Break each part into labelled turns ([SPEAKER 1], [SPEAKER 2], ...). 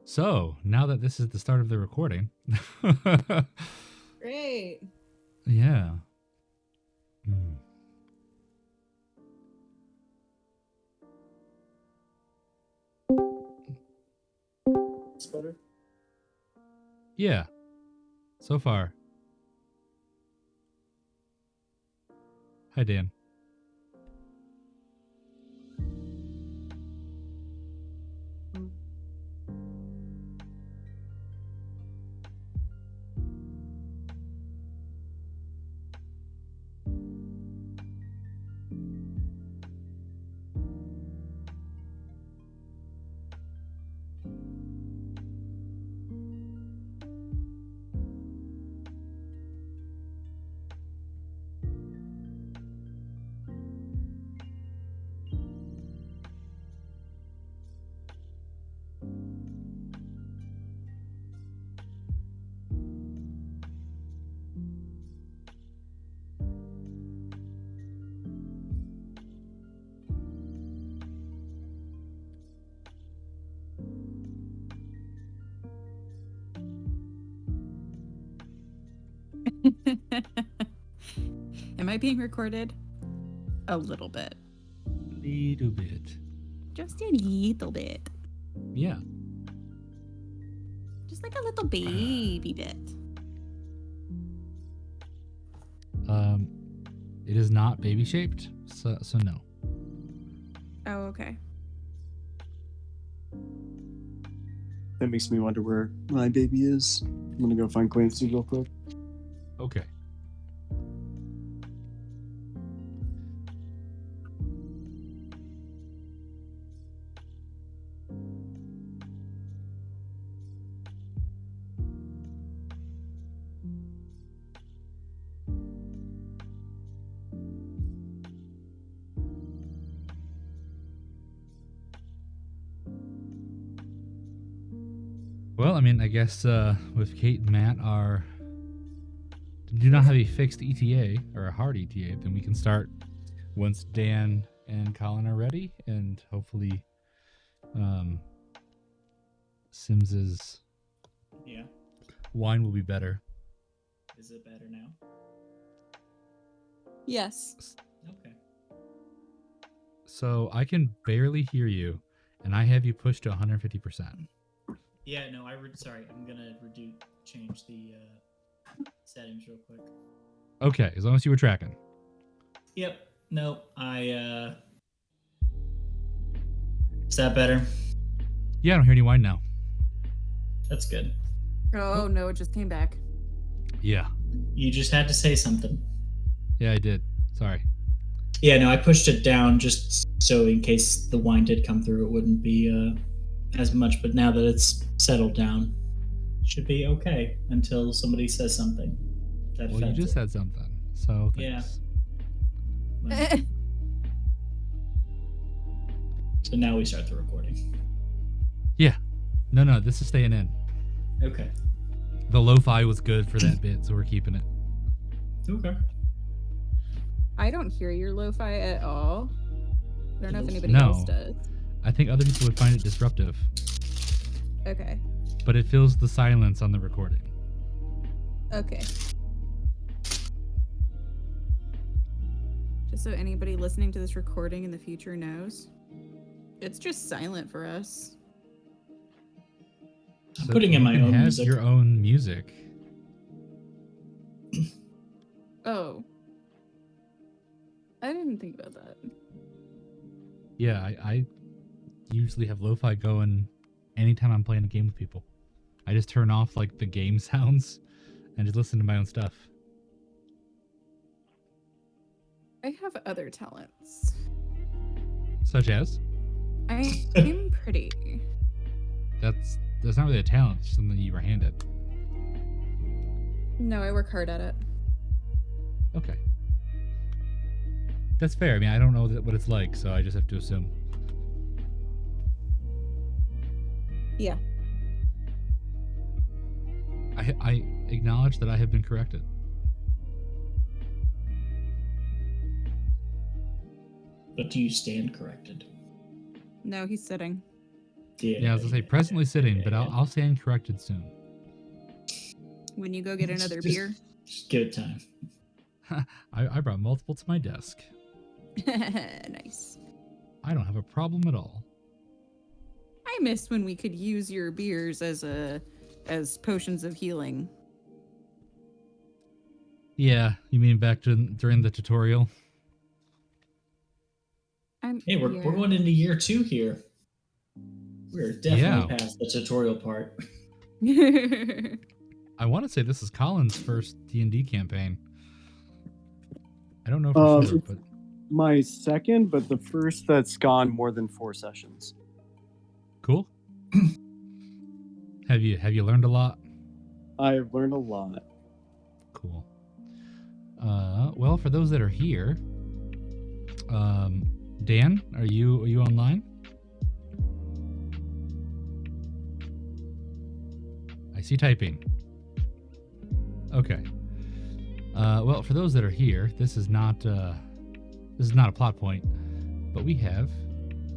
[SPEAKER 1] So, now that this is the start of the recording.
[SPEAKER 2] Great.
[SPEAKER 1] Yeah. Mm.
[SPEAKER 3] It's better.
[SPEAKER 1] Yeah. So far. Hi, Dan.
[SPEAKER 2] Am I being recorded? A little bit.
[SPEAKER 1] Little bit.
[SPEAKER 2] Just a little bit.
[SPEAKER 1] Yeah.
[SPEAKER 2] Just like a little baby bit.
[SPEAKER 1] It is not baby shaped, so no.
[SPEAKER 2] Oh, okay.
[SPEAKER 3] That makes me wonder where my baby is. I'm gonna go find Clancy real quick.
[SPEAKER 1] Okay. Well, I mean, I guess with Kate and Matt do not have a fixed ETA or a hard ETA, then we can start once Dan and Colin are ready, and hopefully Sims's wine will be better.
[SPEAKER 4] Is it better now?
[SPEAKER 2] Yes.
[SPEAKER 4] Okay.
[SPEAKER 1] So I can barely hear you, and I have you pushed to 150%.
[SPEAKER 4] Yeah, no, sorry, I'm gonna change the settings real quick.
[SPEAKER 1] Okay, as long as you were tracking.
[SPEAKER 4] Yep. No, is that better?
[SPEAKER 1] Yeah, I don't hear any wine now.
[SPEAKER 4] That's good.
[SPEAKER 2] Oh, no, it just came back.
[SPEAKER 1] Yeah.
[SPEAKER 4] You just had to say something.
[SPEAKER 1] Yeah, I did. Sorry.
[SPEAKER 4] Yeah, no, I pushed it down just so in case the wine did come through, it wouldn't be as much. But now that it's settled down, it should be okay until somebody says something.
[SPEAKER 1] Well, you just said something, so thanks.
[SPEAKER 4] Yeah. Well, so now we start the recording.
[SPEAKER 1] Yeah. No, this is staying in.
[SPEAKER 4] Okay.
[SPEAKER 1] The lo-fi was good for that bit, so we're keeping it.
[SPEAKER 4] Okay.
[SPEAKER 2] I don't hear your lo-fi at all. I don't know if anybody
[SPEAKER 1] No.
[SPEAKER 2] else does.
[SPEAKER 1] I think other people would find it disruptive.
[SPEAKER 2] Okay.
[SPEAKER 1] But it fills the silence on the recording.
[SPEAKER 2] Okay. Just so anybody listening to this recording in the future knows, it's just silent for us.
[SPEAKER 4] I'm putting in my own music.
[SPEAKER 1] Your own music.
[SPEAKER 2] Oh. I didn't think about that.
[SPEAKER 1] Yeah, I usually have lo-fi going anytime I'm playing a game with people. I just turn off like the game sounds and just listen to my own stuff.
[SPEAKER 2] I have other talents.
[SPEAKER 1] Such as?
[SPEAKER 2] I'm pretty.
[SPEAKER 1] That's not really a talent, it's something you were handed.
[SPEAKER 2] No, I work hard at it.
[SPEAKER 1] Okay. That's fair. I mean, I don't know what it's like, so I just have to assume.
[SPEAKER 2] Yeah.
[SPEAKER 1] I acknowledge that I have been corrected.
[SPEAKER 4] But do you stand corrected?
[SPEAKER 2] No, he's sitting.
[SPEAKER 1] Yeah, I was gonna say presently sitting, but I'll stand corrected soon.
[SPEAKER 2] When you go get another
[SPEAKER 4] Just-
[SPEAKER 2] beer.
[SPEAKER 4] Just give it time.
[SPEAKER 1] I brought multiple to my desk.
[SPEAKER 2] Nice.
[SPEAKER 1] I don't have a problem at all.
[SPEAKER 2] I miss when we could use your beers as potions of healing.
[SPEAKER 1] Yeah, you mean back during the tutorial?
[SPEAKER 4] Hey, we're going into year 2 here. We're definitely past the tutorial part.
[SPEAKER 1] I want to say this is Colin's first D&D campaign. I don't know for sure, but
[SPEAKER 3] my second, but the first that's gone more than 4 sessions.
[SPEAKER 1] cool. Have you learned a lot?
[SPEAKER 3] I've learned a lot.
[SPEAKER 1] Cool. Well, for those that are here, Dan, are you online? I see typing. Okay. Well, for those that are here, this is not a plot point, but we have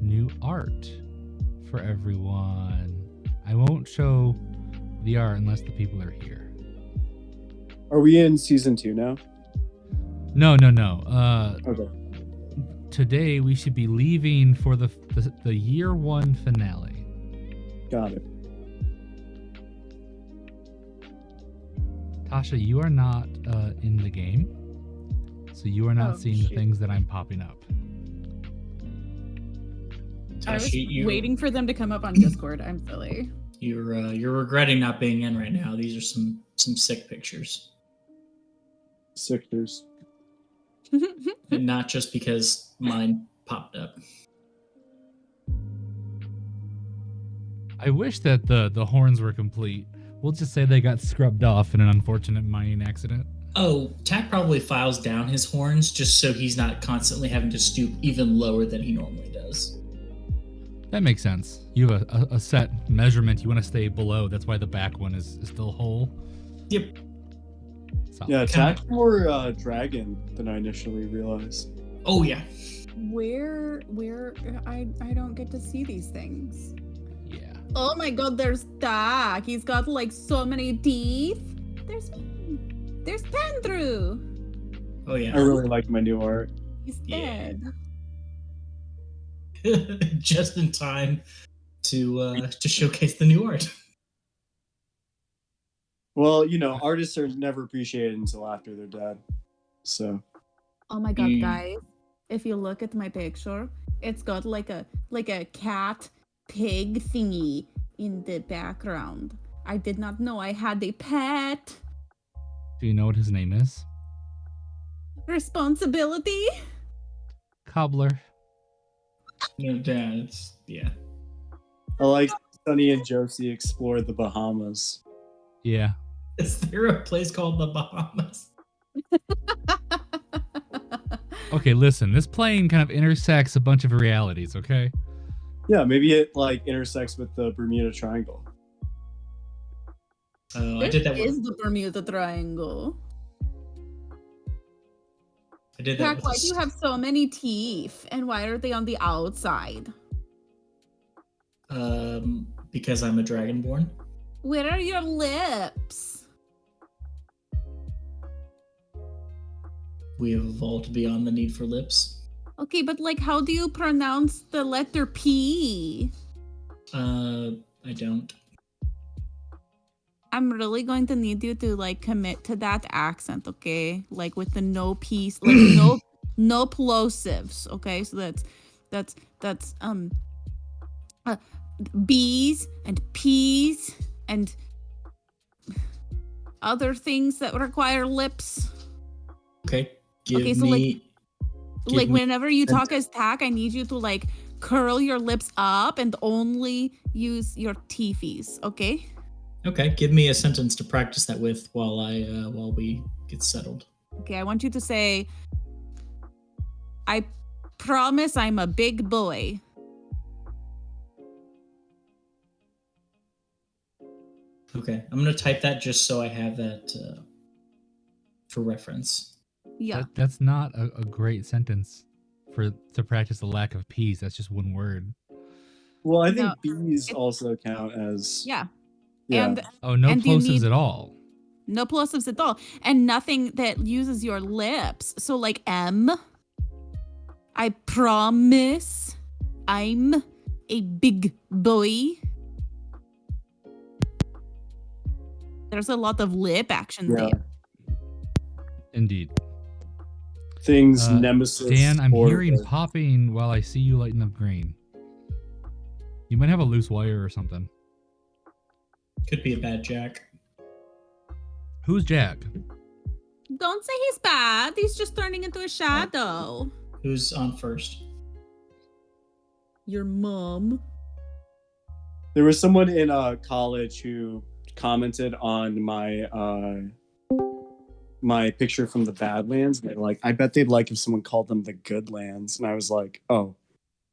[SPEAKER 1] new art for everyone. I won't show the art unless the people are here.
[SPEAKER 3] Are we in season 2 now?
[SPEAKER 1] No.
[SPEAKER 3] Okay.
[SPEAKER 1] Today we should be leaving for the year 1 finale.
[SPEAKER 3] Got it.
[SPEAKER 1] Tasha, you are not in the game, so you are not seeing the
[SPEAKER 4] shit.
[SPEAKER 1] things that I'm popping up.
[SPEAKER 2] I was
[SPEAKER 4] Tashi,
[SPEAKER 2] waiting for them to come up on Discord. I'm silly.
[SPEAKER 4] You're regretting not being in right now. These are some sick pictures,
[SPEAKER 3] Sickers.
[SPEAKER 4] and not just because mine popped up.
[SPEAKER 1] I wish that the horns were complete. We'll just say they got scrubbed off in an unfortunate mining accident.
[SPEAKER 4] Oh, Tack probably files down his horns just so he's not constantly having to stoop even lower than he normally does.
[SPEAKER 1] That makes sense. You have a set measurement you want to stay below. That's why the back one is still whole.
[SPEAKER 4] Yep.
[SPEAKER 1] Solid.
[SPEAKER 3] Yeah, attack more dragon than I initially realized.
[SPEAKER 4] Oh yeah.
[SPEAKER 2] Where I don't get to see these things.
[SPEAKER 1] Yeah.
[SPEAKER 2] Oh my god, there's Dak. He's got like so many teeth. There's me. There's Pandrew.
[SPEAKER 4] Oh yeah.
[SPEAKER 3] I really like my new art.
[SPEAKER 2] He's
[SPEAKER 4] Yeah.
[SPEAKER 2] dead.
[SPEAKER 4] Just in time to showcase the new art.
[SPEAKER 3] Well, artists are never appreciated until after they're dead. So,
[SPEAKER 2] Oh my god,
[SPEAKER 4] Mm.
[SPEAKER 2] guys. If you look at my picture, it's got like a cat pig thingy in the background. I did not know I had a pet.
[SPEAKER 1] Do you know what his name is?
[SPEAKER 2] Responsibility?
[SPEAKER 1] Cobbler.
[SPEAKER 4] Yeah.
[SPEAKER 3] I like Sonny and Josie explore the Bahamas.
[SPEAKER 1] Yeah.
[SPEAKER 4] Is there a place called the Bahamas?
[SPEAKER 1] Okay, listen. This plane kind of intersects a bunch of realities. Okay.
[SPEAKER 3] Yeah, maybe it intersects with the Bermuda Triangle.
[SPEAKER 4] Oh, I did that.
[SPEAKER 2] Is the Bermuda Triangle.
[SPEAKER 4] I did that.
[SPEAKER 2] Jack,
[SPEAKER 4] With
[SPEAKER 2] why do you have so many teeth? And why are they on the outside?
[SPEAKER 4] Because I'm a dragonborn.
[SPEAKER 2] Where are your lips?
[SPEAKER 4] We have evolved beyond the need for lips.
[SPEAKER 2] Okay, but how do you pronounce the letter P?
[SPEAKER 4] I don't.
[SPEAKER 2] I'm really going to need you to commit to that accent, okay? With the no P's, no plosives, okay? So that's B's and P's and other things that require lips.
[SPEAKER 4] Okay. Give
[SPEAKER 2] Okay, so,
[SPEAKER 4] me. give me-
[SPEAKER 2] whenever you talk as Tack, I need you to curl your lips up and only use your teethies, okay?
[SPEAKER 4] Okay, give me a sentence to practice that with while we get settled.
[SPEAKER 2] Okay, I want you to say, I promise I'm a big boy.
[SPEAKER 4] Okay, I'm gonna type that just so I have that for reference.
[SPEAKER 2] Yeah.
[SPEAKER 1] That's not a great sentence to practice the lack of P's. That's just one word.
[SPEAKER 3] Well, I think
[SPEAKER 2] No,
[SPEAKER 3] bees
[SPEAKER 2] it-
[SPEAKER 3] also count as.
[SPEAKER 2] Yeah.
[SPEAKER 3] Yeah.
[SPEAKER 2] And
[SPEAKER 1] Oh, no
[SPEAKER 2] And do you
[SPEAKER 1] plosives
[SPEAKER 2] need-
[SPEAKER 1] at all.
[SPEAKER 2] no plosives at all. And nothing that uses your lips. So like M. I promise I'm a big boy. There's a lot of lip action
[SPEAKER 3] Yeah.
[SPEAKER 2] there.
[SPEAKER 1] Indeed.
[SPEAKER 3] Things nemesis.
[SPEAKER 1] Dan, I'm
[SPEAKER 3] or
[SPEAKER 1] hearing
[SPEAKER 3] the-
[SPEAKER 1] popping while I see you lighting up green. You might have a loose wire or something.
[SPEAKER 4] Could be a bad Jack.
[SPEAKER 1] Who's Jack?
[SPEAKER 2] Don't say he's bad. He's just turning into a shadow.
[SPEAKER 4] Who's on first?
[SPEAKER 2] Your mom.
[SPEAKER 3] There was someone in college who commented on my my picture from the Badlands. And they're like, I bet they'd like if someone called them the Goodlands. And I was like, oh,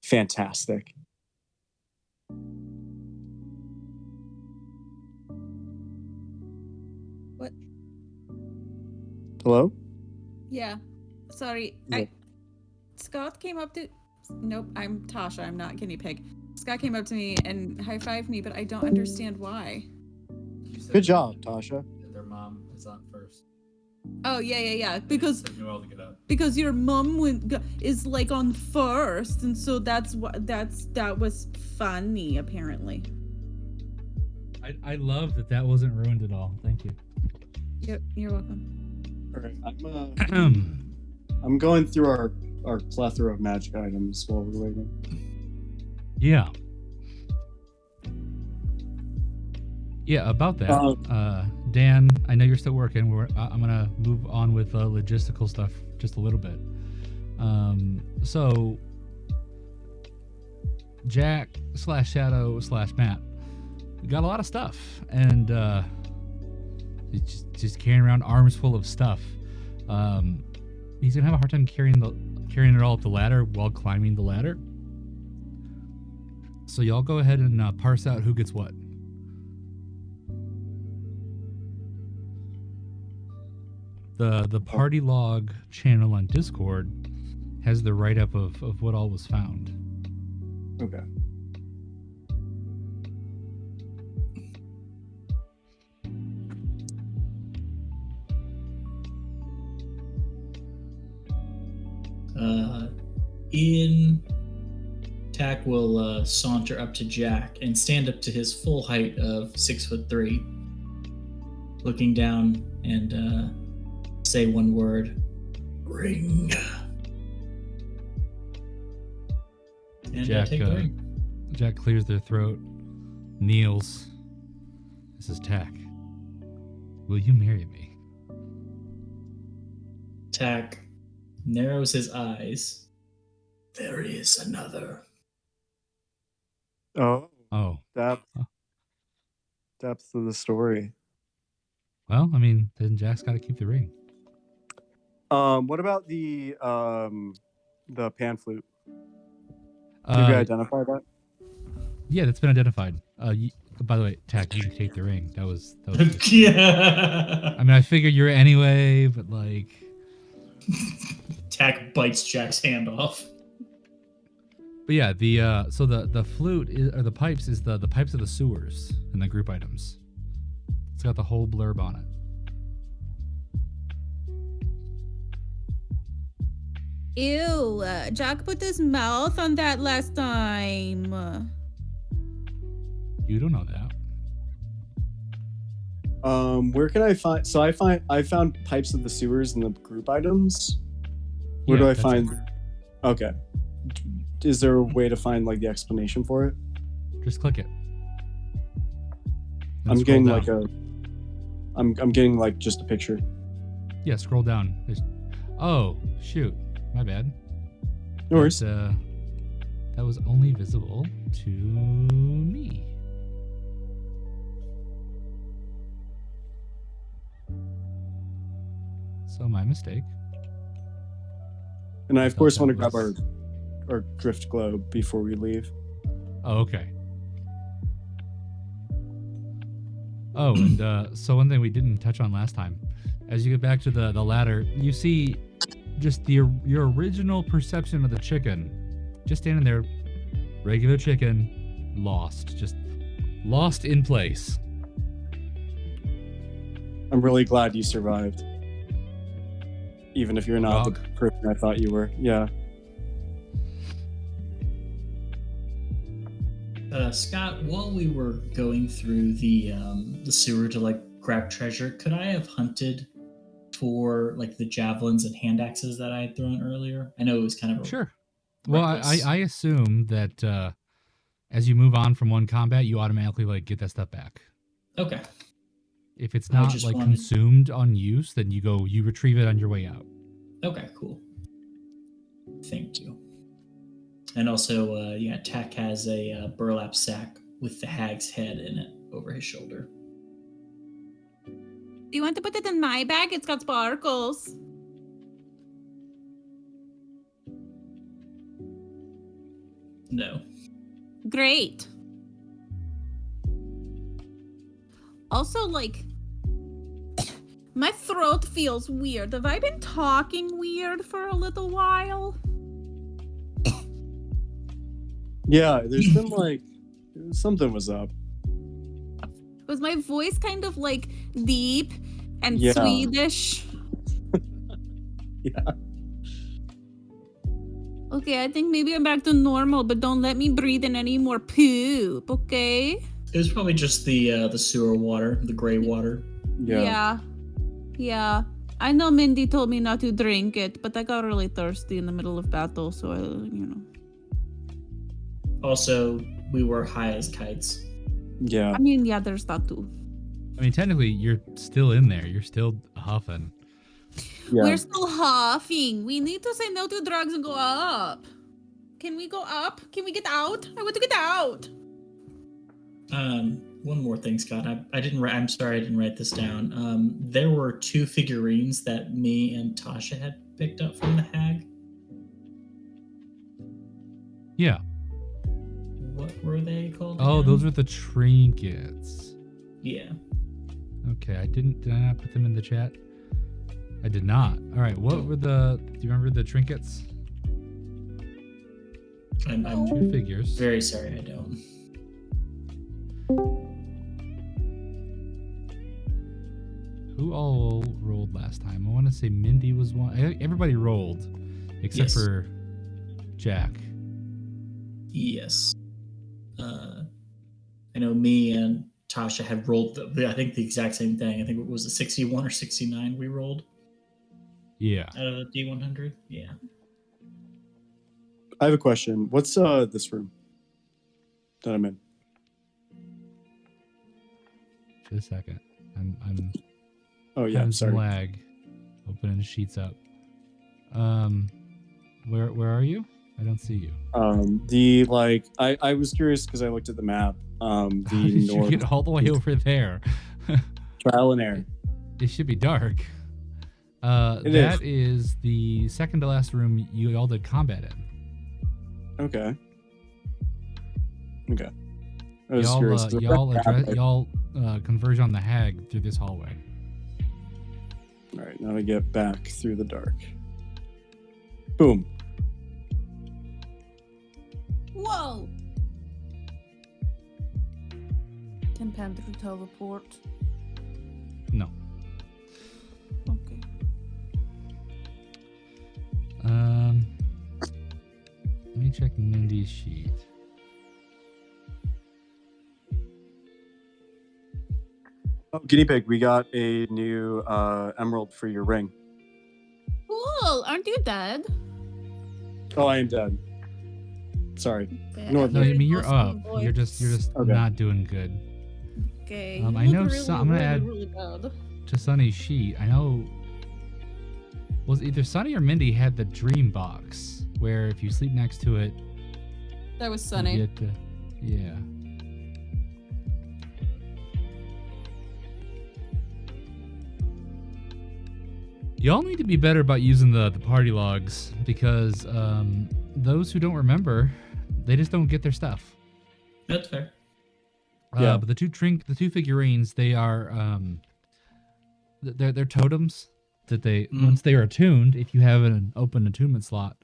[SPEAKER 3] fantastic.
[SPEAKER 2] What?
[SPEAKER 3] Hello?
[SPEAKER 2] Yeah. Sorry.
[SPEAKER 3] Yeah.
[SPEAKER 2] Scott came up to. Nope, I'm Tasha. I'm not guinea pig. Scott came up to me and high-fived me, but I don't understand why.
[SPEAKER 3] Good job, Tasha.
[SPEAKER 5] Their mom is on first.
[SPEAKER 2] Oh yeah. Because
[SPEAKER 5] They knew all to get up.
[SPEAKER 2] because your mom is like on first, and so that was funny apparently.
[SPEAKER 1] I love that wasn't ruined at all. Thank you.
[SPEAKER 2] You're welcome.
[SPEAKER 3] All right, I'm going through our plethora of magic items while we're waiting.
[SPEAKER 1] Yeah. Yeah, about that. Dan, I know you're still working. I'm gonna move on with logistical stuff just a little bit. So Jack / Shadow / Matt, we got a lot of stuff, and just carrying around arms full of stuff. He's gonna have a hard time carrying it all up the ladder while climbing the ladder. So y'all go ahead and parse out who gets what. The party log channel on Discord has the write-up of what all was found.
[SPEAKER 3] Okay.
[SPEAKER 4] Ian Tack will saunter up to Jack and stand up to his full height of 6'3", looking down and say one word: ring. And
[SPEAKER 1] Jack,
[SPEAKER 4] take the ring.
[SPEAKER 1] Jack clears their throat, kneels. This is Tack. Will you marry me?
[SPEAKER 4] Tack narrows his eyes. There is another.
[SPEAKER 3] Oh,
[SPEAKER 1] Oh,
[SPEAKER 3] depth
[SPEAKER 1] Oh.
[SPEAKER 3] depth of the story.
[SPEAKER 1] well, I mean, then Jack's got to keep the ring.
[SPEAKER 3] What about the pan flute? Did we identify that?
[SPEAKER 1] Yeah, that's been identified. By the way, Tack, you can take the ring. That was
[SPEAKER 4] Yeah.
[SPEAKER 1] I mean, I figured you were anyway, but like...
[SPEAKER 4] Tack bites Jack's hand off.
[SPEAKER 1] But yeah, the flute or the pipes is the pipes of the sewers in the group items. It's got the whole blurb on it.
[SPEAKER 2] Ew, Jack put his mouth on that last time.
[SPEAKER 1] You don't know that.
[SPEAKER 3] Where can I find? So I found pipes of the sewers in the group items. Where
[SPEAKER 1] Yeah,
[SPEAKER 3] do I
[SPEAKER 1] that's
[SPEAKER 3] find?
[SPEAKER 1] it.
[SPEAKER 3] Okay. Is there a way to find like the explanation for it?
[SPEAKER 1] Just click it. And
[SPEAKER 3] I'm
[SPEAKER 1] scroll
[SPEAKER 3] getting
[SPEAKER 1] down.
[SPEAKER 3] like I'm getting like just a picture.
[SPEAKER 1] Yeah, scroll down. Oh, shoot. My bad.
[SPEAKER 3] No worries.
[SPEAKER 1] That was only visible to me. So my mistake.
[SPEAKER 3] And I of
[SPEAKER 1] thought
[SPEAKER 3] course
[SPEAKER 1] that
[SPEAKER 3] want to grab
[SPEAKER 1] was-
[SPEAKER 3] our drift globe before we leave.
[SPEAKER 1] Oh, okay. Oh, and so one thing we didn't touch on last time, as you get back to the ladder, you see just your original perception of the chicken, just standing there, regular chicken, lost, just lost in place.
[SPEAKER 3] I'm really glad you survived. Even if you're not the
[SPEAKER 1] Dog.
[SPEAKER 3] person I thought you were. Yeah.
[SPEAKER 4] Scott, while we were going through the sewer to like grab treasure, could I have hunted for like the javelins and hand axes that I had thrown earlier? I know it was kind of a
[SPEAKER 1] Sure. Well,
[SPEAKER 4] reckless-
[SPEAKER 1] I assume that as you move on from one combat, you automatically like get that stuff back.
[SPEAKER 4] Okay.
[SPEAKER 1] If it's
[SPEAKER 4] I
[SPEAKER 1] not
[SPEAKER 4] just
[SPEAKER 1] like
[SPEAKER 4] wanted-
[SPEAKER 1] consumed on use, then you retrieve it on your way out.
[SPEAKER 4] Okay, cool. Thank you. And also, Tack has a burlap sack with the hag's head in it over his shoulder.
[SPEAKER 2] Do you want to put it in my bag? It's got sparkles.
[SPEAKER 4] No.
[SPEAKER 2] Great. Also, like, my throat feels weird. Have I been talking weird for a little while?
[SPEAKER 3] Yeah, there's been like something was up.
[SPEAKER 2] Was my voice kind of like deep and
[SPEAKER 3] Yeah.
[SPEAKER 2] Swedish?
[SPEAKER 3] Yeah.
[SPEAKER 2] Okay, I think maybe I'm back to normal, but don't let me breathe in any more poop, okay?
[SPEAKER 4] It was probably just the sewer water, the gray water.
[SPEAKER 3] Yeah.
[SPEAKER 2] Yeah. I know Mindy told me not to drink it, but I got really thirsty in the middle of battle, so I.
[SPEAKER 4] Also, we were high as kites.
[SPEAKER 3] Yeah.
[SPEAKER 2] I mean, yeah, there's that too.
[SPEAKER 1] I mean, technically, you're still in there. You're still huffing.
[SPEAKER 3] Yeah.
[SPEAKER 2] We're still huffing. We need to say no to drugs and go up. Can we go up? Can we get out? I want to get out.
[SPEAKER 4] One more thing, Scott. I'm sorry I didn't write this down. There were 2 figurines that me and Tasha had picked up from the hag.
[SPEAKER 1] Yeah.
[SPEAKER 4] What were they called?
[SPEAKER 1] Oh,
[SPEAKER 4] again?
[SPEAKER 1] those are the trinkets.
[SPEAKER 4] Yeah.
[SPEAKER 1] Okay, did I not put them in the chat? I did not. All right, what were do you remember the trinkets?
[SPEAKER 4] I'm
[SPEAKER 1] 2 figures.
[SPEAKER 4] very sorry I don't.
[SPEAKER 1] Who all rolled last time? I want to say Mindy was one. Everybody rolled, except
[SPEAKER 4] Yes.
[SPEAKER 1] for Jack.
[SPEAKER 4] Yes. I know me and Tasha have rolled, I think, the exact same thing. I think it was a 61 or 69 we rolled
[SPEAKER 1] Yeah.
[SPEAKER 4] out of the D100. Yeah.
[SPEAKER 3] I have a question. What's this room that I'm in?
[SPEAKER 1] Just a second. I'm
[SPEAKER 3] Oh yeah,
[SPEAKER 1] having some
[SPEAKER 3] sorry.
[SPEAKER 1] lag. Opening the sheets up. Where are you? I don't see you.
[SPEAKER 3] I was curious because I looked at the map.
[SPEAKER 1] How
[SPEAKER 3] The
[SPEAKER 1] did you
[SPEAKER 3] north
[SPEAKER 1] get all the way over there?
[SPEAKER 3] trial and error.
[SPEAKER 1] It should be dark.
[SPEAKER 3] It
[SPEAKER 1] That is the second to last room you all did combat in.
[SPEAKER 3] Okay. I was curious.
[SPEAKER 1] Y'all converge on the hag through this hallway.
[SPEAKER 3] All right, now to get back through the dark. Boom.
[SPEAKER 2] Whoa! Can Pandrew teleport?
[SPEAKER 1] No.
[SPEAKER 2] Okay.
[SPEAKER 1] Let me check Mindy's sheet.
[SPEAKER 3] Oh, guinea pig, we got a new emerald for your ring.
[SPEAKER 2] Cool. Aren't you dead?
[SPEAKER 3] Oh, I am dead. Sorry. No,
[SPEAKER 1] No, I mean you're up.
[SPEAKER 2] Awesome voice.
[SPEAKER 1] You're just
[SPEAKER 3] Okay.
[SPEAKER 1] not doing good.
[SPEAKER 2] Okay.
[SPEAKER 1] I
[SPEAKER 2] You
[SPEAKER 1] know
[SPEAKER 2] look
[SPEAKER 1] I'm gonna add-
[SPEAKER 2] really bad.
[SPEAKER 1] To Sunny's sheet, I know. Was either Sunny or Mindy had the dream box where if you sleep next to it,
[SPEAKER 2] That was
[SPEAKER 1] you
[SPEAKER 2] Sunny.
[SPEAKER 1] get to, yeah. Y'all need to be better about using the party logs because those who don't remember, they just don't get their stuff.
[SPEAKER 4] That's fair.
[SPEAKER 3] Yeah.
[SPEAKER 1] But the two figurines, they are they're totems that they once they are attuned. If you have an open attunement slot,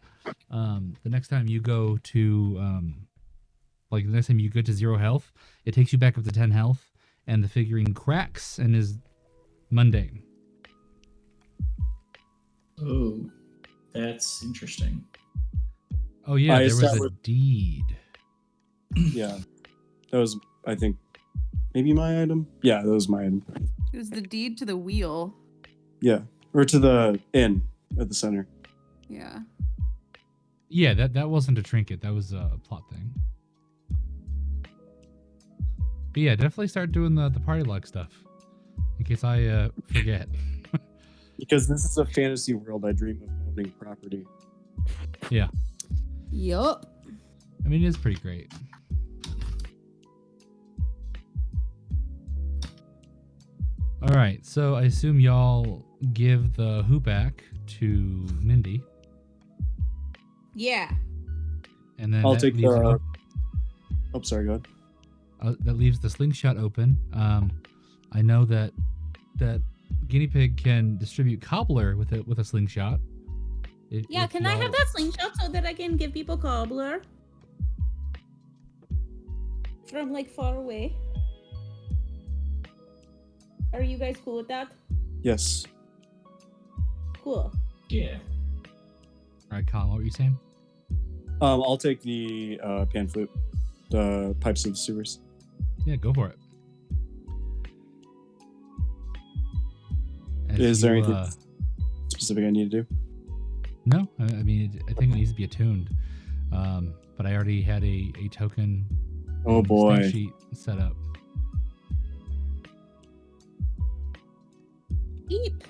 [SPEAKER 1] the next time you go to like the next time you get to 0 health, it takes you back up to 10 health, and the figurine cracks and is mundane.
[SPEAKER 4] Oh, that's interesting.
[SPEAKER 1] Oh yeah,
[SPEAKER 3] I
[SPEAKER 1] there was a
[SPEAKER 3] established-
[SPEAKER 1] deed.
[SPEAKER 3] Yeah, that was, I think, maybe my item. Yeah, that was my item.
[SPEAKER 2] It was the deed to the wheel.
[SPEAKER 3] Yeah, or to the inn at the center.
[SPEAKER 2] Yeah.
[SPEAKER 1] Yeah, that wasn't a trinket. That was a plot thing. But yeah, definitely start doing the party luck stuff in case I forget.
[SPEAKER 3] Because this is a fantasy world, I dream of owning property.
[SPEAKER 1] Yeah,
[SPEAKER 2] Yup.
[SPEAKER 1] I mean it is pretty great. All right, so I assume y'all give the hoop back to Mindy,
[SPEAKER 2] Yeah.
[SPEAKER 1] and then
[SPEAKER 3] I'll
[SPEAKER 1] that
[SPEAKER 3] take
[SPEAKER 1] leaves it
[SPEAKER 3] the.
[SPEAKER 1] up-
[SPEAKER 3] Oh, sorry, go ahead.
[SPEAKER 1] that leaves the slingshot open. I know that guinea pig can distribute cobbler with a slingshot.
[SPEAKER 2] Yeah,
[SPEAKER 1] If
[SPEAKER 2] can I have
[SPEAKER 1] y'all-
[SPEAKER 2] that slingshot so that I can give people cobbler? From like far away. Are you guys cool with that?
[SPEAKER 3] Yes.
[SPEAKER 2] Cool.
[SPEAKER 4] Yeah.
[SPEAKER 1] All right, Colin, what were you saying?
[SPEAKER 3] I'll take the pan flute, the pipes of the sewers.
[SPEAKER 1] Yeah, go for it. As
[SPEAKER 3] Is there
[SPEAKER 1] you,
[SPEAKER 3] anything specific I need to do?
[SPEAKER 1] No, I mean, I think it needs to be attuned. But I already had a token
[SPEAKER 3] Oh
[SPEAKER 1] stat
[SPEAKER 3] boy.
[SPEAKER 1] sheet set up.
[SPEAKER 2] Eep.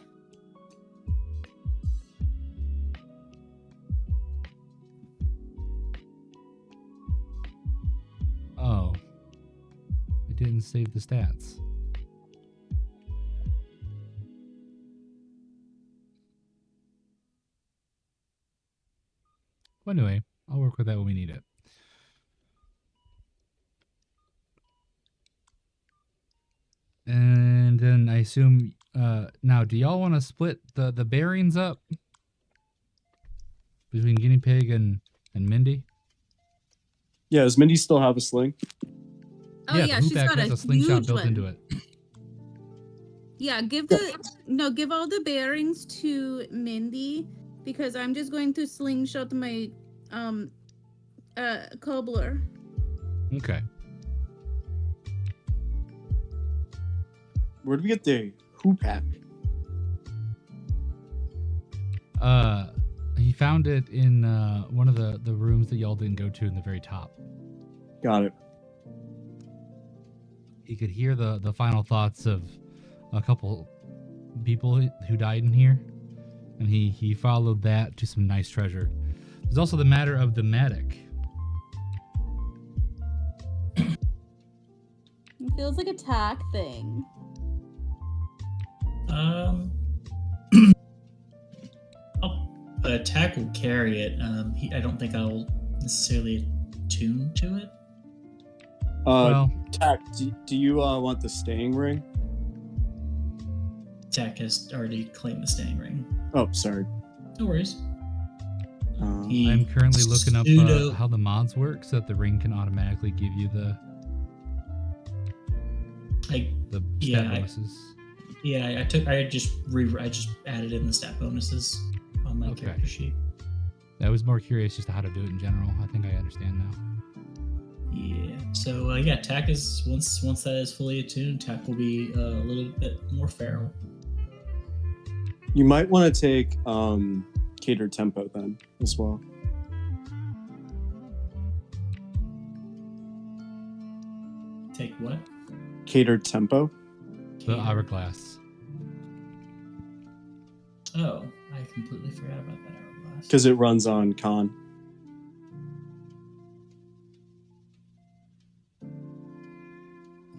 [SPEAKER 1] Oh, it didn't save the stats. Well, anyway, I'll work with that when we need it. And then I assume now, do y'all want to split the bearings up between guinea pig and Mindy?
[SPEAKER 3] Yeah, does Mindy still have a sling?
[SPEAKER 2] Oh
[SPEAKER 1] yeah,
[SPEAKER 2] yeah,
[SPEAKER 1] the
[SPEAKER 2] she's
[SPEAKER 1] hoopback
[SPEAKER 2] got
[SPEAKER 1] has
[SPEAKER 2] a
[SPEAKER 1] a slingshot
[SPEAKER 2] huge
[SPEAKER 1] built
[SPEAKER 2] one.
[SPEAKER 1] into it.
[SPEAKER 2] Yeah, give all the bearings to Mindy because I'm just going to slingshot my cobbler.
[SPEAKER 1] Okay.
[SPEAKER 3] Where do we get the hoop pack?
[SPEAKER 1] He found it in one of the rooms that y'all didn't go to in the very top.
[SPEAKER 3] Got it.
[SPEAKER 1] He could hear the final thoughts of a couple people who died in here, and he followed that to some nice treasure. There's also the matter of the medic.
[SPEAKER 2] It feels like a tack thing.
[SPEAKER 4] Attack will carry it. I don't think I'll necessarily attune to it.
[SPEAKER 1] Well,
[SPEAKER 3] Tack, do you want the staying ring?
[SPEAKER 4] Attack has already claimed the staying ring.
[SPEAKER 3] Oh, sorry.
[SPEAKER 4] No worries.
[SPEAKER 3] He,
[SPEAKER 1] I'm currently looking up
[SPEAKER 4] Pseudo-
[SPEAKER 1] how the mods work so that the ring can automatically give you the
[SPEAKER 4] I
[SPEAKER 1] stat
[SPEAKER 4] Yeah,
[SPEAKER 1] bonuses.
[SPEAKER 4] I just added in the stat bonuses on my
[SPEAKER 1] Okay.
[SPEAKER 4] character sheet.
[SPEAKER 1] I was more curious just to how to do it in general. I think I understand now.
[SPEAKER 4] Yeah. So attack is once that is fully attuned, attack will be a little bit more feral.
[SPEAKER 3] you might want to take catered tempo then as well.
[SPEAKER 4] Take what?
[SPEAKER 3] Catered tempo.
[SPEAKER 1] The hourglass.
[SPEAKER 4] Oh, I completely forgot about that hourglass.
[SPEAKER 3] Because it runs on con.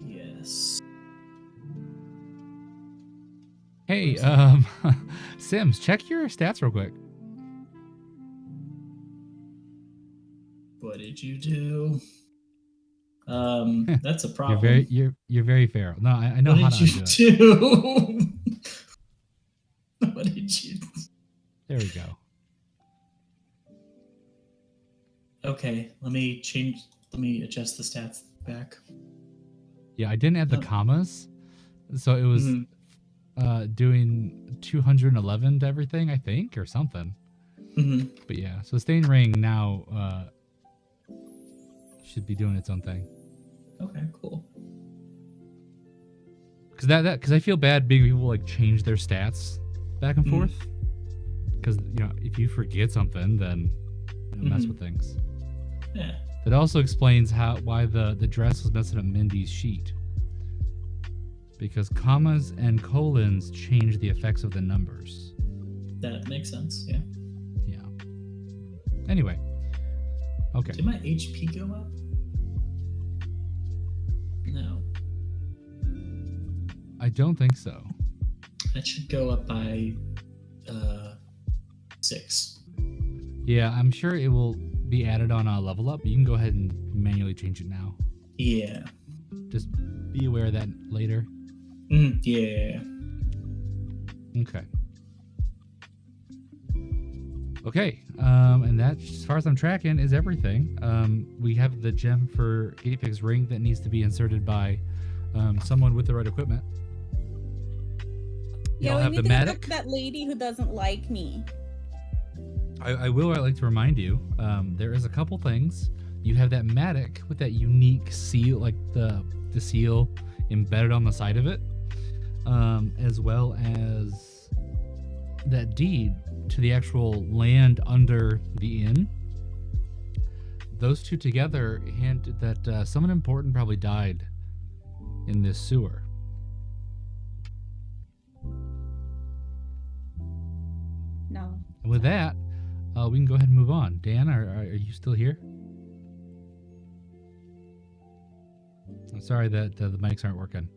[SPEAKER 4] Yes.
[SPEAKER 1] Hey, Sims, check your stats real quick.
[SPEAKER 4] What did you do? That's a problem.
[SPEAKER 1] You're very feral. No, I know
[SPEAKER 4] What
[SPEAKER 1] how
[SPEAKER 4] did
[SPEAKER 1] to
[SPEAKER 4] you
[SPEAKER 1] undo it.
[SPEAKER 4] do? What did you?
[SPEAKER 1] There we go.
[SPEAKER 4] Okay, let me change. Let me adjust the stats back.
[SPEAKER 1] Yeah, I didn't add the
[SPEAKER 4] Oh.
[SPEAKER 1] commas, so it was doing 211 to everything, I think, or something.
[SPEAKER 4] Mm-hmm.
[SPEAKER 1] But yeah, so Stain Ring now should be doing its own thing.
[SPEAKER 4] Okay, cool.
[SPEAKER 1] Because I feel bad being people like change their stats back and forth. Because if you forget something, then mess with things.
[SPEAKER 4] Yeah.
[SPEAKER 1] That also explains why the dress was messing up Mindy's sheet. Because commas and colons change the effects of the numbers.
[SPEAKER 4] That makes sense, yeah.
[SPEAKER 1] Yeah. Anyway. Okay.
[SPEAKER 4] Did my HP go up? No.
[SPEAKER 1] I don't think so.
[SPEAKER 4] That should go up by 6.
[SPEAKER 1] Yeah, I'm sure it will be added on a level up, but you can go ahead and manually change it now.
[SPEAKER 4] Yeah.
[SPEAKER 1] Just be aware of that later.
[SPEAKER 4] Yeah.
[SPEAKER 1] Okay. Okay, and that, as far as I'm tracking, is everything. We have the gem for Guinea Pig's ring that needs to be inserted by someone with the right equipment.
[SPEAKER 2] Yeah,
[SPEAKER 1] Y'all
[SPEAKER 2] we
[SPEAKER 1] have
[SPEAKER 2] need
[SPEAKER 1] the
[SPEAKER 2] to have
[SPEAKER 1] matic.
[SPEAKER 2] that lady who doesn't like me.
[SPEAKER 1] I'd like to remind you, there is a couple things. You have that matic with that unique seal, like the seal embedded on the side of it, as well as that deed to the actual land under the inn. Those two together hint that someone important probably died in this sewer.
[SPEAKER 2] No.
[SPEAKER 1] And with that, we can go ahead and move on. Dan, are you still here? I'm sorry that the mics aren't working.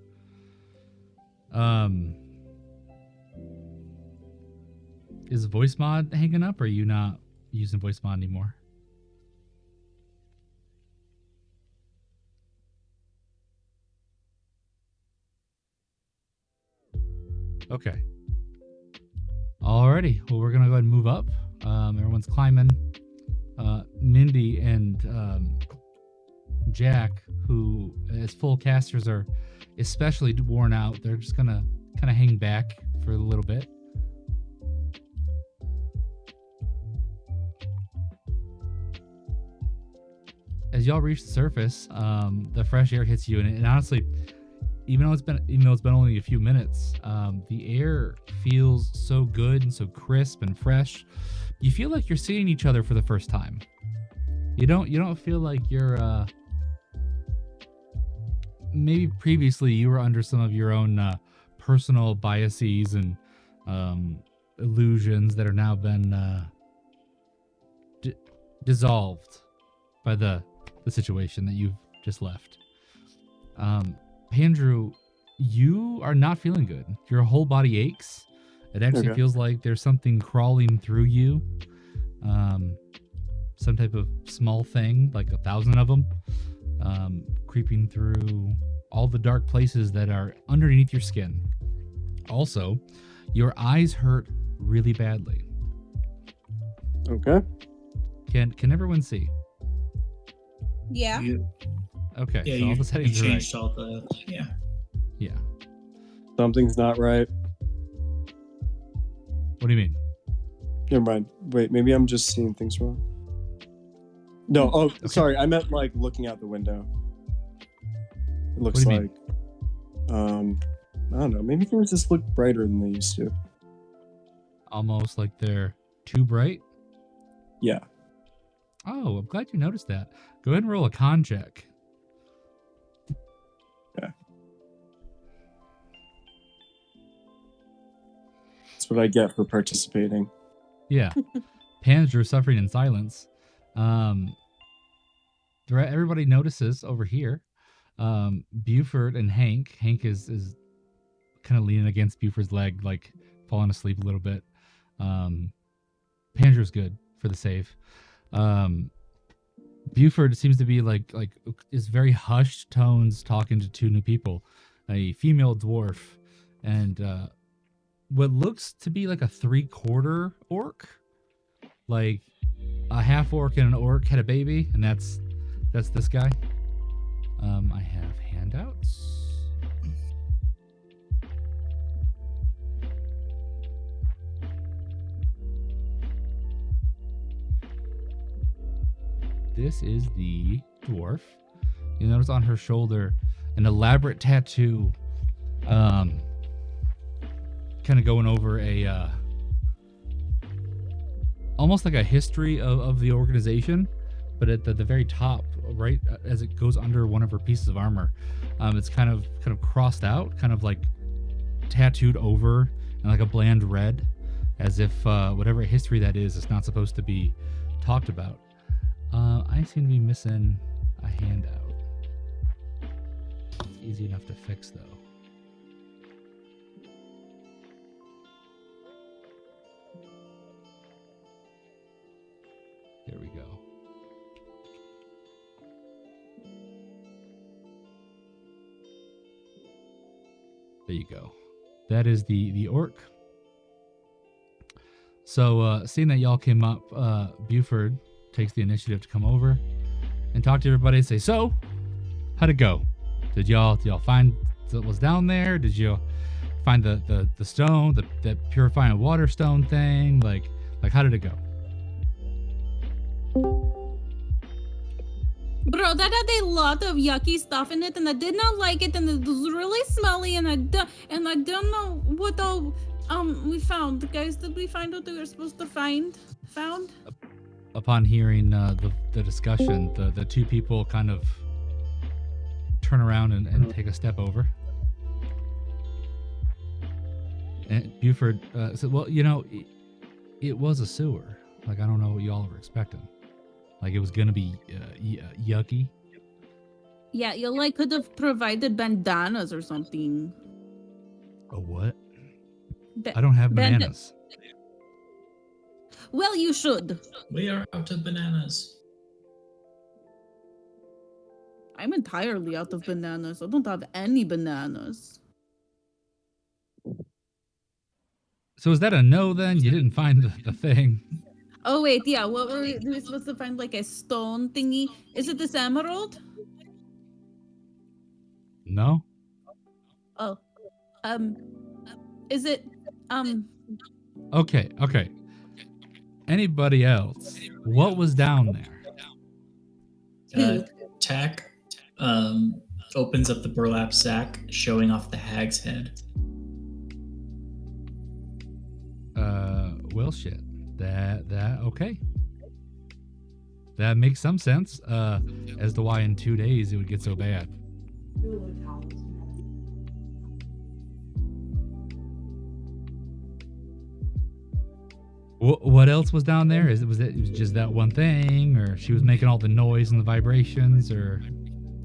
[SPEAKER 1] Is voice mod hanging up, or are you not using voice mod anymore? Okay. Alrighty. Well, we're gonna go ahead and move up. Everyone's climbing. Mindy and Jack, who as full casters are especially worn out, they're just gonna kind of hang back for a little bit. As y'all reach the surface, the fresh air hits you, and honestly, even though it's been only a few minutes, the air feels so good and so crisp and fresh. You feel like you're seeing each other for the first time. You don't feel like you're maybe previously you were under some of your own personal biases and illusions that are now been dissolved by the situation that you've just left. Pandrew, you are not feeling good. Your whole body aches. It actually feels like there's something crawling through you. Some type of small thing, like 1,000 of them, creeping through all the dark places that are underneath your skin. Also, your eyes hurt really badly.
[SPEAKER 3] Okay.
[SPEAKER 1] Can everyone see?
[SPEAKER 2] Yeah.
[SPEAKER 1] Okay,
[SPEAKER 4] Yeah,
[SPEAKER 1] so all the settings
[SPEAKER 4] you
[SPEAKER 1] are right.
[SPEAKER 4] changed all the... Yeah.
[SPEAKER 1] Yeah.
[SPEAKER 3] Something's not right.
[SPEAKER 1] What do you mean?
[SPEAKER 3] Never mind. Wait, maybe I'm just seeing things wrong. No, sorry. I meant like looking out the window. It looks
[SPEAKER 1] What do you
[SPEAKER 3] like, I don't know. Maybe things just look brighter than they used to.
[SPEAKER 1] Almost like they're too bright?
[SPEAKER 3] Yeah.
[SPEAKER 1] Oh, I'm glad you noticed that. Go ahead and roll a con check.
[SPEAKER 3] Okay. That's what I get for participating.
[SPEAKER 1] Yeah. Pandrew suffering in silence. Everybody notices over here. Buford and Hank. Hank is kind of leaning against Buford's leg, like falling asleep a little bit. Pandrew's good for the save. Buford seems to be like is very hushed tones talking to two new people, a female dwarf and what looks to be like a 3/4 orc, like a half orc and an orc had a baby, and that's That's this guy. I have handouts. This is the dwarf. You notice on her shoulder an elaborate tattoo, kind of going over a almost like a history of the organization, but at the very top, right as it goes under one of her pieces of armor, it's kind of crossed out, kind of like tattooed over in like a bland red, as if whatever history that is not supposed to be talked about. I seem to be missing a handout. It's easy enough to fix, though. There we go. There you go. That is the orc. So, seeing that y'all came up, Buford takes the initiative to come over and talk to everybody and say, so, how'd it go? Did y'all find what was down there? Did you find the stone, the purifying water stone thing? Like how did it go?
[SPEAKER 2] Bro, that had a lot of yucky stuff in it, and I did not like it, and it was really smelly, and I don't know what all we found. Guys, did we find what we were supposed to found?
[SPEAKER 1] Upon hearing the discussion, the two people kind of turn around and take a step over. And Buford said, well, it was a sewer. Like, I don't know what y'all were expecting. Like, it was going to be yucky.
[SPEAKER 2] Yeah, you could have provided bandanas or something.
[SPEAKER 1] A what? I don't have bananas.
[SPEAKER 2] Well, you should.
[SPEAKER 4] We are out of bananas.
[SPEAKER 2] I'm entirely out of bananas. I don't have any bananas.
[SPEAKER 1] So is that a no then? You didn't find the thing?
[SPEAKER 2] Oh, wait, yeah. What were we supposed to find? Like a stone thingy? Is it this emerald?
[SPEAKER 1] No.
[SPEAKER 2] Oh. Is it,
[SPEAKER 1] Okay. Anybody else? What was down there?
[SPEAKER 4] Tack opens up the burlap sack, showing off the hag's head.
[SPEAKER 1] Well, shit. That okay. That makes some sense. As to why in 2 days it would get so bad. What else was down there? Was it just that one thing, or she was making all the noise and the vibrations, or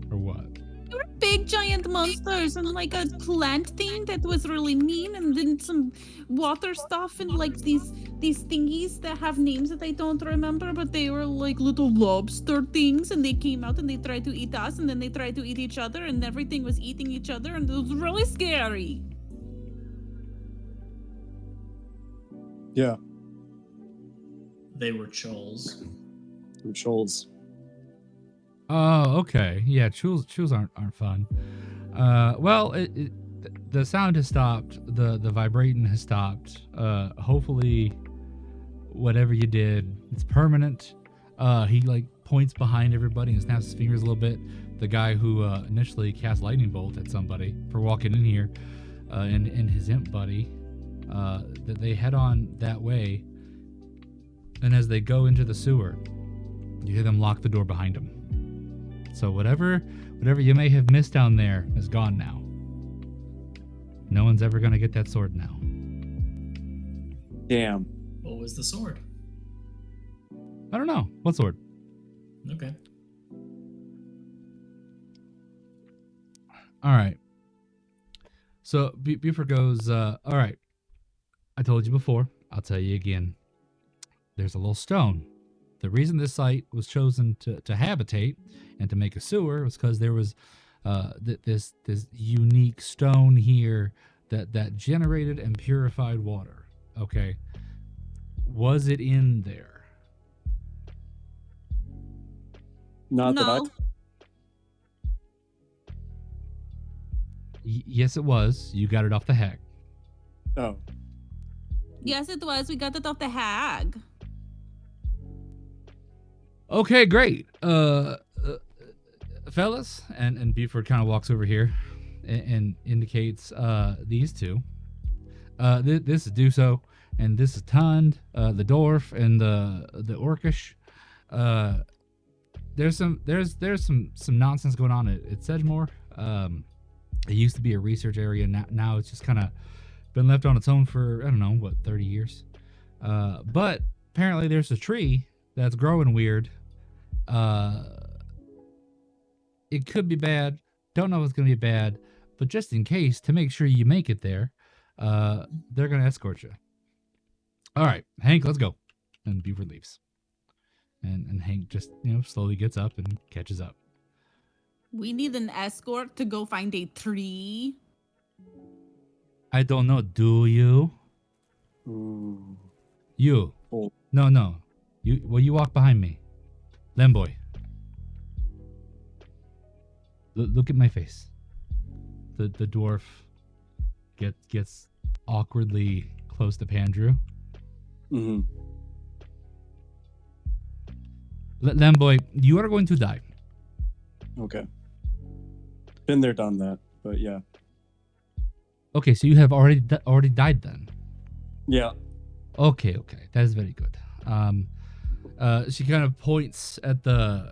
[SPEAKER 1] what?
[SPEAKER 2] There were big giant monsters and like a plant thing that was really mean, and then some water stuff and like these thingies that have names that I don't remember, but they were like little lobster things, and they came out and they tried to eat us, and then they tried to eat each other, and everything was eating each other, and it was really scary.
[SPEAKER 3] Yeah.
[SPEAKER 4] They were trolls.
[SPEAKER 3] Trolls.
[SPEAKER 1] Oh, okay. Yeah, chulls aren't fun. Well, the sound has stopped. The vibrating has stopped. Hopefully, whatever you did, it's permanent. He like points behind everybody and snaps his fingers a little bit. The guy who initially cast lightning bolt at somebody for walking in here, and his imp buddy, that they head on that way. And as they go into the sewer, you hear them lock the door behind them. So whatever you may have missed down there is gone now. No one's ever gonna get that sword now.
[SPEAKER 3] Damn.
[SPEAKER 4] What was the sword?
[SPEAKER 1] I don't know. What sword?
[SPEAKER 4] Okay.
[SPEAKER 1] All right. So Buford goes, all right. I told you before. I'll tell you again. There's a little stone. The reason this site was chosen to habitate and to make a sewer was because there was this unique stone here that generated and purified water. Okay. Was it in there?
[SPEAKER 3] Not that
[SPEAKER 2] No.
[SPEAKER 1] Yes, it was. You got it off the hack.
[SPEAKER 3] Oh,
[SPEAKER 2] Yes, it was. We got it off the hag.
[SPEAKER 1] Okay, great. Fellas, and Buford kind of walks over here and indicates these two. This is Duso, and this is Tund, the dwarf, and the orcish. There's some nonsense going on at Sedgemoor. It used to be a research area. Now it's just kind of been left on its own for, I don't know, 30 years. But apparently there's a tree that's growing weird. It could be bad. Don't know if it's going to be bad. But just in case, to make sure you make it there, they're going to escort you. All right, Hank, let's go. And Buford leaves. And Hank just, slowly gets up and catches up.
[SPEAKER 2] We need an escort to go find a tree.
[SPEAKER 1] I don't know. Do you?
[SPEAKER 3] ooh.
[SPEAKER 1] You.
[SPEAKER 3] Oh.
[SPEAKER 1] No. You walk behind me. Lemboy. Look at my face. The dwarf gets awkwardly close to Pandrew.
[SPEAKER 3] Mm-hmm.
[SPEAKER 1] Lemboy, you are going to die.
[SPEAKER 3] Okay. Been there, done that. But yeah.
[SPEAKER 1] Okay, so you have already died then.
[SPEAKER 3] Yeah.
[SPEAKER 1] Okay, that is very good. She kind of points at the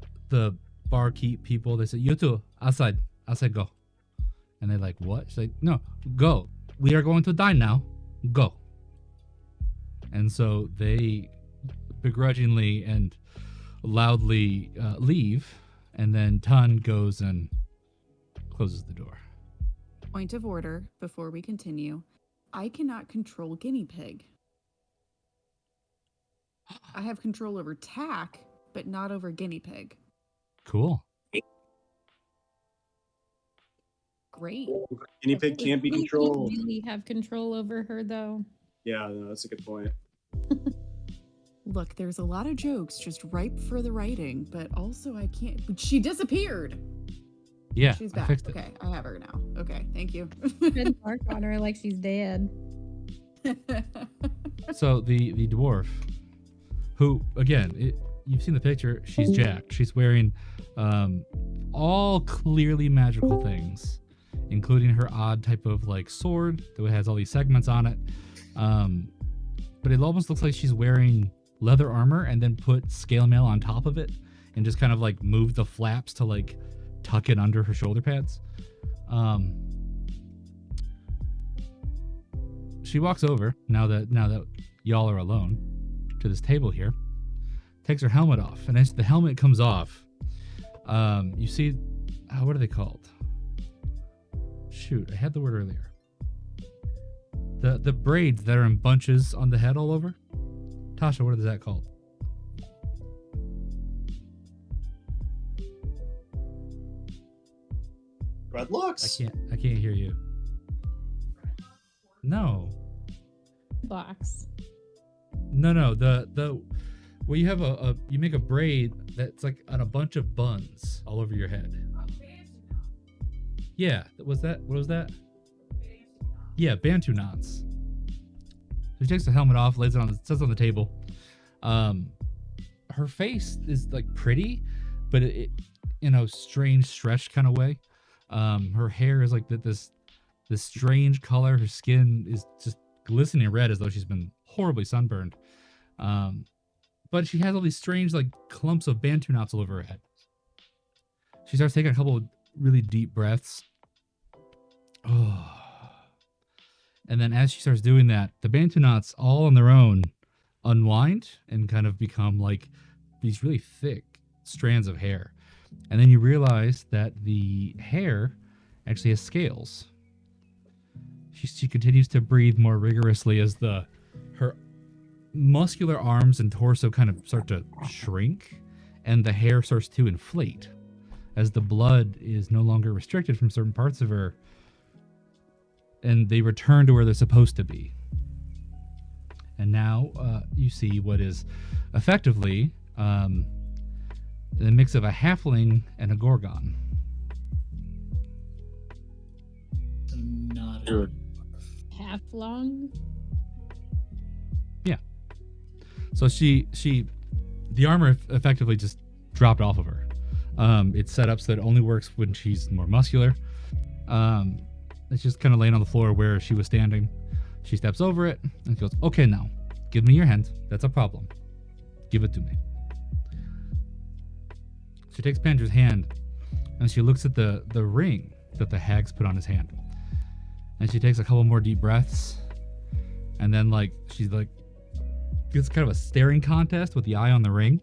[SPEAKER 1] barkeep people. They say, "You two, outside, go." And they're like, "What?" She's like, "No, go. We are going to die now. Go." And so they begrudgingly and loudly leave, and then Tun goes and closes the door.
[SPEAKER 2] Point of order before we continue. I cannot control guinea pig. I have control over tack, but not over guinea pig.
[SPEAKER 1] Cool.
[SPEAKER 2] Great.
[SPEAKER 3] Guinea pig can't be controlled.
[SPEAKER 6] You really have control over her, though.
[SPEAKER 3] Yeah, no, that's a good point.
[SPEAKER 2] Look, there's a lot of jokes just ripe for the writing, but also I can't. But she disappeared.
[SPEAKER 1] Yeah,
[SPEAKER 2] She's
[SPEAKER 1] I
[SPEAKER 2] back.
[SPEAKER 1] fixed it.
[SPEAKER 2] Okay, I have her now. Okay, thank you.
[SPEAKER 6] Good mark on her like she's dead.
[SPEAKER 1] So the dwarf, who again, you've seen the picture. She's jacked. She's wearing all clearly magical things, including her odd type of like sword that has all these segments on it. But it almost looks like she's wearing leather armor and then put scale mail on top of it and just kind of like move the flaps to like tuck it under her shoulder pads. She walks over now that y'all are alone to this table here, takes her helmet off, and as the helmet comes off, you see, what are they called? Shoot, I had the word earlier. The braids that are in bunches on the head all over. Tasha, what is that called?
[SPEAKER 3] Dreadlocks?
[SPEAKER 1] I can't hear you. No.
[SPEAKER 6] Box.
[SPEAKER 1] No. The well, you have you make a braid that's like on a bunch of buns all over your head. Yeah, what was that? Yeah, Bantu knots. So she takes the helmet off, lays it on, sits on the table. Her face is like pretty, but it in a strange, stretched kind of way. Her hair is like this strange color. Her skin is just glistening red as though she's been horribly sunburned. But she has all these strange like clumps of Bantu knots all over her head. She starts taking a couple of really deep breaths. Oh. And then as she starts doing that, the Bantu knots all on their own unwind and kind of become like these really thick strands of hair. And then you realize that the hair actually has scales. She continues to breathe more rigorously as her muscular arms and torso kind of start to shrink, and the hair starts to inflate as the blood is no longer restricted from certain parts of her, and they return to where they're supposed to be. And now you see what is effectively The mix of a halfling and a gorgon.
[SPEAKER 4] So not
[SPEAKER 3] Sure.
[SPEAKER 6] Half long.
[SPEAKER 1] So the armor effectively just dropped off of her. It's set up so that it only works when she's more muscular. It's just kind of laying on the floor where she was standing. She steps over it and goes, "Okay, now, give me your hand. That's a problem. Give it to me." She takes Pandrew's hand and she looks at the ring that the hags put on his hand. And she takes a couple more deep breaths. And then she's it's kind of a staring contest with the eye on the ring.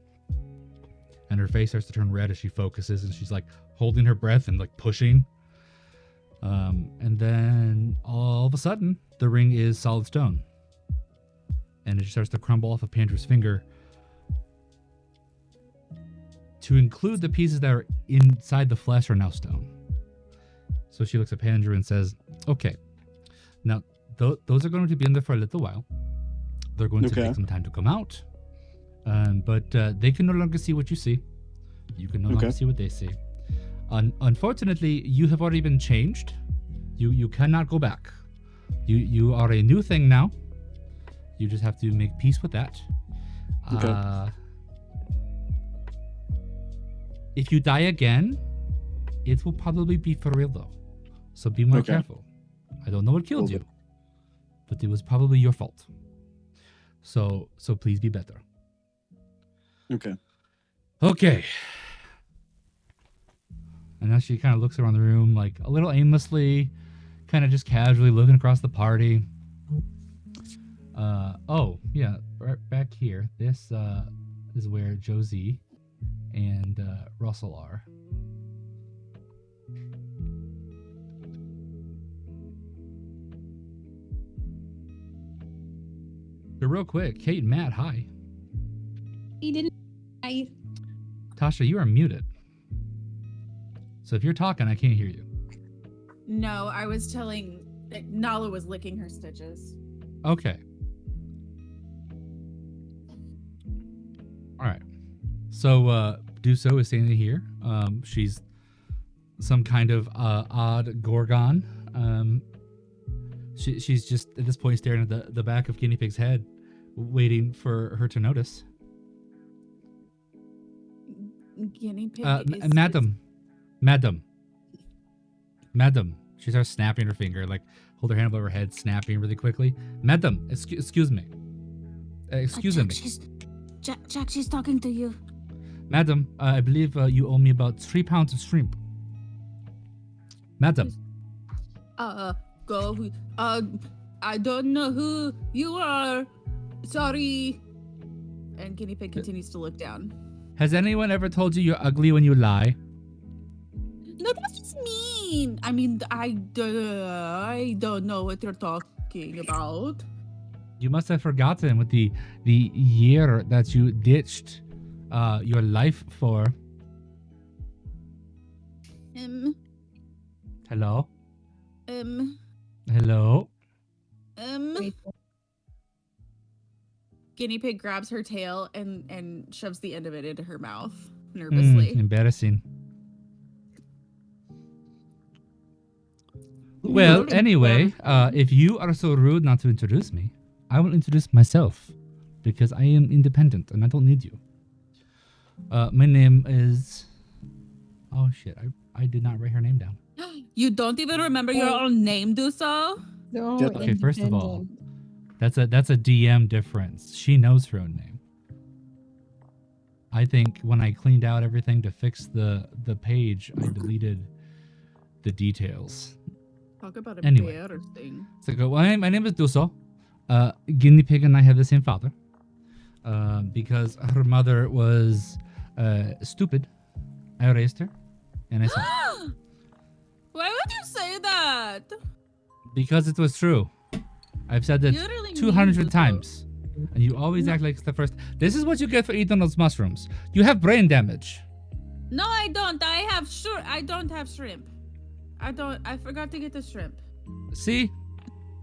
[SPEAKER 1] And her face starts to turn red as she focuses, and she's holding her breath and pushing. And then all of a sudden, the ring is solid stone. And it starts to crumble off of Pandrew's finger. To include the pieces that are inside the flesh are now stone. So she looks at Pandrew and says, "Okay, now those are going to be in there for a little while. They're going to take some time to come out. But they can no longer see what you see. You can no longer see what they see. Unfortunately, you have already been changed. You cannot go back. You are a new thing now. You just have to make peace with that. If you die again, it will probably be for real though. So be more careful. I don't know what killed you, but it was probably your fault. So please be better." Okay. And now she kind of looks around the room a little aimlessly, kind of just casually looking across the party. Oh yeah, right back here. This is where Josie and Russell are. But real quick, Kate and Matt, hi.
[SPEAKER 6] He didn't.
[SPEAKER 1] Tasha, you are muted. So if you're talking, I can't hear you.
[SPEAKER 2] No, I was telling Nala was licking her stitches.
[SPEAKER 1] Okay. All right. So Duso is standing here. She's some kind of odd gorgon. She's just at this point staring at the back of Guinea Pig's head, waiting for her to notice.
[SPEAKER 2] Guinea Pig
[SPEAKER 1] Madam. She starts snapping her finger, hold her hand above her head, snapping really quickly. Madam, excuse me. Excuse me.
[SPEAKER 2] Jack, she's talking to you.
[SPEAKER 1] Madam, I believe you owe me about 3 pounds of shrimp. Madam.
[SPEAKER 2] Go. I don't know who you are. Sorry. And Guinea Pig continues to look down.
[SPEAKER 1] Has anyone ever told you you're ugly when you lie?
[SPEAKER 2] No, that's just mean. I mean, I don't know what you're talking about.
[SPEAKER 1] You must have forgotten with the year that you ditched your life for. Hello? Hello?
[SPEAKER 2] Guinea Pig grabs her tail and shoves the end of it into her mouth nervously.
[SPEAKER 1] Embarrassing. Well, anyway, if you are so rude not to introduce me, I will introduce myself because I am independent and I don't need you. My name is... Oh shit, I did not write her name down.
[SPEAKER 2] You don't even remember your own name, Duso?
[SPEAKER 6] No,
[SPEAKER 1] Okay, first of all, that's a DM difference. She knows her own name. I think when I cleaned out everything to fix the page, I deleted the details.
[SPEAKER 2] Talk about a
[SPEAKER 1] Anyway.
[SPEAKER 2] bear thing.
[SPEAKER 1] So well, my name is Duso. Guinea Pig and I have the same father. Because her mother was stupid. I raised her, and I said,
[SPEAKER 2] Why would you say that?
[SPEAKER 1] because it was true. I've said that
[SPEAKER 2] You really
[SPEAKER 1] 200
[SPEAKER 2] mean Duso.
[SPEAKER 1] times, and you always act like it's the first. This is what you get for eating those mushrooms. You have brain damage.
[SPEAKER 2] No, I don't. I don't have shrimp. I forgot to get the shrimp.
[SPEAKER 1] See?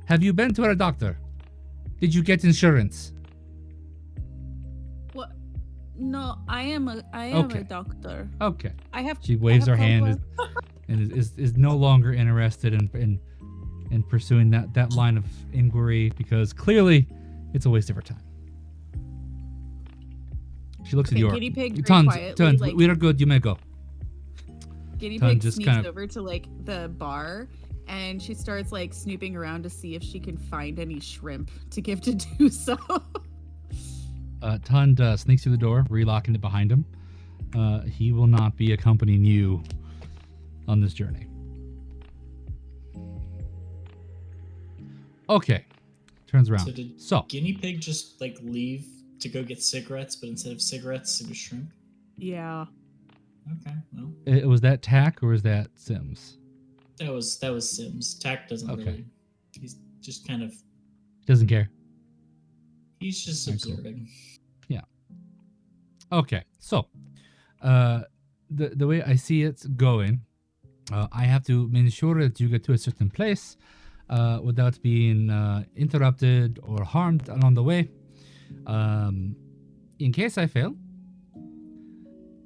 [SPEAKER 1] Have you been to a doctor? Did you get insurance?
[SPEAKER 2] What? No, I am a
[SPEAKER 1] Okay.
[SPEAKER 2] doctor.
[SPEAKER 1] Okay.
[SPEAKER 2] I have.
[SPEAKER 1] She waves
[SPEAKER 2] I
[SPEAKER 1] her
[SPEAKER 2] have
[SPEAKER 1] hand and is no longer interested in pursuing that line of inquiry because clearly it's a waste of her time. She looks at
[SPEAKER 2] Okay,
[SPEAKER 1] York.
[SPEAKER 2] Guinea Pig very
[SPEAKER 1] Tons,
[SPEAKER 2] quietly, like-
[SPEAKER 1] we are good. You may go.
[SPEAKER 2] Guinea
[SPEAKER 1] Ton
[SPEAKER 2] Pig
[SPEAKER 1] just
[SPEAKER 2] sneaks
[SPEAKER 1] kind of-
[SPEAKER 2] over to like the bar, and she starts like snooping around to see if she can find any shrimp to give to do so.
[SPEAKER 1] Tund sneaks through the door, relocking it behind him. He will not be accompanying you on this journey. Okay. Turns around.
[SPEAKER 4] So did
[SPEAKER 1] So,
[SPEAKER 4] Guinea Pig just like leave to go get cigarettes, but instead of cigarettes, it was shrimp?
[SPEAKER 2] Yeah.
[SPEAKER 4] Okay, well,
[SPEAKER 1] was that Tack or was that Sims?
[SPEAKER 4] that was Sims. Tack doesn't
[SPEAKER 1] Okay.
[SPEAKER 4] really. He's just kind of.
[SPEAKER 1] Doesn't care.
[SPEAKER 4] He's just
[SPEAKER 1] Very cool.
[SPEAKER 4] observing.
[SPEAKER 1] Okay, so the way I see it going, I have to ensure that you get to a certain place without being interrupted or harmed along the way. In case I fail,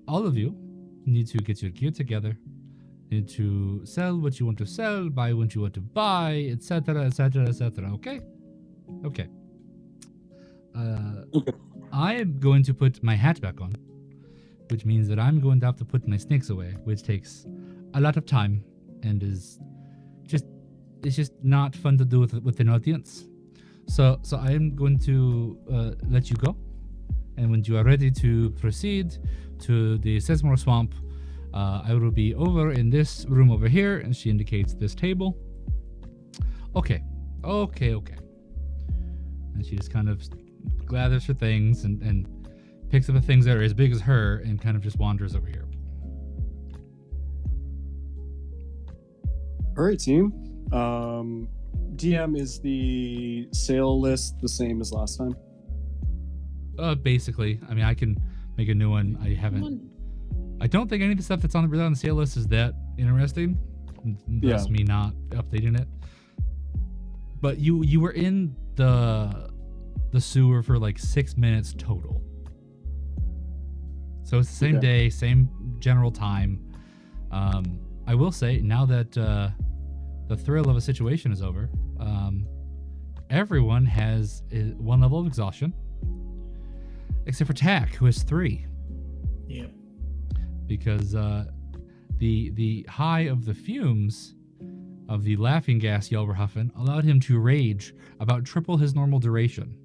[SPEAKER 1] all of you need to get your gear together, need to sell what you want to sell, buy what you want to buy, etc., etc., etc. Okay? Okay.
[SPEAKER 3] Okay.
[SPEAKER 1] I am going to put my hat back on, which means that I'm going to have to put my snakes away, which takes a lot of time and it's just not fun to do with an audience. So I am going to let you go, and when you are ready to proceed to the Sesmore Swamp, I will be over in this room over here, and she indicates this table. Okay. And she just kind of gathers her things and picks up the things that are as big as her and kind of just wanders over here.
[SPEAKER 3] All right, team. DM, is the sale list the same as last time?
[SPEAKER 1] Basically, I mean, I can make a new one. I don't think any of the stuff that's on the sale list is that interesting. Thus me not updating it. But you were in the sewer for like 6 minutes total. So it's the same day, same general time. I will say, now that the thrill of a situation is over, everyone has one level of exhaustion, except for Tack, who has 3.
[SPEAKER 4] Yep.
[SPEAKER 1] Because the high of the fumes of the laughing gas y'all were huffing allowed him to rage about triple his normal duration.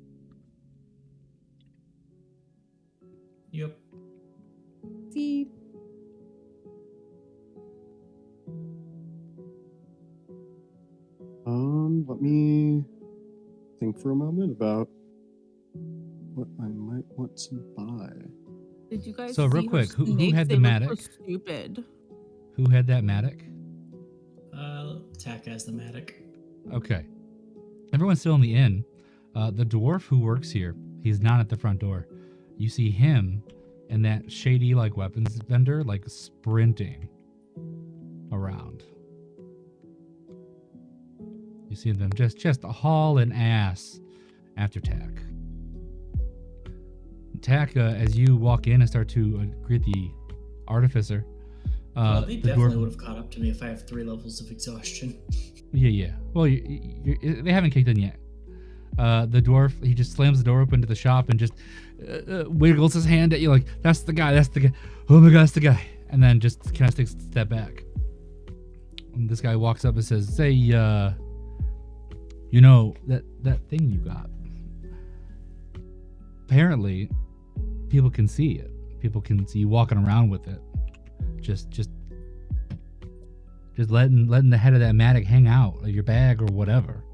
[SPEAKER 4] Yep.
[SPEAKER 6] See,
[SPEAKER 3] Let me think for a moment about what I might want to buy.
[SPEAKER 2] Did you guys
[SPEAKER 1] So, real
[SPEAKER 2] see her
[SPEAKER 1] quick, who
[SPEAKER 2] snakes?
[SPEAKER 1] had the
[SPEAKER 2] They look
[SPEAKER 1] Matic?
[SPEAKER 2] so stupid.
[SPEAKER 1] Who had that Matic?
[SPEAKER 4] Tack has the Matic.
[SPEAKER 1] Okay. Everyone's still in the inn. The dwarf who works here, he's not at the front door. You see him and that shady like weapons vendor like sprinting around. You see them just hauling ass after Tack. Tack, as you walk in and start to greet the artificer.
[SPEAKER 4] They
[SPEAKER 1] the
[SPEAKER 4] definitely
[SPEAKER 1] dwarf-
[SPEAKER 4] would have caught up to me if I have 3 levels of exhaustion.
[SPEAKER 1] Yeah. Well, they haven't kicked in yet. The dwarf, he just slams the door open to the shop and just wiggles his hand at you like, that's the guy. Oh my God, that's the guy. And then just kind of takes a step back. And this guy walks up and says, say, you know, that thing you got. Apparently, people can see it. People can see you walking around with it. Just letting the head of that Matic hang out, like your bag or whatever.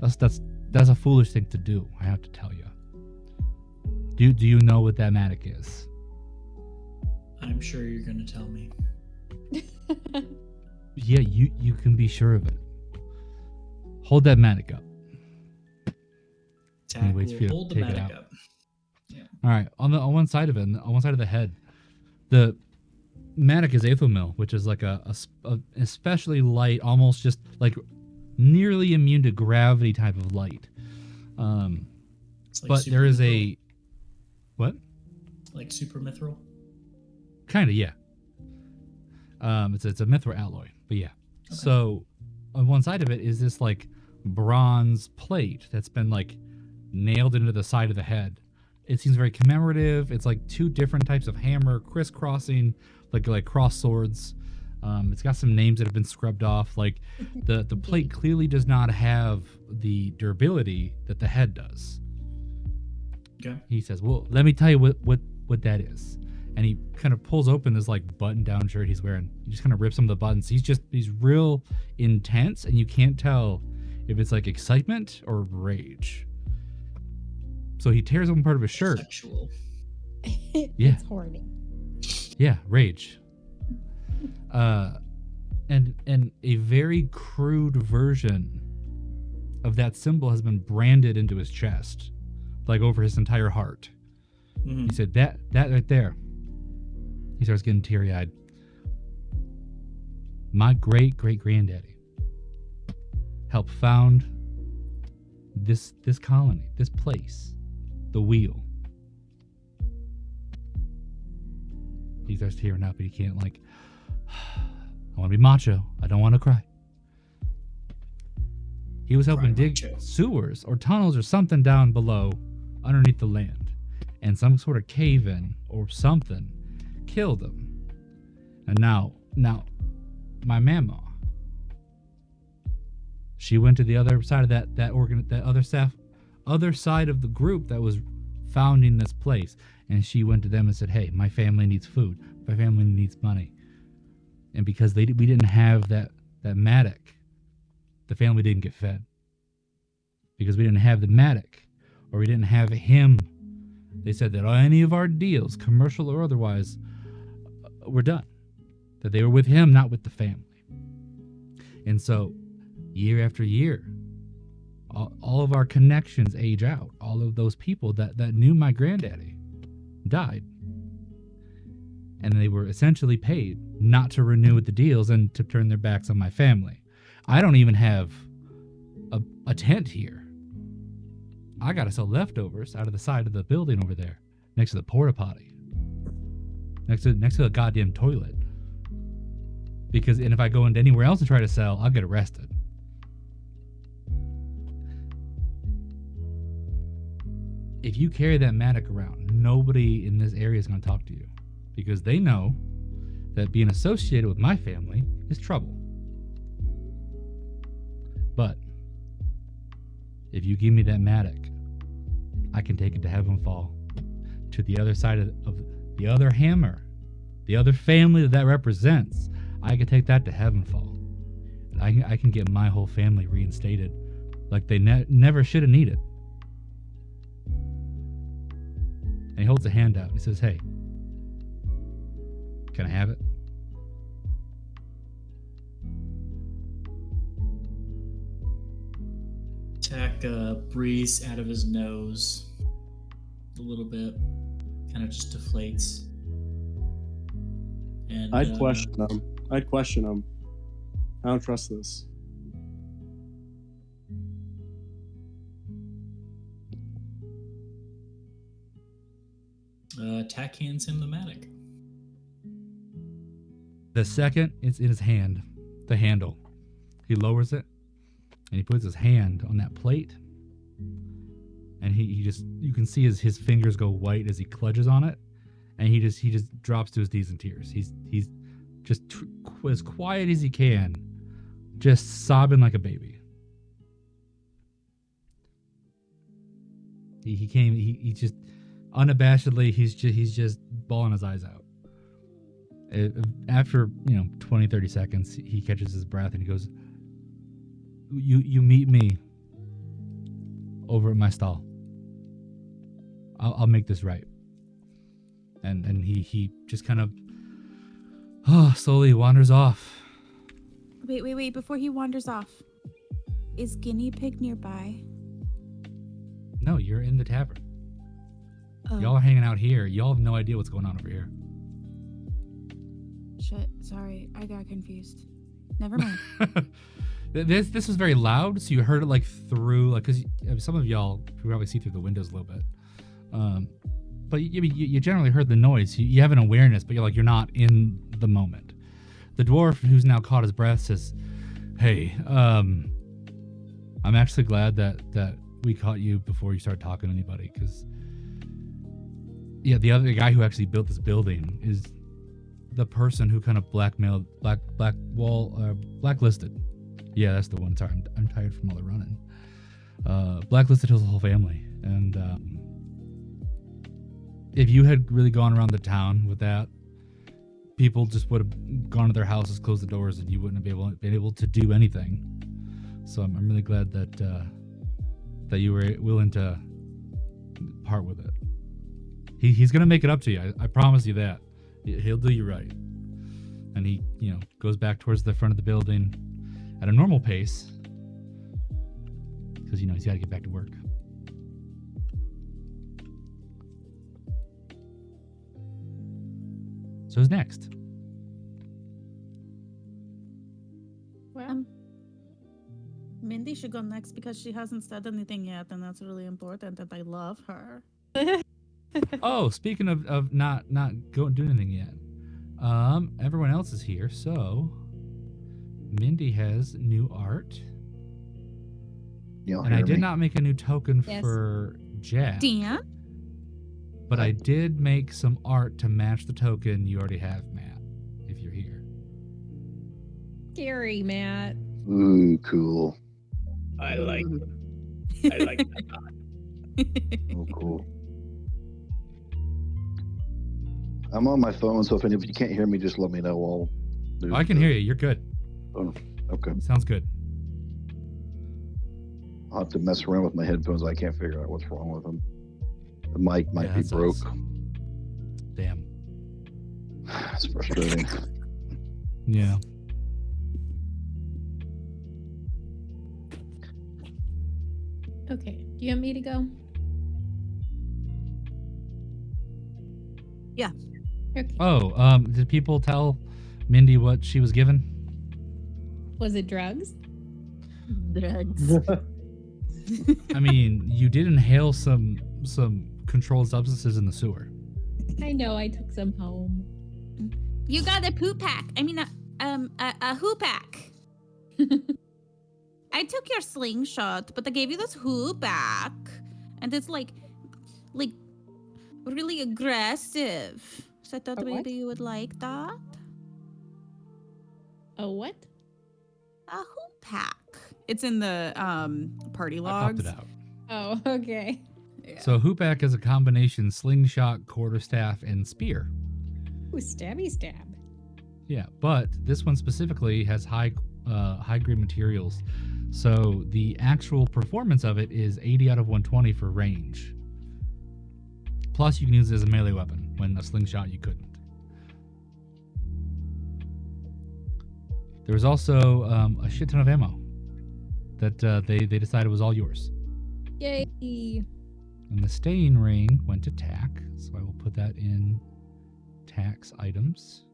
[SPEAKER 1] That's a foolish thing to do, I have to tell you. Do you know what that Matic is?
[SPEAKER 4] I'm sure you're gonna tell me.
[SPEAKER 1] Yeah, you can be sure of it. Hold that Matic up.
[SPEAKER 4] Tack
[SPEAKER 1] waits
[SPEAKER 4] will
[SPEAKER 1] for you to
[SPEAKER 4] hold the
[SPEAKER 1] take it
[SPEAKER 4] Matic
[SPEAKER 1] out.
[SPEAKER 4] up.
[SPEAKER 1] All right, on one side of it, on one side of the head, the Matic is Aethomil, which is like a especially light, almost just like nearly immune to gravity type of light.
[SPEAKER 4] It's like
[SPEAKER 1] But there is
[SPEAKER 4] Supergirl.
[SPEAKER 1] what?
[SPEAKER 4] Like super mithril?
[SPEAKER 1] Kind of, yeah. It's a mithril alloy, but yeah.
[SPEAKER 4] Okay.
[SPEAKER 1] So on one side of it is this like bronze plate that's been like nailed into the side of the head. It seems very commemorative. It's like two different types of hammer crisscrossing, like cross swords. It's got some names that have been scrubbed off. Like the plate clearly does not have the durability that the head does.
[SPEAKER 4] Okay.
[SPEAKER 1] He says, "Well, let me tell you what that is." And he kind of pulls open this like button-down shirt he's wearing. He just kind of rips some of the buttons. He's real intense, and you can't tell if it's like excitement or rage. So he tears open part of his shirt.
[SPEAKER 4] Sexual.
[SPEAKER 1] Yeah.
[SPEAKER 6] It's horny.
[SPEAKER 1] Yeah, rage. And a very crude version of that symbol has been branded into his chest, like over his entire heart.
[SPEAKER 4] Mhm.
[SPEAKER 1] He said, that right there. He starts getting teary-eyed. My great-great-granddaddy helped found this colony, this place, the wheel. He starts tearing up, but he can't I want to be macho. I don't want to cry. He was helping
[SPEAKER 4] Cry
[SPEAKER 1] dig
[SPEAKER 4] macho.
[SPEAKER 1] sewers or tunnels or something down below underneath the land. And some sort of cave-in or something killed him. And now, my mama, she went to the other side of that other side of the group that was founding this place, and she went to them and said, "Hey, my family needs food. My family needs money." And because we didn't have that mattock, the family didn't get fed. Because we didn't have the mattock, or we didn't have him, they said that any of our deals, commercial or otherwise, were done. That they were with him, not with the family. And so, year after year, all of our connections age out. All of those people that knew my granddaddy died. And they were essentially paid not to renew the deals and to turn their backs on my family. I don't even have a tent here. I gotta sell leftovers out of the side of the building over there, next to the porta potty, next to a goddamn toilet. Because if I go into anywhere else and try to sell, I'll get arrested. If you carry that mattock around, nobody in this area is going to talk to you, because they know that being associated with my family is trouble. But if you give me that mattock, I can take it to Heavenfall, to the other side of the other hammer, the other family that represents. I can take that to Heavenfall. And I can get my whole family reinstated like they never should have needed. And he holds a hand out and he says, "Hey, can I have it?"
[SPEAKER 4] Tack breathes out of his nose a little bit, kind of just deflates. And
[SPEAKER 3] I'd question him. I don't trust this.
[SPEAKER 4] Tack hands him the mattock.
[SPEAKER 1] The second it's in his hand, the handle, he lowers it and he puts his hand on that plate, and he just, you can see his fingers go white as he clutches on it, and he just drops to his knees in tears. He's just as quiet as he can, just sobbing like a baby. He just unabashedly, he's just bawling his eyes out. After 20-30 seconds, he catches his breath and he goes, you meet me over at my stall. I'll make this right. And he just kind of slowly wanders off.
[SPEAKER 2] Wait. Before he wanders off, is Guinea Pig nearby?
[SPEAKER 1] No, you're in the tavern.
[SPEAKER 2] Oh,
[SPEAKER 1] Y'all are hanging out here. Y'all have no idea what's going on over here.
[SPEAKER 2] shit. Sorry, I got confused. Never mind.
[SPEAKER 1] This was very loud, so you heard it like through, like, because some of y'all probably see through the windows a little bit. but you generally heard the noise. You have an awareness, but you're not in the moment. The dwarf, who's now caught his breath, says, "Hey, I'm actually glad that we caught you before you started talking to anybody, because the other guy who actually built this building is the person who kind of blacklisted. Yeah, that's the one. Sorry, I'm tired from all the running. Blacklisted his whole family, and if you had really gone around the town with that, people just would have gone to their houses, closed the doors, and you wouldn't have been able to do anything. So I'm really glad that you were willing to part with it. He's gonna make it up to you. I promise you that. He'll do you right." And he, goes back towards the front of the building at a normal pace because he's got to get back to work. So who's next?
[SPEAKER 2] Well, Mindy should go next because she hasn't said anything yet, and that's really important, and I love her.
[SPEAKER 1] Oh, speaking of not doing anything yet, everyone else is here. So Mindy has new art, and I did not make a new token for Jack.
[SPEAKER 2] Dan?
[SPEAKER 1] But I did make some art to match the token you already have, Matt, if you're here.
[SPEAKER 6] Scary, Matt.
[SPEAKER 7] Ooh, cool.
[SPEAKER 4] I like that.
[SPEAKER 7] Oh, cool. I'm on my phone, so if any of you can't hear me, just let me know.
[SPEAKER 1] I can hear you. You're good.
[SPEAKER 7] Oh, okay.
[SPEAKER 1] Sounds good.
[SPEAKER 7] I'll have to mess around with my headphones. I can't figure out what's wrong with them. The mic might be broke.
[SPEAKER 1] Damn.
[SPEAKER 7] It's frustrating.
[SPEAKER 1] Yeah.
[SPEAKER 6] Okay. Do you want me to go?
[SPEAKER 2] Yeah.
[SPEAKER 6] Okay.
[SPEAKER 1] Oh, did people tell Mindy what she was given?
[SPEAKER 6] Was it drugs?
[SPEAKER 2] Drugs.
[SPEAKER 1] I mean, you did inhale some controlled substances in the sewer.
[SPEAKER 6] I know. I took some home.
[SPEAKER 2] You got a poo pack. I mean, a hoo pack. I took your slingshot, but I gave you this hoo pack, and it's like really aggressive. So I thought
[SPEAKER 6] A what?
[SPEAKER 2] maybe you would like that.
[SPEAKER 6] A what?
[SPEAKER 2] A hoo pack. It's in the party
[SPEAKER 1] I popped
[SPEAKER 2] logs.
[SPEAKER 1] it out.
[SPEAKER 6] Oh, okay.
[SPEAKER 2] Yeah.
[SPEAKER 1] So Hoopak is a combination slingshot, quarterstaff, and spear.
[SPEAKER 6] Ooh, stabby stab.
[SPEAKER 1] Yeah, but this one specifically has high grade materials. So the actual performance of it is 80 out of 120 for range. Plus you can use it as a melee weapon when a slingshot you couldn't. There was also a shit ton of ammo that they decided was all yours.
[SPEAKER 6] Yay.
[SPEAKER 1] And the staying ring went to Tack, so I will put that in Tack's items.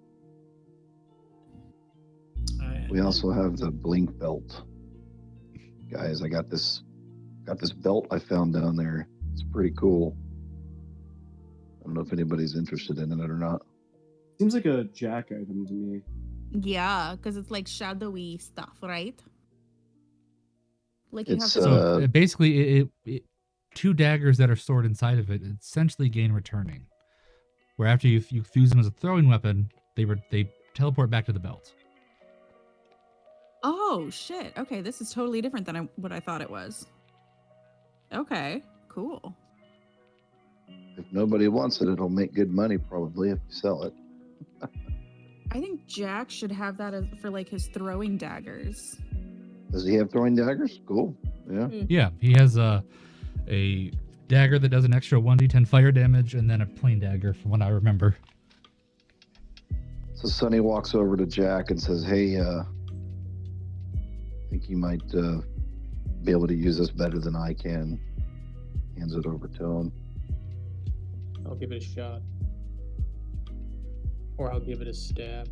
[SPEAKER 7] We also have the blink belt. Guys, I got this belt I found down there. It's pretty cool. I don't know if anybody's interested in it or not.
[SPEAKER 3] Seems like a Jack item to me.
[SPEAKER 2] Yeah, because it's like shadowy stuff, right? Like you
[SPEAKER 7] It's
[SPEAKER 2] have to.
[SPEAKER 1] So basically, it two daggers that are stored inside of it essentially gain returning. Where after you fuse them as a throwing weapon, they teleport back to the belt.
[SPEAKER 2] Oh shit! Okay, this is totally different than what I thought it was. Okay, cool.
[SPEAKER 7] If nobody wants it, it'll make good money probably if you sell it.
[SPEAKER 2] I think Jack should have that as, for like his throwing daggers.
[SPEAKER 7] Does he have throwing daggers? Cool. Yeah.
[SPEAKER 1] Yeah, he has a dagger that does an extra 1d10 fire damage, and then a plain dagger, from what I remember.
[SPEAKER 7] So Sonny walks over to Jack and says, "Hey, I think you might be able to use this better than I can." Hands it over to him.
[SPEAKER 8] I'll give it a shot. Or I'll give it a stab.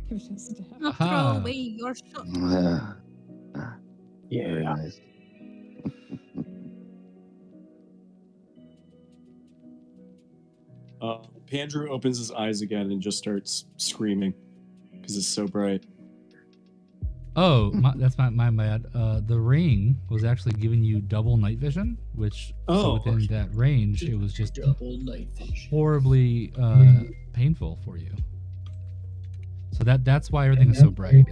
[SPEAKER 6] Give it a stab.
[SPEAKER 2] I'll throw
[SPEAKER 1] Aha.
[SPEAKER 2] away your shot.
[SPEAKER 7] Very
[SPEAKER 8] Yeah.
[SPEAKER 7] nice.
[SPEAKER 3] Pandrew opens his eyes again and just starts screaming because it's so bright.
[SPEAKER 1] Oh, that's my bad. The ring was actually giving you double night vision, which so within that range, it was just
[SPEAKER 4] Double night vision.
[SPEAKER 1] horribly painful for you. So that's why everything is so bright.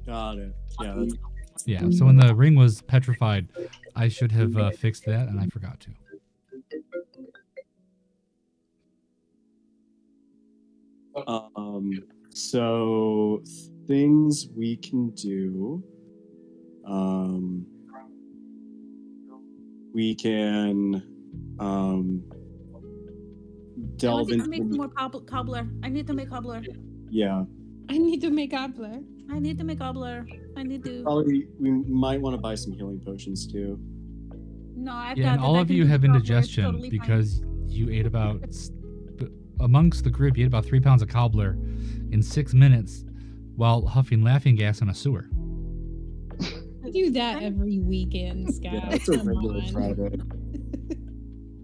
[SPEAKER 3] Got it. Yeah. That's,
[SPEAKER 1] Yeah. So when the ring was petrified, I should have fixed that, and I forgot to.
[SPEAKER 3] So things we can do. We can delve
[SPEAKER 2] I want to make
[SPEAKER 3] into.
[SPEAKER 2] more cobbler. I need to make cobbler.
[SPEAKER 3] Yeah.
[SPEAKER 6] I need to make cobbler.
[SPEAKER 2] I need to make cobbler. I need to.
[SPEAKER 3] Probably we might want to buy some healing potions too.
[SPEAKER 2] No, I've
[SPEAKER 1] Yeah,
[SPEAKER 2] got
[SPEAKER 1] and
[SPEAKER 2] it.
[SPEAKER 1] all
[SPEAKER 2] I
[SPEAKER 1] of
[SPEAKER 2] can
[SPEAKER 1] you
[SPEAKER 2] do
[SPEAKER 1] have
[SPEAKER 2] cobbler. It's
[SPEAKER 1] indigestion
[SPEAKER 2] totally fine.
[SPEAKER 1] because you ate about amongst the group. You ate about 3 pounds of cobbler in 6 minutes while huffing laughing gas in a sewer.
[SPEAKER 6] I do that every weekend, Scott.
[SPEAKER 3] Yeah, it's a
[SPEAKER 6] Come
[SPEAKER 3] regular
[SPEAKER 6] on.
[SPEAKER 3] Friday.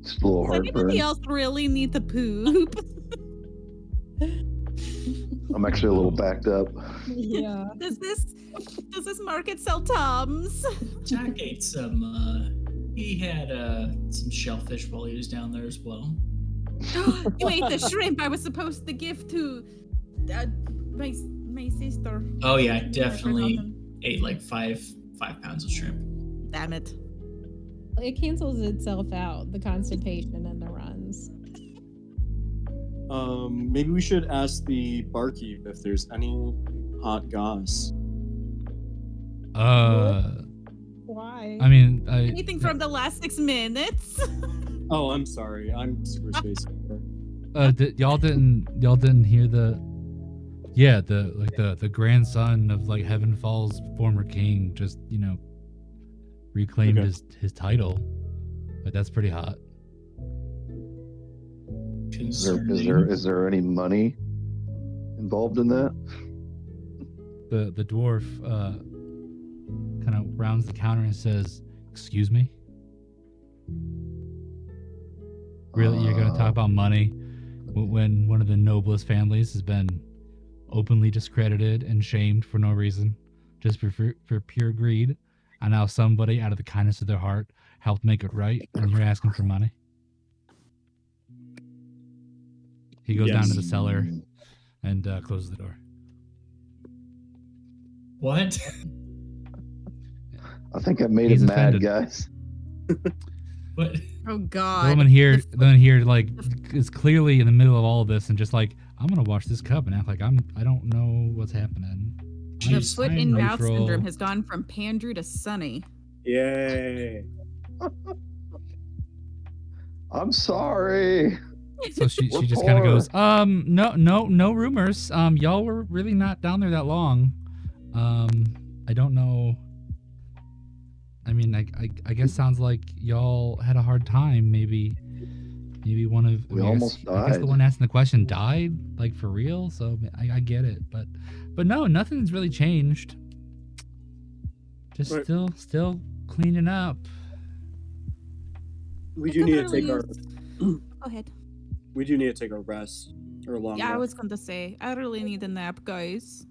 [SPEAKER 7] Just a little
[SPEAKER 2] Does anybody
[SPEAKER 7] heartburn.
[SPEAKER 2] else really need to poop?
[SPEAKER 7] I'm actually a little backed up.
[SPEAKER 6] Yeah.
[SPEAKER 2] Does this market sell Tums?
[SPEAKER 4] Jack ate some. He had some shellfish while he was down there as well.
[SPEAKER 2] You ate the shrimp I was supposed to give to my sister.
[SPEAKER 4] Oh yeah, I definitely ate like five pounds of shrimp.
[SPEAKER 2] Damn it.
[SPEAKER 6] It cancels itself out, the constipation and the runs.
[SPEAKER 3] Maybe we should ask the barkeep if there's any hot goss.
[SPEAKER 6] Why?
[SPEAKER 1] I mean,
[SPEAKER 2] Anything from the last 6 minutes?
[SPEAKER 3] Oh, I'm sorry. I'm super spacey.
[SPEAKER 1] y'all didn't hear the grandson of like Heaven Falls former king just reclaimed his title. But that's pretty hot.
[SPEAKER 7] Is there any money involved in that?
[SPEAKER 1] The dwarf kind of rounds the counter and says, "Excuse me? Really, you're going to talk about money when one of the noblest families has been openly discredited and shamed for no reason, just for pure greed, and now somebody out of the kindness of their heart helped make it right, and you're asking for money?" He goes down to the cellar and closes the door.
[SPEAKER 4] What?
[SPEAKER 7] I think I made
[SPEAKER 1] He's
[SPEAKER 7] him mad,
[SPEAKER 1] offended.
[SPEAKER 7] guys.
[SPEAKER 4] What?
[SPEAKER 2] Oh
[SPEAKER 1] The
[SPEAKER 2] God.
[SPEAKER 1] woman here like is clearly in the middle of all of this and just like, I'm gonna wash this cup and act like I don't know what's happening.
[SPEAKER 2] The
[SPEAKER 4] Jeez,
[SPEAKER 2] foot
[SPEAKER 1] I'm
[SPEAKER 2] in mouth
[SPEAKER 1] neutral.
[SPEAKER 2] syndrome has gone from Pandrew to Sunny.
[SPEAKER 3] Yay.
[SPEAKER 7] I'm sorry.
[SPEAKER 1] So she
[SPEAKER 7] We're
[SPEAKER 1] just kind of
[SPEAKER 7] poor.
[SPEAKER 1] goes, no rumors. Y'all were really not down there that long. I don't know. I mean, I guess sounds like y'all had a hard time. Maybe one of
[SPEAKER 7] We almost
[SPEAKER 1] I guess the
[SPEAKER 7] died.
[SPEAKER 1] one asking the question died, like for real. So I get it, but no, nothing's really changed. Just
[SPEAKER 3] Right.
[SPEAKER 1] still cleaning up.
[SPEAKER 3] We
[SPEAKER 2] I
[SPEAKER 3] do
[SPEAKER 2] could
[SPEAKER 3] need to
[SPEAKER 2] really
[SPEAKER 3] take our
[SPEAKER 2] Go ahead.
[SPEAKER 3] we do need to take a rest or a long
[SPEAKER 2] Yeah, I
[SPEAKER 3] rest.
[SPEAKER 2] was going to say, I really need a nap, guys.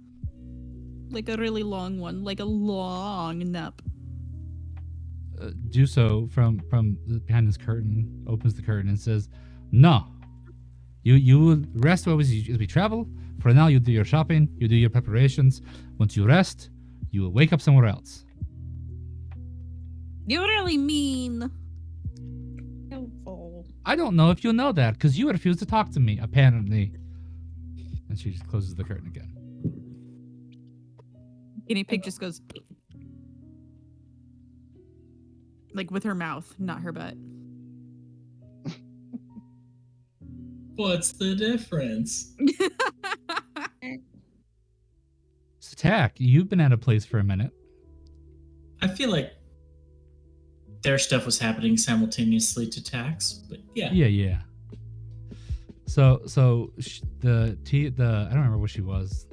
[SPEAKER 2] Like a really long one, like a long nap.
[SPEAKER 1] Do so from behind this curtain, opens the curtain and says, "No, you will rest as we travel. For now, you do your shopping, you do your preparations. Once you rest, you will wake up somewhere else."
[SPEAKER 2] You really mean?
[SPEAKER 6] Helpful.
[SPEAKER 1] I don't know if you'll know that because you refuse to talk to me, apparently. And she just closes the curtain again.
[SPEAKER 2] Guinea pig just goes like with her mouth, not her butt.
[SPEAKER 4] What's the difference?
[SPEAKER 1] So, Tack, you've been at a place for a minute.
[SPEAKER 4] I feel like their stuff was happening simultaneously to Tax, but yeah.
[SPEAKER 1] Yeah. So the I don't remember what she was.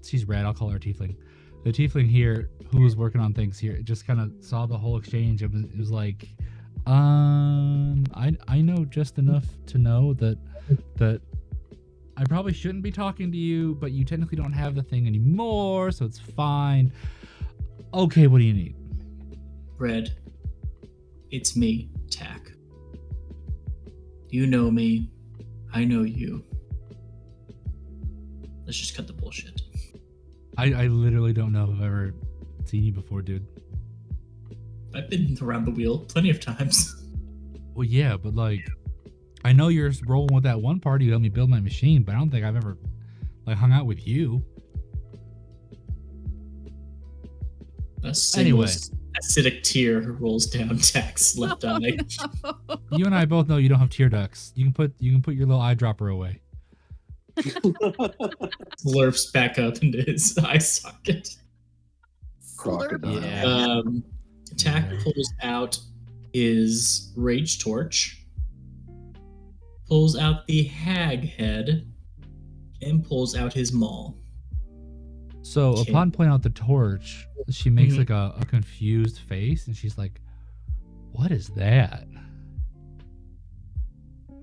[SPEAKER 1] She's red. I'll call her a tiefling. The tiefling here, who was working on things here, just kind of saw the whole exchange. It was like, I know just enough to know that I probably shouldn't be talking to you, but you technically don't have the thing anymore, so it's fine. Okay, what do you need?
[SPEAKER 4] Red, it's me, Tack. You know me. I know you. Let's just cut the bullshit.
[SPEAKER 1] I literally don't know if I've ever seen you before, dude.
[SPEAKER 4] I've been around the wheel plenty of times.
[SPEAKER 1] Well, yeah, but like, I know you're rolling with that one party who helped me build my machine, but I don't think I've ever like hung out with you.
[SPEAKER 4] A single acidic tear rolls down Tack's left eye.
[SPEAKER 1] You and I both know you don't have tear ducts. You can put your little eyedropper away.
[SPEAKER 4] Slurps back up into his eye socket.
[SPEAKER 7] Crocodile.
[SPEAKER 1] Yeah.
[SPEAKER 4] Tack pulls out his rage torch, pulls out the hag head, and pulls out his maul.
[SPEAKER 1] So
[SPEAKER 4] Okay.
[SPEAKER 1] upon pulling out the torch, she makes
[SPEAKER 4] Mhm.
[SPEAKER 1] like a confused face, and she's like, "What is that?"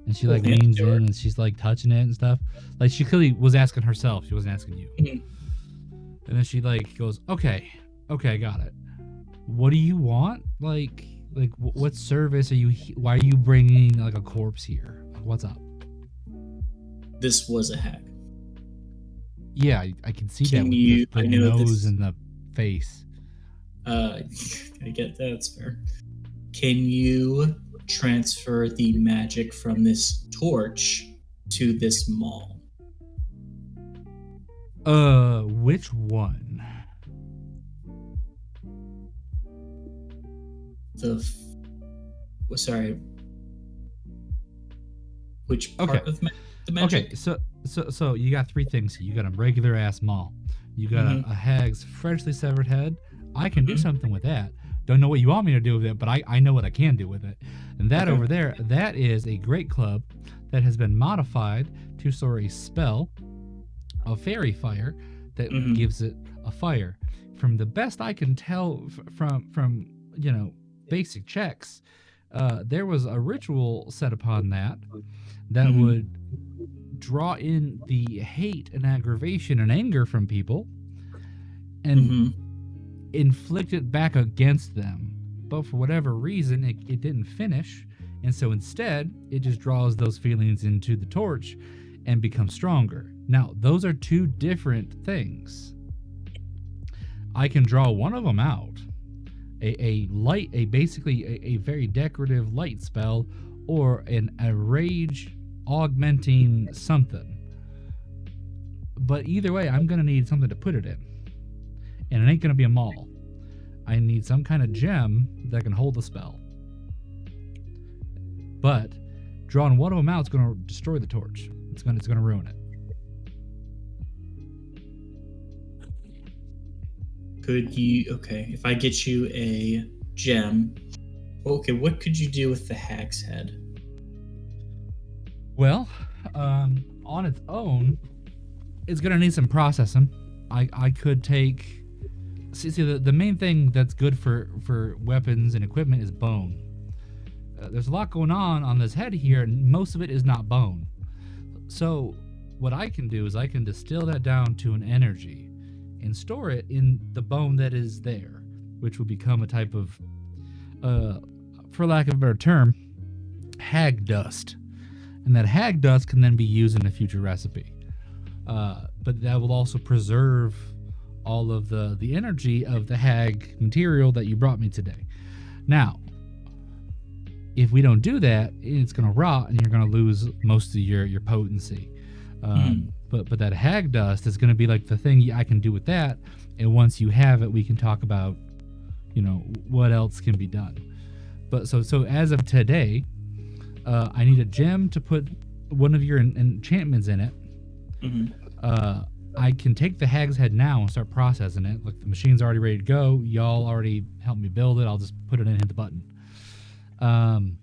[SPEAKER 1] And she like
[SPEAKER 4] Well,
[SPEAKER 1] leans
[SPEAKER 4] sure.
[SPEAKER 1] in and she's like touching it and stuff. Like she clearly was asking herself. She wasn't asking you.
[SPEAKER 4] Mhm.
[SPEAKER 1] And then she like goes, "Okay, I got it. What do you want? Like what service are you? Why are you bringing like a corpse here? Like, what's up?"
[SPEAKER 4] This was a hag.
[SPEAKER 1] Yeah, I can see that
[SPEAKER 4] Can
[SPEAKER 1] with
[SPEAKER 4] you-
[SPEAKER 1] the
[SPEAKER 4] I know
[SPEAKER 1] nose
[SPEAKER 4] this-
[SPEAKER 1] and the face.
[SPEAKER 4] I get that, that's fair. Can you transfer the magic from this torch to this maul?
[SPEAKER 1] Which one?
[SPEAKER 4] Sorry. Which part
[SPEAKER 1] Okay.
[SPEAKER 4] of the magic?
[SPEAKER 1] Okay, so you got three things here. You got a regular ass maul. You got
[SPEAKER 4] Mhm.
[SPEAKER 1] a hag's freshly severed head. I can do
[SPEAKER 4] Mhm.
[SPEAKER 1] something with that. Don't know what you want me to do with it, but I know what I can do with it. And that
[SPEAKER 4] Okay.
[SPEAKER 1] over there, that is a great club that has been modified to store a spell, a fairy fire, that
[SPEAKER 4] Mhm.
[SPEAKER 1] gives it a fire. From the best I can tell from basic checks, there was a ritual set upon that
[SPEAKER 4] Mhm.
[SPEAKER 1] would draw in the hate and aggravation and anger from people and
[SPEAKER 4] Mhm.
[SPEAKER 1] inflict it back against them. But for whatever reason, it didn't finish. And so instead, it just draws those feelings into the torch and becomes stronger. Now, those are two different things. I can draw one of them out. Basically a very decorative light spell, or a rage augmenting something. But either way, I'm gonna need something to put it in, and it ain't gonna be a maul. I need some kind of gem that can hold the spell. But drawing one of them out is gonna destroy the torch. It's gonna ruin it.
[SPEAKER 4] Could you, okay, if I get you a gem, okay, what could you do with the hag's head?
[SPEAKER 1] Well, on its own, it's gonna need some processing. I could take. See, the main thing that's good for weapons and equipment is bone. There's a lot going on this head here, and most of it is not bone. So what I can do is I can distill that down to an energy and store it in the bone that is there, which will become a type of, for lack of a better term, hag dust. And that hag dust can then be used in a future recipe. But that will also preserve all of the energy of the hag material that you brought me today. Now, if we don't do that, it's going to rot and you're going to lose most of your potency. But that hag dust is going to be like the thing I can do with that. And once you have it, we can talk about, what else can be done. But so as of today, I need a gem to put one of your enchantments in it.
[SPEAKER 4] Mm-hmm.
[SPEAKER 1] I can take the hag's head now and start processing it. Like, the machine's already ready to go. Y'all already helped me build it. I'll just put it in and hit the button. And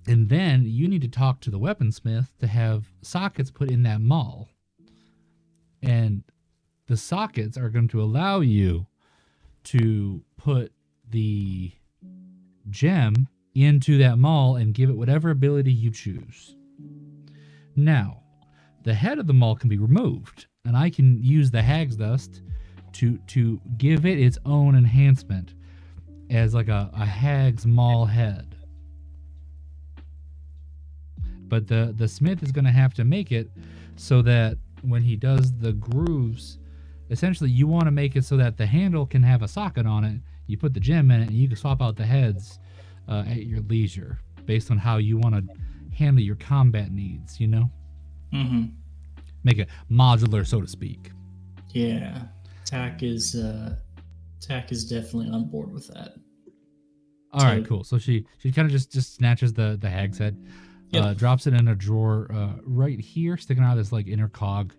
[SPEAKER 1] then you need to talk to the weaponsmith to have sockets put in that maul. And the sockets are going to allow you to put the gem into that maul and give it whatever ability you choose. Now, the head of the maul can be removed, and I can use the hag's dust to give it its own enhancement as like a hag's maul head. But the smith is going to have to make it so that when he does the grooves, essentially you want to make it so that the handle can have a socket on it. You put the gem in it, and you can swap out the heads at your leisure based on how you want to handle your combat needs, you know?
[SPEAKER 4] Mm-hmm.
[SPEAKER 1] Make it modular, so to speak.
[SPEAKER 4] Yeah. Tack is definitely on board with that.
[SPEAKER 1] All right, cool. So she kind of just snatches the hag's head, drops it in a drawer right here, sticking out of this like inner cog,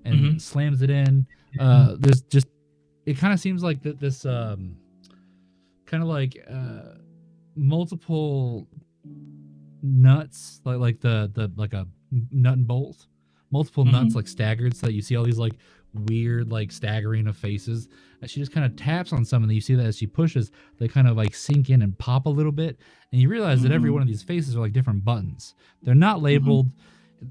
[SPEAKER 1] and slams it in. There's just, it kind of seems like this kind of like multiple nuts, like the like a nut and bolt, multiple nuts like staggered, so that you see all these like weird like staggering of faces. And she just kind of taps on some, and you see that as she pushes, they kind of like sink in and pop a little bit, and you realize that every one of these faces are like different buttons. They're not labeled.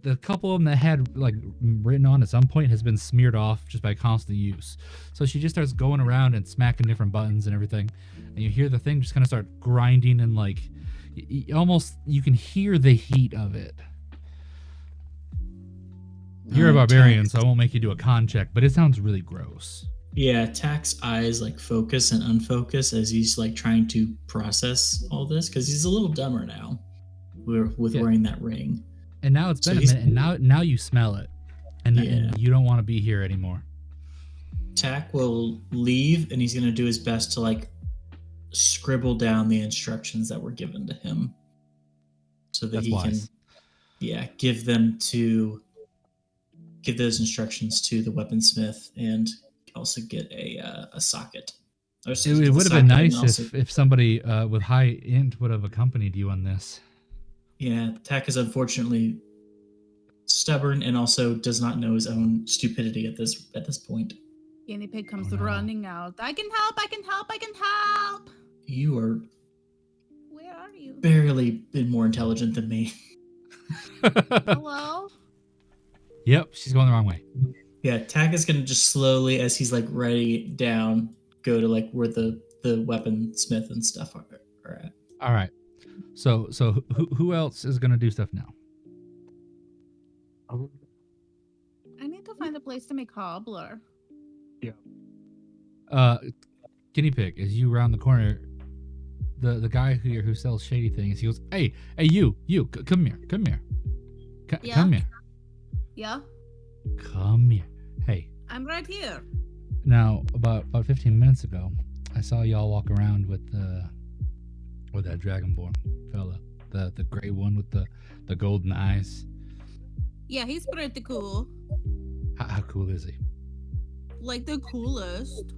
[SPEAKER 1] The couple of them that had like written on at some point has been smeared off just by constant use. So she just starts going around and smacking different buttons and everything, and you hear the thing just kind of start grinding, and like almost you can hear the heat of it. You're a barbarian, so I won't make you do a con check, but it sounds really gross.
[SPEAKER 4] Yeah, Tack's eyes like focus and unfocus as he's like trying to process all this, because he's a little dumber now with wearing that ring.
[SPEAKER 1] And now it's been a minute, and now you smell it, and you don't want to be here anymore.
[SPEAKER 4] Tack will leave, and he's going to do his best to like scribble down the instructions that were given to him, so that can give those instructions to the weaponsmith, and also get a socket.
[SPEAKER 1] It would have been nice if somebody with high int would have accompanied you on this.
[SPEAKER 4] Yeah, Tack is unfortunately stubborn and also does not know his own stupidity at this point.
[SPEAKER 2] Guinea pig comes running out. I can help! I can help! I can help!
[SPEAKER 4] You are
[SPEAKER 2] Where are you?
[SPEAKER 4] barely been more intelligent than me.
[SPEAKER 2] Hello?
[SPEAKER 1] Yep, she's going the wrong way.
[SPEAKER 4] Yeah, Tack is gonna just slowly, as he's like ready down, go to like where the weaponsmith and stuff are at.
[SPEAKER 1] All right. So who else is gonna do stuff now?
[SPEAKER 2] I need to find a place to make cobbler.
[SPEAKER 1] Guinea pig, as you round the corner, the guy who sells shady things, he goes, hey, you, come here. Come here.
[SPEAKER 2] Yeah?
[SPEAKER 1] Come here. Hey.
[SPEAKER 2] I'm right here.
[SPEAKER 1] Now, about 15 minutes ago, I saw y'all walk around with that dragonborn fella, the gray one with the golden eyes.
[SPEAKER 2] Yeah, he's pretty cool.
[SPEAKER 1] How cool is he?
[SPEAKER 2] Like the coolest.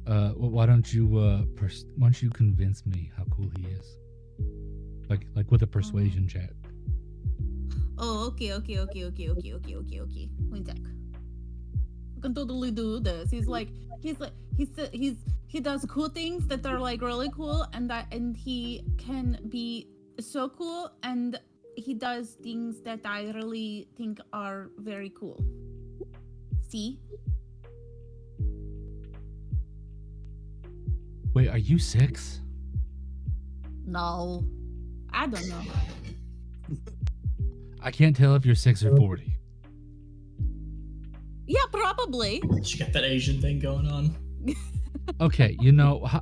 [SPEAKER 1] Well, why don't you convince me how cool he is? Like with a persuasion check.
[SPEAKER 2] Oh, okay. One sec. I can totally do this. He does cool things that are like really cool, and he can be so cool, and he does things that I really think are very cool. See?
[SPEAKER 1] Wait, are you 6?
[SPEAKER 2] No. I don't know.
[SPEAKER 1] I can't tell if you're 6 or 40.
[SPEAKER 2] Yeah, probably.
[SPEAKER 4] She got that Asian thing going on.
[SPEAKER 1] Okay,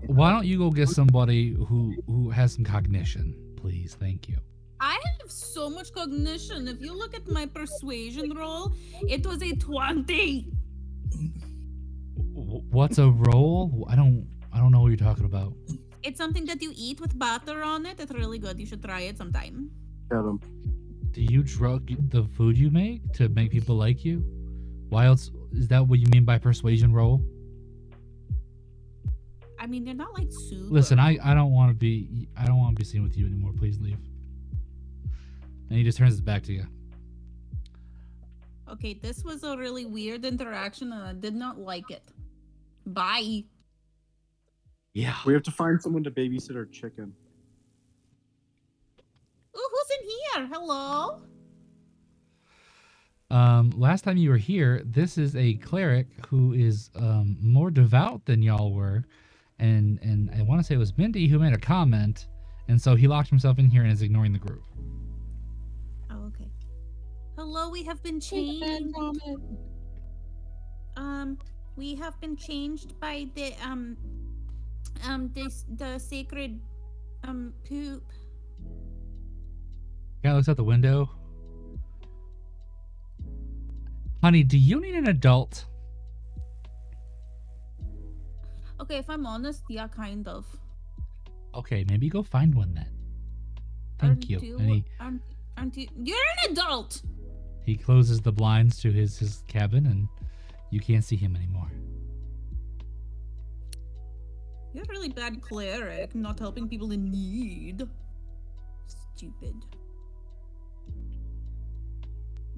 [SPEAKER 1] why don't you go get somebody who has some cognition, please? Thank you.
[SPEAKER 2] I have so much cognition. If you look at my persuasion roll, it was a 20.
[SPEAKER 1] What's a roll? I don't know what you're talking about.
[SPEAKER 2] It's something that you eat with butter on it. It's really good. You should try it sometime.
[SPEAKER 3] Got him.
[SPEAKER 1] Do you drug the food you make to make people like you? Why else? Is that what you mean by persuasion roll?
[SPEAKER 2] I mean, they're not like soup.
[SPEAKER 1] Listen, I don't want to be seen with you anymore. Please leave. And he just turns his back to you.
[SPEAKER 2] Okay, this was a really weird interaction, and I did not like it. Bye.
[SPEAKER 1] Yeah.
[SPEAKER 3] We have to find someone to babysit our chicken.
[SPEAKER 2] there. Hello.
[SPEAKER 1] Last time you were here, this is a cleric who is more devout than y'all were, and I want to say it was Mindy who made a comment, and so he locked himself in here and is ignoring the group.
[SPEAKER 2] Oh, okay. Hello, we have been
[SPEAKER 6] Bad
[SPEAKER 2] changed.
[SPEAKER 6] comment.
[SPEAKER 2] We have been changed by the sacred poop.
[SPEAKER 1] Guy looks out the window. Honey, do you need an adult?
[SPEAKER 2] Okay, if I'm honest, yeah, kind of.
[SPEAKER 1] Okay, maybe go find one then. Thank you. And
[SPEAKER 2] Aren't you? You're an adult.
[SPEAKER 1] he closes the blinds to his cabin, and you can't see him anymore.
[SPEAKER 2] You're a really bad cleric, not helping people in need. Stupid.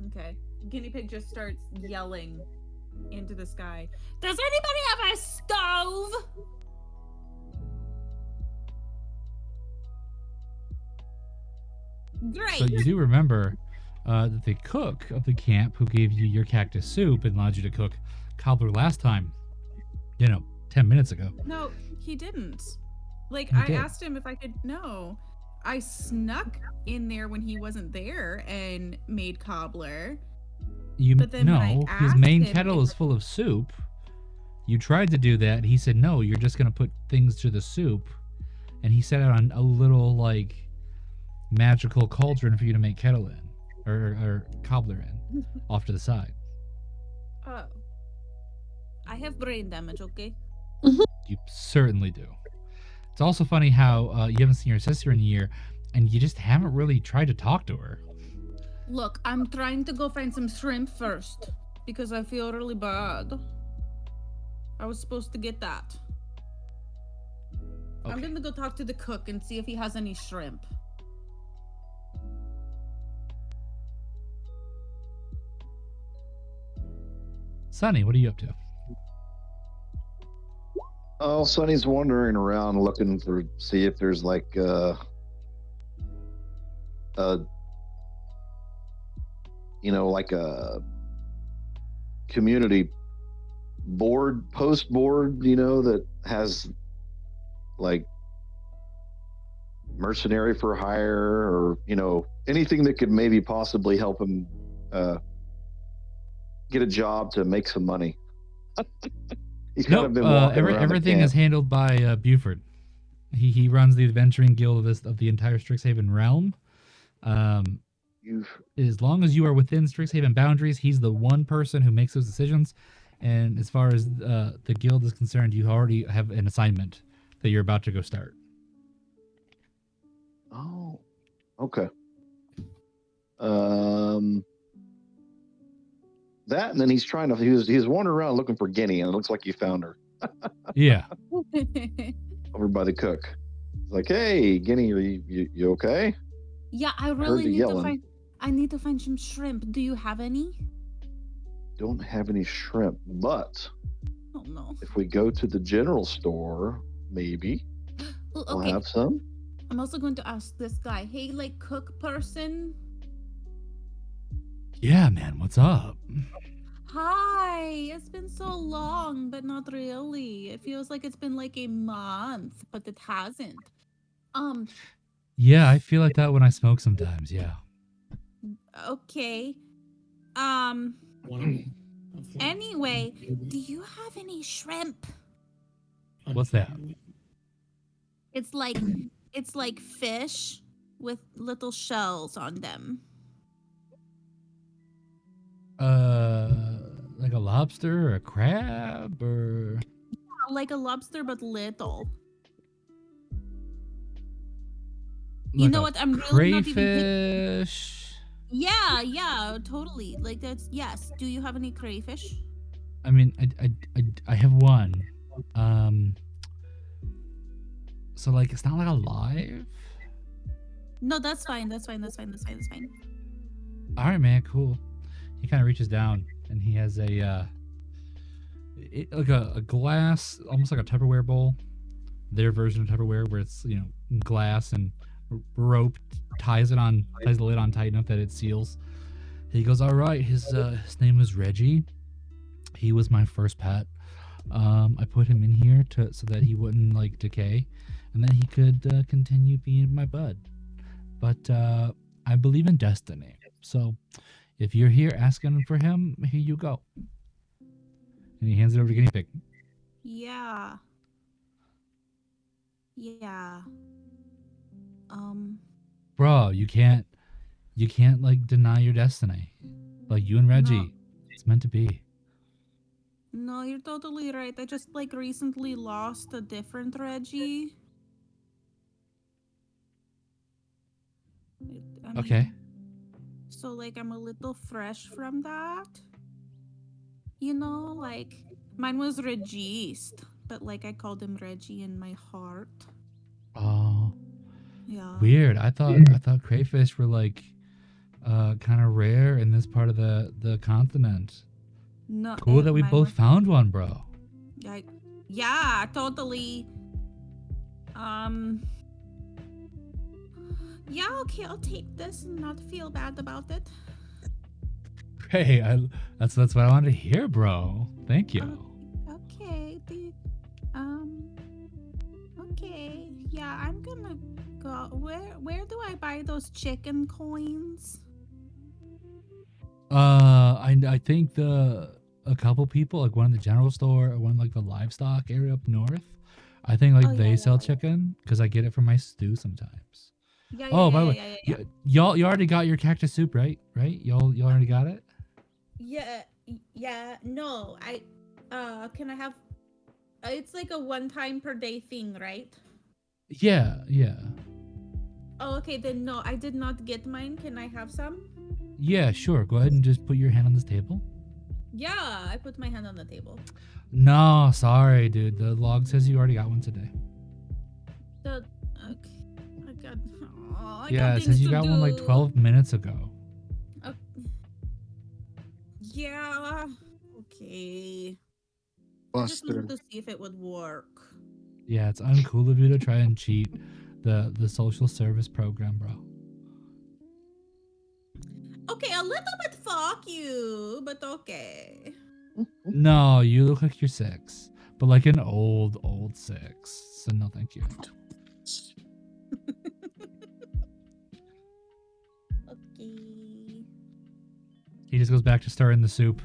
[SPEAKER 2] Okay. Guinea Pig just starts yelling into the sky. Does anybody have a stove? Great.
[SPEAKER 1] So you do remember that the cook of the camp who gave you your cactus soup and allowed you to cook cobbler last time, 10 minutes ago.
[SPEAKER 2] No, he didn't. Like,
[SPEAKER 1] He
[SPEAKER 2] I
[SPEAKER 1] did.
[SPEAKER 2] asked him if I could. No. I snuck in there when he wasn't there and made cobbler. But then when I
[SPEAKER 1] his
[SPEAKER 2] asked
[SPEAKER 1] main
[SPEAKER 2] him
[SPEAKER 1] kettle
[SPEAKER 2] if-
[SPEAKER 1] is full of soup. You tried to do that. He said, no, you're just going to put things to the soup. And he set out on a little, magical cauldron for you to make kettle in. Or cobbler in. Off to the side.
[SPEAKER 2] Oh. I have brain damage, okay?
[SPEAKER 1] You certainly do. It's also funny how you haven't seen your sister in a year, and you just haven't really tried to talk to her.
[SPEAKER 2] Look, I'm trying to go find some shrimp first. Because I feel really bad. I was supposed to get that. I'm
[SPEAKER 1] Okay.
[SPEAKER 2] gonna go talk to the cook and see if he has any shrimp.
[SPEAKER 1] Sonny, what are you up to?
[SPEAKER 7] Oh, Sonny's wandering around looking see if there's a community post board, that has mercenary for hire or, anything that could maybe possibly help him get a job to make some money. He's kind of been walking around
[SPEAKER 1] everything
[SPEAKER 7] the
[SPEAKER 1] is
[SPEAKER 7] camp.
[SPEAKER 1] handled by Buford. He runs the adventuring guild of the entire Strixhaven realm. As long as you are within Strixhaven boundaries, he's the one person who makes those decisions. And as far as the guild is concerned, you already have an assignment that you're about to go start.
[SPEAKER 7] Oh, okay. That, and then he's he's wandering around looking for Guinea, and it looks like you found her
[SPEAKER 1] Yeah.
[SPEAKER 7] over by the cook. He's like, hey, Guinea, are you okay?
[SPEAKER 2] Yeah, I
[SPEAKER 7] heard
[SPEAKER 2] really
[SPEAKER 7] you
[SPEAKER 2] need
[SPEAKER 7] yelling.
[SPEAKER 2] to find. I need to find some shrimp. Do you have any?
[SPEAKER 7] Don't have any shrimp, but
[SPEAKER 2] Oh no.
[SPEAKER 7] if we go to the general store, maybe
[SPEAKER 2] Oh,
[SPEAKER 7] we'll
[SPEAKER 2] okay.
[SPEAKER 7] have some.
[SPEAKER 2] I'm also going to ask this guy. Hey, cook person.
[SPEAKER 1] Yeah, man. What's up?
[SPEAKER 2] Hi. It's been so long, but not really. It feels like it's been a month, but it hasn't.
[SPEAKER 1] Yeah, I feel like that when I smoke sometimes. Yeah.
[SPEAKER 2] Okay. Anyway, do you have any shrimp?
[SPEAKER 1] What's that?
[SPEAKER 2] It's like fish with little shells on them.
[SPEAKER 1] Like a lobster or a crab or
[SPEAKER 2] Like a lobster, but little.
[SPEAKER 1] like
[SPEAKER 2] You know
[SPEAKER 1] a
[SPEAKER 2] what? I'm really not even.
[SPEAKER 1] crayfish.
[SPEAKER 2] Yeah, totally. Yes. Do you have any crayfish?
[SPEAKER 1] I mean, I have one. So it's not alive.
[SPEAKER 2] No, that's fine.
[SPEAKER 1] All right, man. Cool. He kind of reaches down and he has a glass, almost like a Tupperware bowl. Their version of Tupperware, where it's glass and rope, ties the lid on tight enough that it seals. He goes, all right, his name was Reggie. He was my first pet. I put him in here so that he wouldn't like decay, and then he could continue being my bud. But I believe in destiny. So if you're here asking for him, here you go. And he hands it over to Guinea Pig.
[SPEAKER 2] Yeah. Yeah.
[SPEAKER 1] Bro, you can't like deny your destiny. Like you and Reggie,
[SPEAKER 2] No.
[SPEAKER 1] it's meant to be.
[SPEAKER 2] No, you're totally right. I just like recently lost a different Reggie.
[SPEAKER 1] Okay.
[SPEAKER 2] So like I'm a little fresh from that. You know, like mine was Registe, but like I called him Reggie in my heart.
[SPEAKER 1] Oh,
[SPEAKER 2] Yeah.
[SPEAKER 1] weird. I thought crayfish were like kind of rare in this part of the continent.
[SPEAKER 2] No.
[SPEAKER 1] Cool that we
[SPEAKER 2] mine
[SPEAKER 1] both
[SPEAKER 2] was-
[SPEAKER 1] found one, bro.
[SPEAKER 2] Like, yeah, totally. Yeah, okay, I'll take this and not feel bad about it.
[SPEAKER 1] Hey, that's what I wanted to hear, bro. Thank you.
[SPEAKER 2] Okay, okay, yeah, I'm gonna go. Where do I buy those chicken coins?
[SPEAKER 1] I think a couple people, like one in the general store or one in like the livestock area up north. I think like
[SPEAKER 2] Oh,
[SPEAKER 1] they
[SPEAKER 2] yeah,
[SPEAKER 1] sell
[SPEAKER 2] yeah.
[SPEAKER 1] chicken because I get it from my stew sometimes.
[SPEAKER 2] Yeah,
[SPEAKER 1] Oh, by the
[SPEAKER 2] yeah,
[SPEAKER 1] way,
[SPEAKER 2] yeah, yeah.
[SPEAKER 1] you already got your cactus soup, right? Right? Y'all already got it?
[SPEAKER 2] Yeah, no, can I have, it's like a 1 time per day thing, right?
[SPEAKER 1] Yeah.
[SPEAKER 2] Oh, okay, then no, I did not get mine. Can I have some?
[SPEAKER 1] Yeah, sure. Go ahead and just put your hand on this table.
[SPEAKER 2] Yeah, I put my hand on the table.
[SPEAKER 1] No, sorry, dude. The log says you already got one today.
[SPEAKER 2] Okay, I
[SPEAKER 1] Yeah,
[SPEAKER 2] got
[SPEAKER 1] it says
[SPEAKER 2] things
[SPEAKER 1] you
[SPEAKER 2] to
[SPEAKER 1] got one like
[SPEAKER 2] do.
[SPEAKER 1] 12 minutes ago.
[SPEAKER 2] Yeah, okay. I just
[SPEAKER 3] Buster.
[SPEAKER 2] wanted to see if it would work.
[SPEAKER 1] Yeah, it's uncool of you to try and cheat the social service program, bro.
[SPEAKER 2] Okay, a little bit fuck you, but okay.
[SPEAKER 1] No, you look like you're 6, but like an old 6. So no, thank you.
[SPEAKER 2] Okay.
[SPEAKER 1] He just goes back to stirring the soup.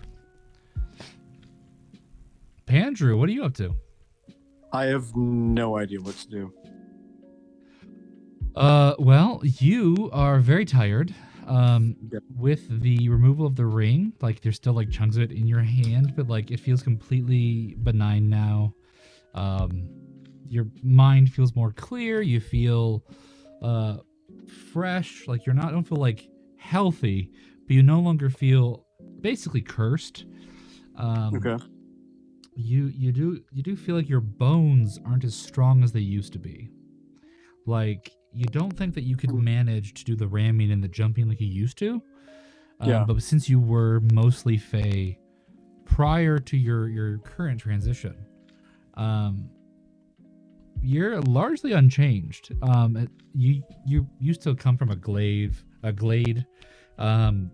[SPEAKER 1] Pandrew, what are you up to?
[SPEAKER 3] I have no idea what to do.
[SPEAKER 1] Well, you are very tired.
[SPEAKER 3] Yep.
[SPEAKER 1] With the removal of the ring, like there's still like chunks of it in your hand, but like it feels completely benign now. Your mind feels more clear. You feel fresh. Like don't feel like healthy, but you no longer feel basically cursed.
[SPEAKER 3] Okay.
[SPEAKER 1] You do feel like your bones aren't as strong as they used to be. Like you don't think that you could manage to do the ramming and the jumping like you used to.
[SPEAKER 3] Yeah.
[SPEAKER 1] But since you were mostly Fey prior to your current transition, you're largely unchanged. You used to come from a glade of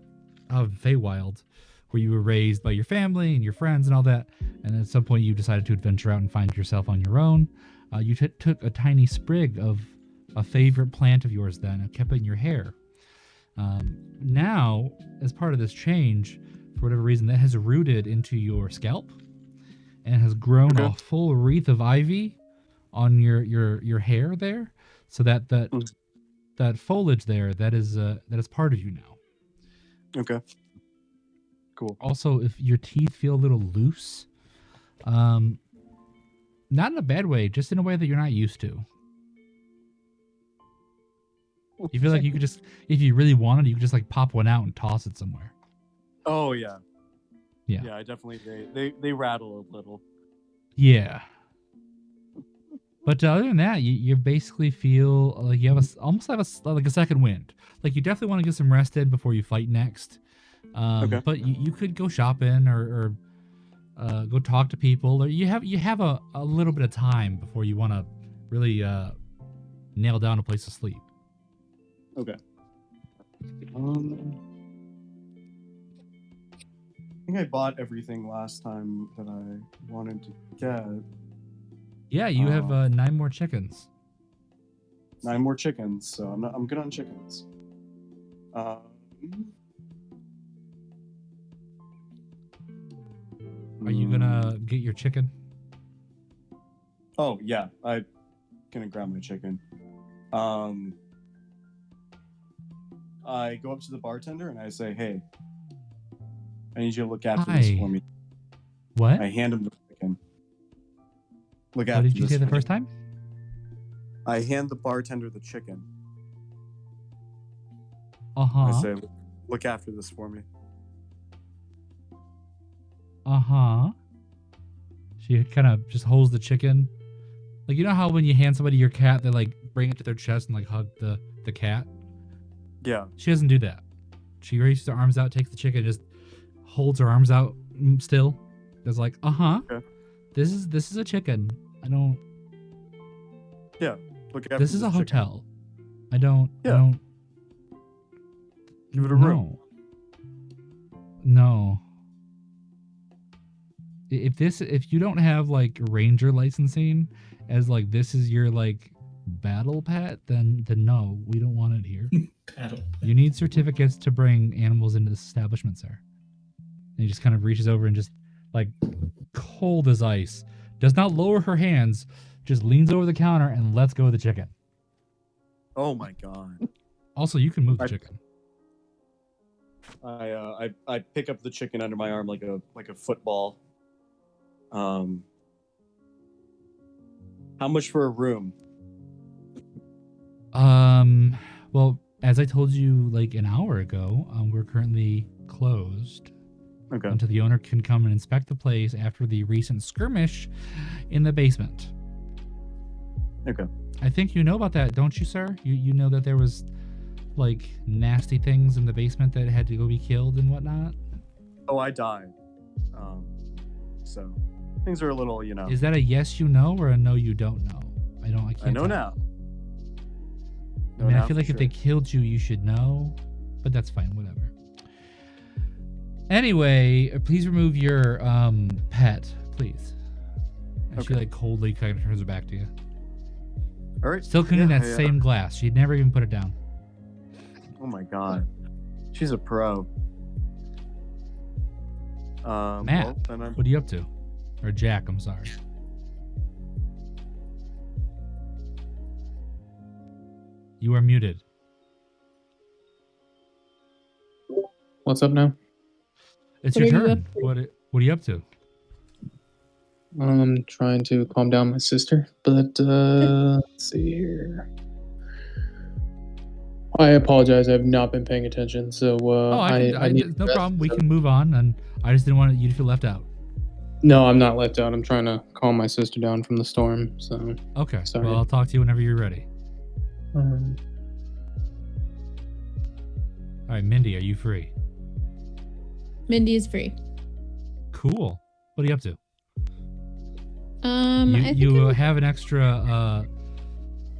[SPEAKER 1] Feywild, where you were raised by your family and your friends and all that, and at some point you decided to adventure out and find yourself on your own. You took a tiny sprig of a favorite plant of yours then and kept it in your hair. Now, as part of this change, for whatever reason, that has rooted into your scalp and has grown a full wreath of ivy on your hair there, so that foliage there that is part of you now.
[SPEAKER 3] Okay. Cool.
[SPEAKER 1] Also, if your teeth feel a little loose, not in a bad way, just in a way that you're not used to. You feel like you could just, if you really wanted, you could just like pop one out and toss it somewhere.
[SPEAKER 3] Oh yeah.
[SPEAKER 1] Yeah.
[SPEAKER 3] Yeah, I definitely they rattle a little.
[SPEAKER 1] Yeah. But other than that, you basically feel like you have almost have a second wind. Like you definitely want to get some rest in before you fight next. But you could go shopping or go talk to people, or you have a little bit of time before you want to really nail down a place to sleep.
[SPEAKER 3] Okay. I think I bought everything last time that I wanted to get.
[SPEAKER 1] Yeah, you have 9 more chickens.
[SPEAKER 3] 9 more chickens, so I'm good on chickens.
[SPEAKER 1] Are you gonna get your chicken?
[SPEAKER 3] Oh yeah, I'm gonna grab my chicken. I go up to the bartender and I say, "Hey, I need you to look after this for me."
[SPEAKER 1] What?
[SPEAKER 3] I hand him the chicken. Look
[SPEAKER 1] What
[SPEAKER 3] after
[SPEAKER 1] did you
[SPEAKER 3] this
[SPEAKER 1] say the
[SPEAKER 3] for me.
[SPEAKER 1] first time?
[SPEAKER 3] I hand the bartender the chicken.
[SPEAKER 1] Uh-huh.
[SPEAKER 3] I say, "Look after this for me."
[SPEAKER 1] Uh-huh. She kind of just holds the chicken. Like, you know how when you hand somebody your cat, they like bring it to their chest and like hug the cat?
[SPEAKER 3] Yeah.
[SPEAKER 1] She doesn't do that. She raises her arms out, takes the chicken, just holds her arms out still. It's like, uh-huh.
[SPEAKER 3] Okay.
[SPEAKER 1] This is a chicken. I don't.
[SPEAKER 3] Yeah. Look after
[SPEAKER 1] This is a
[SPEAKER 3] chicken.
[SPEAKER 1] hotel. I don't.
[SPEAKER 3] Yeah.
[SPEAKER 1] I don't.
[SPEAKER 3] Give it a room.
[SPEAKER 1] No. If you don't have like ranger licensing as like this is your like battle pet, then no, we don't want it here.
[SPEAKER 4] Battle.
[SPEAKER 1] You need certificates to bring animals into this establishment, sir. And he just kind of reaches over and just like cold as ice, does not lower her hands, just leans over the counter and lets go of the chicken.
[SPEAKER 3] Oh my god.
[SPEAKER 1] Also, you can move the chicken.
[SPEAKER 3] I pick up the chicken under my arm like a football. How much for a room?
[SPEAKER 1] Well, as I told you like an hour ago, we're currently closed.
[SPEAKER 3] Okay.
[SPEAKER 1] Until the owner can come and inspect the place after the recent skirmish in the basement.
[SPEAKER 3] Okay.
[SPEAKER 1] I think you know about that, don't you, sir? You know that there was like nasty things in the basement that had to go be killed and whatnot?
[SPEAKER 3] Oh, I died. So things are a little, you know.
[SPEAKER 1] Is that a yes you know or a no you don't know? I can't
[SPEAKER 3] I know
[SPEAKER 1] tell.
[SPEAKER 3] now.
[SPEAKER 1] I mean, I feel like if they killed you, you should know, but that's fine, whatever. Anyway, please remove your pet, please. And she like coldly kind of turns her back to you.
[SPEAKER 3] All right.
[SPEAKER 1] Still cleaning that same glass. She'd never even put it down.
[SPEAKER 3] Oh my god. She's a pro.
[SPEAKER 1] Matt,
[SPEAKER 3] well, then I'm...
[SPEAKER 1] what are you up to? Or Jack, I'm sorry. You are muted.
[SPEAKER 8] What's up now?
[SPEAKER 1] It's
[SPEAKER 6] What
[SPEAKER 1] your
[SPEAKER 6] are you
[SPEAKER 1] turn. What are you up to?
[SPEAKER 8] I'm trying to calm down my sister, but let's see here. I apologize. I've not been paying attention, so I need
[SPEAKER 1] no
[SPEAKER 8] rest,
[SPEAKER 1] problem. We
[SPEAKER 8] so-
[SPEAKER 1] can move on, and I just didn't want you to feel left out.
[SPEAKER 8] No, I'm not left out. I'm trying to calm my sister down from the storm. So
[SPEAKER 1] Okay.
[SPEAKER 8] Sorry.
[SPEAKER 1] Well, I'll talk to you whenever you're ready. All right, Mindy, are you free?
[SPEAKER 6] Mindy is free.
[SPEAKER 1] Cool. What are you up to?
[SPEAKER 6] I think
[SPEAKER 1] You
[SPEAKER 6] I'm-
[SPEAKER 1] have an extra.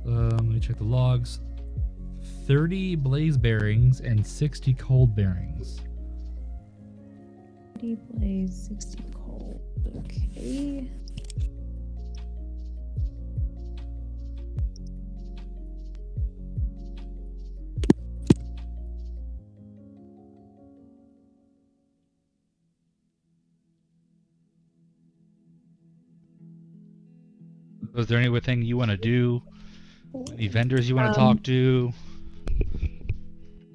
[SPEAKER 1] Let me check the logs. 30 blaze bearings and 60 cold bearings.
[SPEAKER 6] 30 blaze, 60 cold. Okay.
[SPEAKER 1] Is there anything you want to do? Any vendors you want to talk to?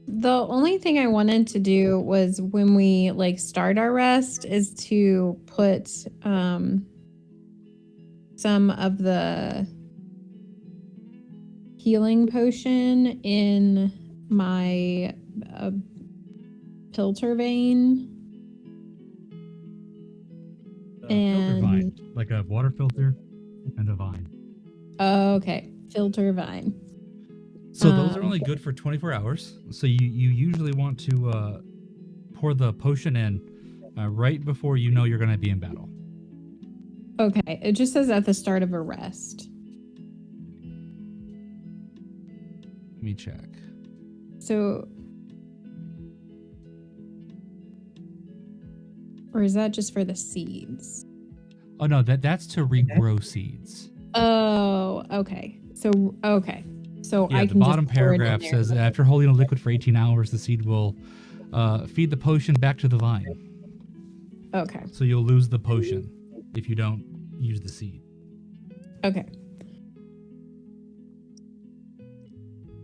[SPEAKER 6] The only thing I wanted to do was when we like start our rest is to put some of the healing potion in my filter vein.
[SPEAKER 1] Filter
[SPEAKER 6] And
[SPEAKER 1] vine, like a water filter and a vine.
[SPEAKER 6] okay, filter vine.
[SPEAKER 1] So those are only good for 24 hours. So you usually want to pour the potion in right before you know you're going to be in battle.
[SPEAKER 6] Okay, it just says at the start of a rest.
[SPEAKER 1] Let me check.
[SPEAKER 6] So, or is that just for the seeds?
[SPEAKER 1] Oh no, that's to regrow seeds.
[SPEAKER 6] Oh, okay. So, okay. So
[SPEAKER 1] Yeah,
[SPEAKER 6] I
[SPEAKER 1] the
[SPEAKER 6] can
[SPEAKER 1] bottom
[SPEAKER 6] just pour it in
[SPEAKER 1] paragraph
[SPEAKER 6] there.
[SPEAKER 1] says after holding a liquid for 18 hours, the seed will feed the potion back to the vine.
[SPEAKER 6] Okay.
[SPEAKER 1] So you'll lose the potion if you don't use the seed.
[SPEAKER 6] Okay.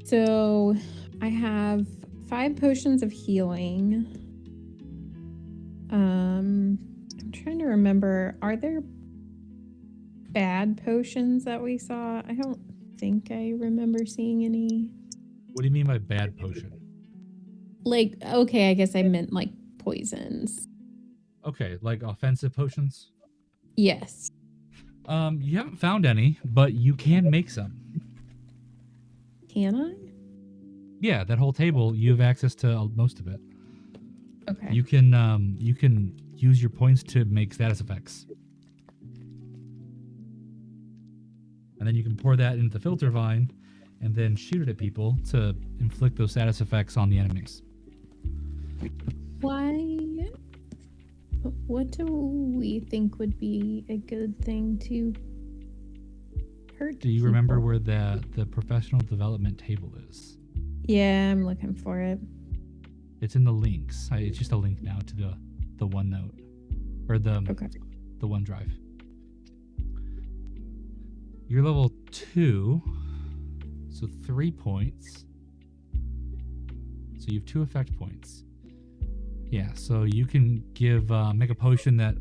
[SPEAKER 6] So I have 5 potions of healing. I'm trying to remember, are there bad potions that we saw? I don't think I remember seeing any.
[SPEAKER 1] What do you mean by bad potion?
[SPEAKER 6] Like, okay, I guess I meant like poisons.
[SPEAKER 1] Okay, like offensive potions?
[SPEAKER 6] Yes.
[SPEAKER 1] You haven't found any, but you can make some.
[SPEAKER 6] Can I?
[SPEAKER 1] Yeah, that whole table, you have access to most of it.
[SPEAKER 6] Okay.
[SPEAKER 1] You can use your points to make status effects. And then you can pour that into the filter vine and then shoot it at people to inflict those status effects on the enemies.
[SPEAKER 6] Why? What do we think would be a good thing to hurt?
[SPEAKER 1] Do you remember where the professional development table is?
[SPEAKER 6] Yeah, I'm looking for it.
[SPEAKER 1] It's in the links. It's just a link now to the OneNote or the OneDrive. You're level 2, so 3 points. So you have 2 effect points. Yeah, so you can give make a potion that,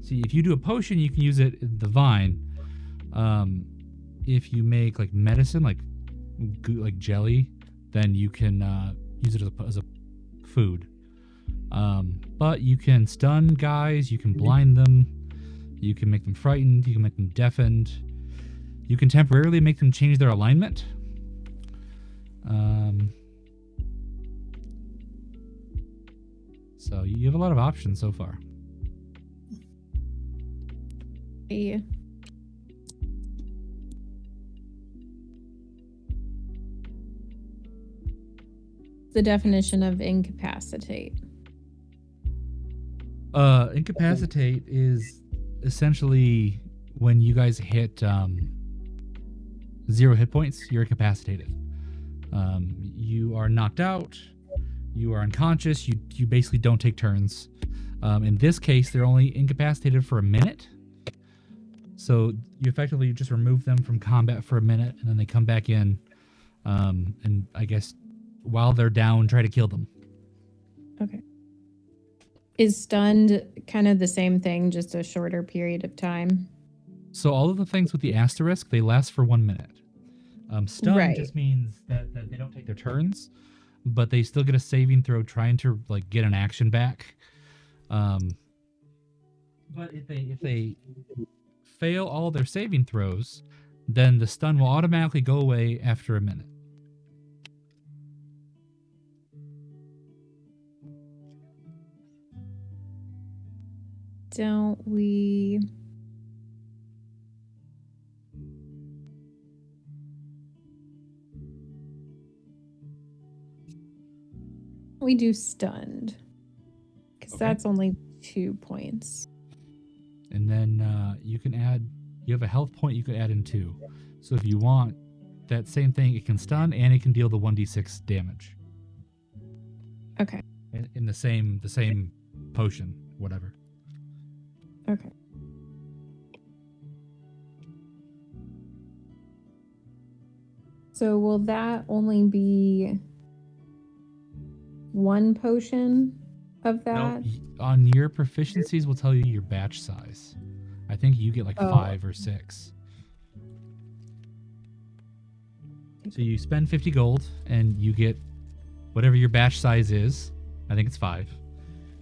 [SPEAKER 1] see, if you do a potion, you can use it in the vine. If you make like medicine, like jelly, then you can use it as a food. But you can stun guys, you can blind them, you can make them frightened, you can make them deafened, you can temporarily make them change their alignment. So you have a lot of options so far.
[SPEAKER 6] Yeah. The definition of incapacitate.
[SPEAKER 1] Incapacitate is essentially when you guys hit 0 hit points, you're incapacitated. You are knocked out, you are unconscious, you basically don't take turns. In this case, they're only incapacitated for a minute. So you effectively just remove them from combat for a minute, and then they come back in, and I guess while they're down, try to kill them.
[SPEAKER 6] Okay. Is stunned kind of the same thing, just a shorter period of time?
[SPEAKER 1] So all of the things with the asterisk, they last for 1 minute. Stun
[SPEAKER 6] Right.
[SPEAKER 1] just means that they don't take their turns, but they still get a saving throw trying to like get an action back. But if they fail all their saving throws, then the stun will automatically go away after a minute.
[SPEAKER 6] Don't we... We do stunned. Because
[SPEAKER 1] Okay.
[SPEAKER 6] that's only 2 points.
[SPEAKER 1] And then you have a health point you could add in too. So if you want that same thing, it can stun and it can deal the 1d6 damage.
[SPEAKER 6] Okay.
[SPEAKER 1] In the same potion, whatever.
[SPEAKER 6] Okay. So will that only be 1 potion of that?
[SPEAKER 1] No, on your proficiencies will tell you your batch size. I think you get like 5 or 6. So you spend 50 gold and you get whatever your batch size is. I think it's 5.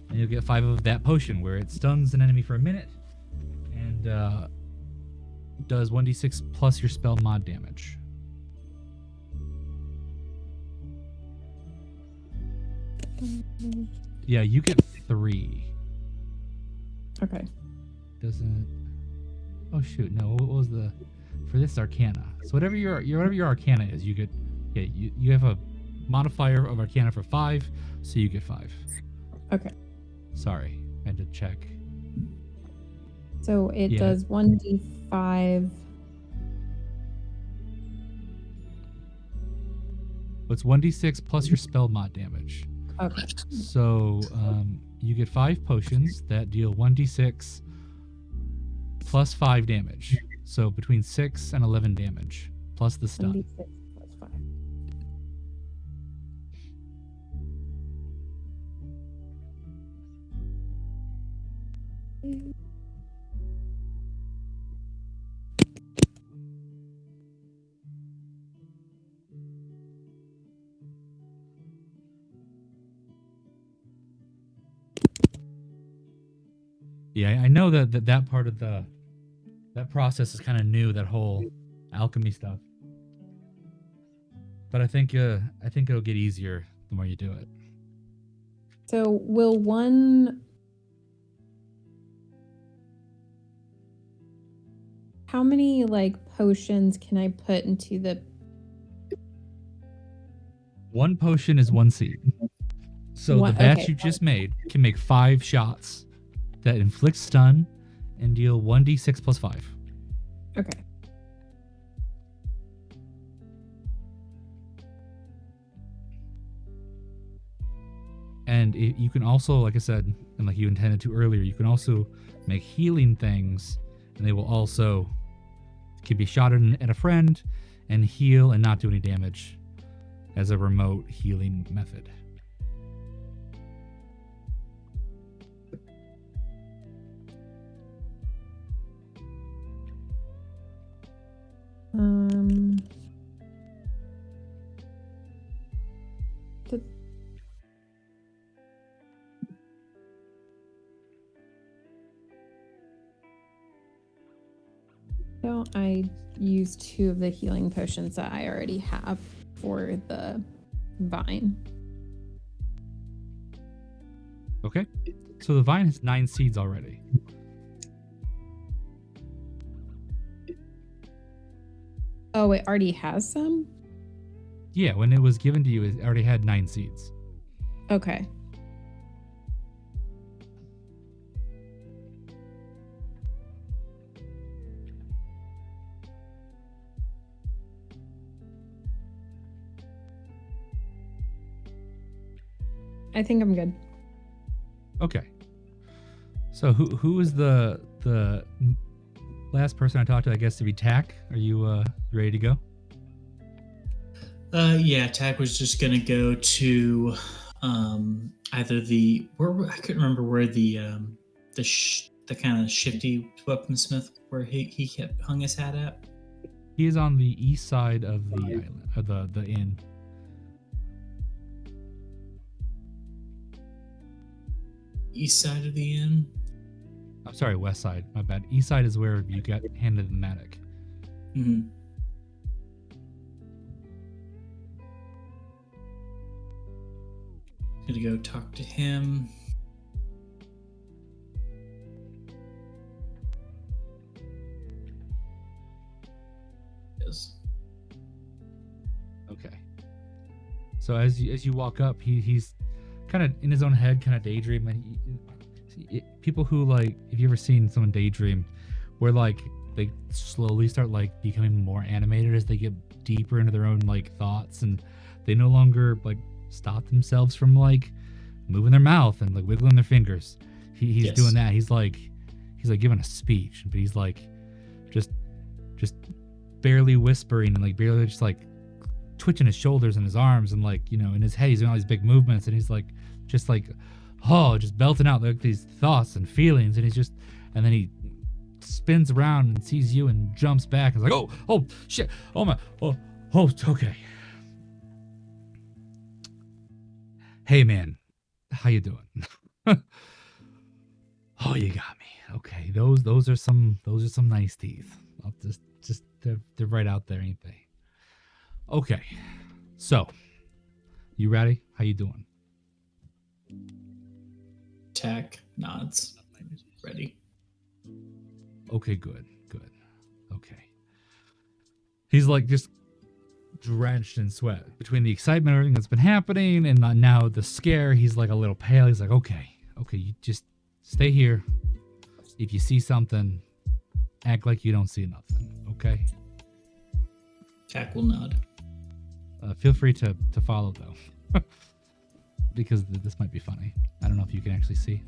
[SPEAKER 1] And you'll get 5 of that potion where it stuns an enemy for a minute and does 1d6 plus your spell mod damage. Yeah, you get 3.
[SPEAKER 6] Okay.
[SPEAKER 1] Doesn't... Oh shoot, no, what was the... For this Arcana. So whatever your Arcana is, you get... Yeah, you have a modifier of Arcana for 5, so you get 5.
[SPEAKER 6] Okay.
[SPEAKER 1] Sorry, I had to check.
[SPEAKER 6] So it
[SPEAKER 1] Yeah.
[SPEAKER 6] does 1d5.
[SPEAKER 1] It's 1d6 plus your spell mod damage.
[SPEAKER 6] Okay.
[SPEAKER 1] So you get 5 potions that deal 1d6 plus 5 damage. So between 6 and 11 damage, plus the stun.
[SPEAKER 6] 1d6 plus 5.
[SPEAKER 1] Yeah, I know that part of that process is kind of new, that whole alchemy stuff. But I think it'll get easier the more you do it.
[SPEAKER 6] So will one... How many, like, potions can I put into the...
[SPEAKER 1] 1 potion is 1 seed. So the batch you just made can make 5 shots that inflict stun and deal 1d6 plus 5.
[SPEAKER 6] Okay.
[SPEAKER 1] And you can also, like I said, and like you intended to earlier, you can also make healing things, and they will also can be shot at a friend and heal and not do any damage as a remote healing method.
[SPEAKER 6] Don't I use 2 of the healing potions that I already have for the vine?
[SPEAKER 1] Okay. So the vine has 9 seeds already.
[SPEAKER 6] Oh, it already has some?
[SPEAKER 1] Yeah, when it was given to you, it already had 9 seeds.
[SPEAKER 6] Okay. I think I'm good.
[SPEAKER 1] Okay. So who is the last person I talked to, I guess, to be Tack? Are you ready to go?
[SPEAKER 4] Yeah, Tack was just gonna go to either I couldn't remember where the kind of shifty weaponsmith where he kept hung his hat at.
[SPEAKER 1] He is on the east side of the island, of the inn.
[SPEAKER 4] East side of the inn.
[SPEAKER 1] I'm sorry, west side. My bad. East side is where you got handed the mattock.
[SPEAKER 4] Mm-hmm. Gonna go talk to him. Yes.
[SPEAKER 1] Okay. So as you walk up, he's kind of in his own head, kind of daydreaming. People who, like, if you ever seen someone daydream, where like they slowly start like becoming more animated as they get deeper into their own like thoughts, and they no longer like stop themselves from like moving their mouth and like wiggling their fingers. He's
[SPEAKER 4] Yes.
[SPEAKER 1] doing that. He's like giving a speech, but he's like just barely whispering and like barely just like twitching his shoulders and his arms, and like, you know, in his head he's doing all these big movements, and he's like just belting out like these thoughts and feelings, and and then he spins around and sees you and jumps back and is like, oh shit, oh my, oh okay. Hey man, how you doing? Oh, you got me. Okay, those are some nice teeth. I'll just they're right out there, ain't they? Okay, so you ready? How you doing?
[SPEAKER 4] Tack nods. Ready.
[SPEAKER 1] Okay, good. Okay. He's like just drenched in sweat. Between the excitement of everything that's been happening and now the scare, he's like a little pale. He's like, okay, you just stay here. If you see something, act like you don't see nothing, okay?
[SPEAKER 4] Tack will nod.
[SPEAKER 1] Feel free to follow, though. Because this might be funny. I don't know if you can actually see.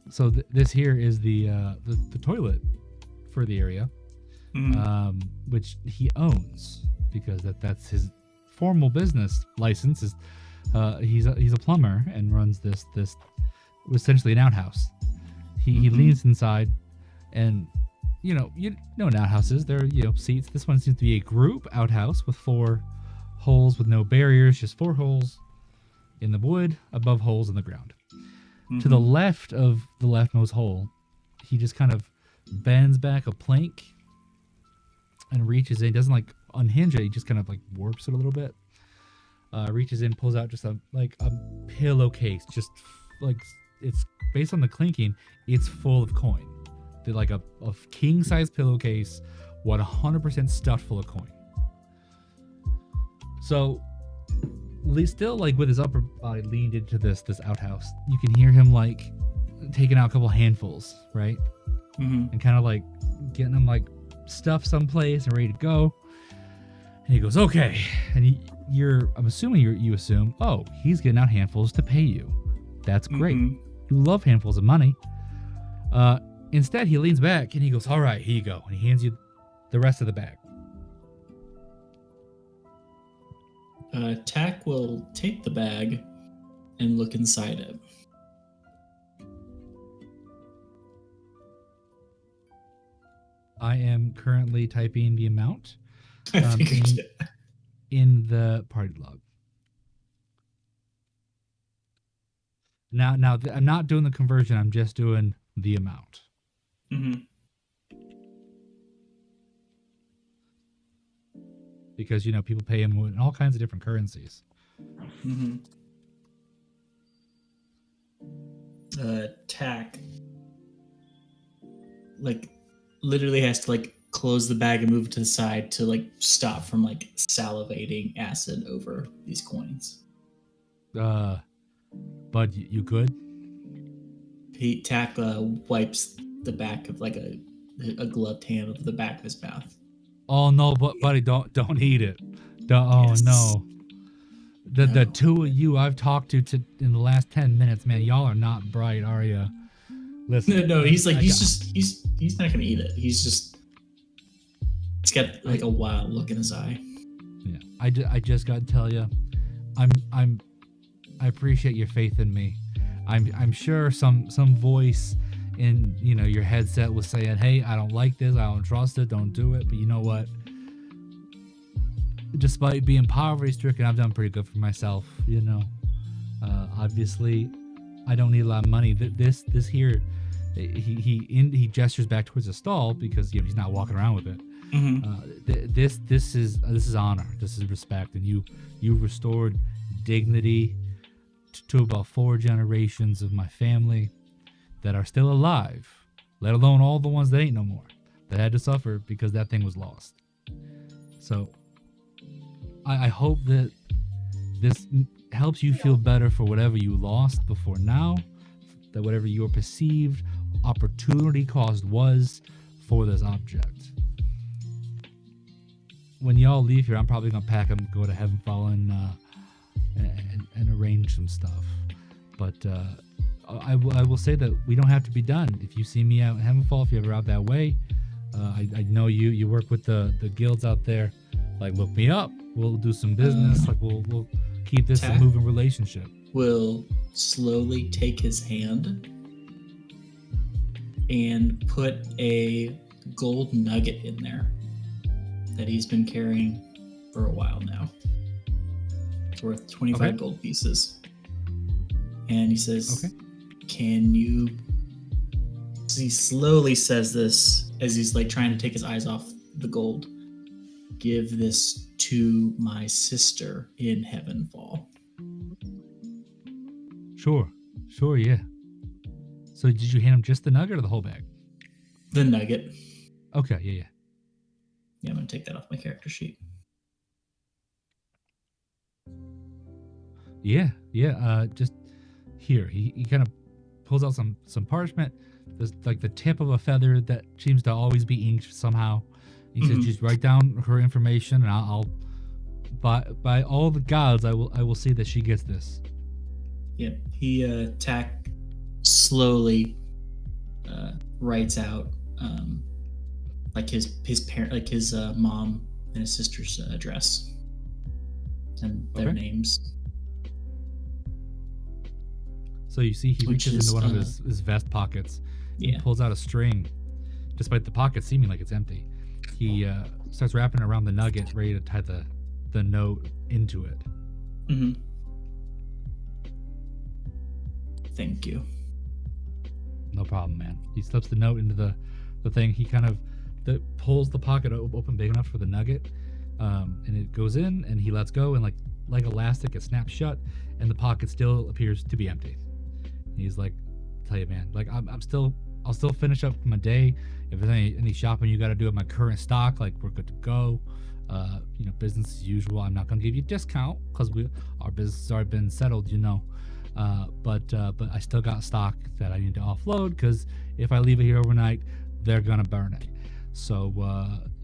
[SPEAKER 1] So this here is the toilet for the area, which he owns because that's his formal business license. Is he's a plumber and runs this essentially an outhouse. He leans inside, and you know an outhouse is there. Seats. This one seems to be a group outhouse with 4 holes with no barriers, just 4 holes in the wood above holes in the ground. To the left of the leftmost hole, he just kind of bends back a plank and reaches in. He doesn't like unhinge it. He just kind of like warps it a little bit. Reaches in, pulls out just a pillowcase. Just like it's based on the clinking, it's full of coin. They're like a king size pillowcase, 100% stuffed full of coin. So, still like with his upper body leaned into this outhouse, you can hear him like taking out a couple handfuls, right? And kind of like getting them like stuffed someplace and ready to go. And he goes, okay. And I'm assuming you assume, oh, he's getting out handfuls to pay you. That's great. You love handfuls of money. Instead, he leans back and he goes, all right, here you go. And he hands you the rest of the bag.
[SPEAKER 4] Tack will take the bag and look inside it.
[SPEAKER 1] I am currently typing the amount
[SPEAKER 4] in
[SPEAKER 1] in the party log. Now I'm not doing the conversion. I'm just doing the amount. Because people pay him in all kinds of different currencies.
[SPEAKER 4] Tack literally has to close the bag and move it to the side to stop from salivating acid over these coins.
[SPEAKER 1] Bud, you good?
[SPEAKER 4] Tack wipes the back of a gloved hand over the back of his mouth.
[SPEAKER 1] Oh no, buddy, don't eat it. Oh no. The two of you I've talked to in the last 10 minutes, man, y'all are not bright, are you? Listen.
[SPEAKER 4] No, he's not gonna eat it. He's got a wild look in his eye.
[SPEAKER 1] Yeah, I just got to tell you, I appreciate your faith in me. I'm sure some voice in your headset was saying, hey, I don't like this, I don't trust it, don't do it. But you know what? Despite being poverty stricken, I've done pretty good for myself. Obviously, I don't need a lot of money. This here, he gestures back towards the stall because he's not walking around with it. This is honor. This is respect, and you restored dignity to about 4 generations of my family that are still alive, let alone all the ones that ain't no more, that had to suffer because that thing was lost. So I hope that this helps you feel better for whatever you lost before now, that whatever your perceived opportunity cost was for this object. When y'all leave here, I'm probably gonna pack them, go to Heavenfall and arrange some stuff. But I will say that we don't have to be done. If you see me out in Heavenfall, if you're ever out that way, I know you work with the guilds out there. Look me up. We'll do some business. We'll keep this a moving relationship.
[SPEAKER 4] Will slowly take his hand and put a gold nugget in there that he's been carrying for a while now. It's worth 25 gold pieces. And he says, can you... He slowly says this as he's trying to take his eyes off the gold. Give this to my sister in Heavenfall.
[SPEAKER 1] Sure, yeah. So did you hand him just the nugget or the whole bag?
[SPEAKER 4] The nugget.
[SPEAKER 1] Okay, yeah.
[SPEAKER 4] Yeah, I'm going to take that off my character sheet.
[SPEAKER 1] Yeah. Just here. He kind of pulls out some parchment. There's like the tip of a feather that seems to always be inked somehow. He says, "Just write down her information, and I'll by all the gods, I will see that she gets this."
[SPEAKER 4] Yep. He Tack slowly writes out like his parent, like his mom and his sister's address and their names.
[SPEAKER 1] So you see, he
[SPEAKER 4] Which
[SPEAKER 1] reaches
[SPEAKER 4] is,
[SPEAKER 1] into one of his vest pockets.
[SPEAKER 4] Yeah.
[SPEAKER 1] He pulls out a string, despite the pocket seeming like it's empty. He starts wrapping it around the nugget, ready to tie the note into it.
[SPEAKER 4] Mm-hmm. Thank you.
[SPEAKER 1] No problem, man. He slips the note into the thing. He kind of pulls the pocket open big enough for the nugget, and it goes in, and he lets go, and like elastic, it snaps shut, and the pocket still appears to be empty. And he's like, "Tell you, man, like I'll still finish up my day. If there's any shopping you got to do at my current stock, like we're good to go. Business as usual. I'm not gonna give you a discount because our business has already been settled, But I still got stock that I need to offload because if I leave it here overnight, they're gonna burn it. So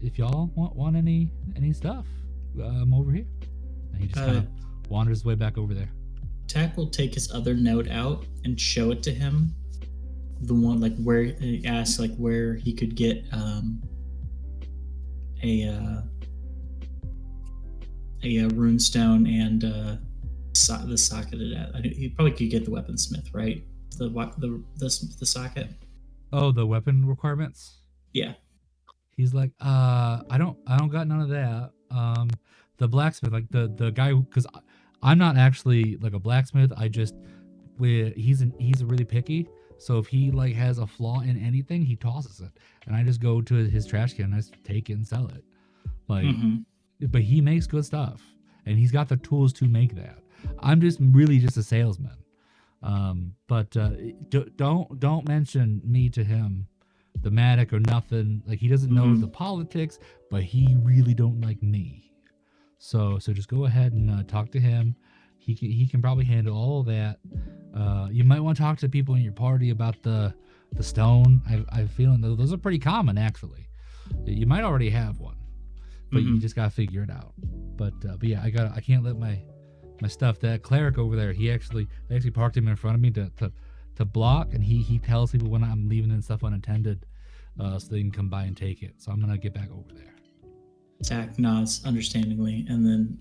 [SPEAKER 1] if y'all want any stuff, I'm over here." And he just kind of wanders his way back over there.
[SPEAKER 4] Tack will take his other note out and show it to him. The one like where he asks like where he could get a runestone and the socket at. He probably could get the weaponsmith, right? The socket.
[SPEAKER 1] Oh, the weapon requirements?
[SPEAKER 4] Yeah.
[SPEAKER 1] He's like, I don't got none of that. The blacksmith, like the guy, because I'm not actually like a blacksmith. He's really picky. So if he like has a flaw in anything, he tosses it, and I just go to his trash can and I just take it and sell it. Like, but he makes good stuff, and he's got the tools to make that. I'm just a salesman. But don't mention me to him, the Matic or nothing. Like, he doesn't know the politics, but he really don't like me. So just go ahead and talk to him. He can probably handle all of that. You might want to talk to people in your party about the stone. I have a feeling those are pretty common, actually. You might already have one, but you just gotta figure it out. But yeah, I can't let my stuff. That cleric over there, they actually parked him in front of me to block, and he tells people when I'm leaving and stuff unattended, so they can come by and take it. So I'm gonna get back over there.
[SPEAKER 4] Tack nods understandingly, and then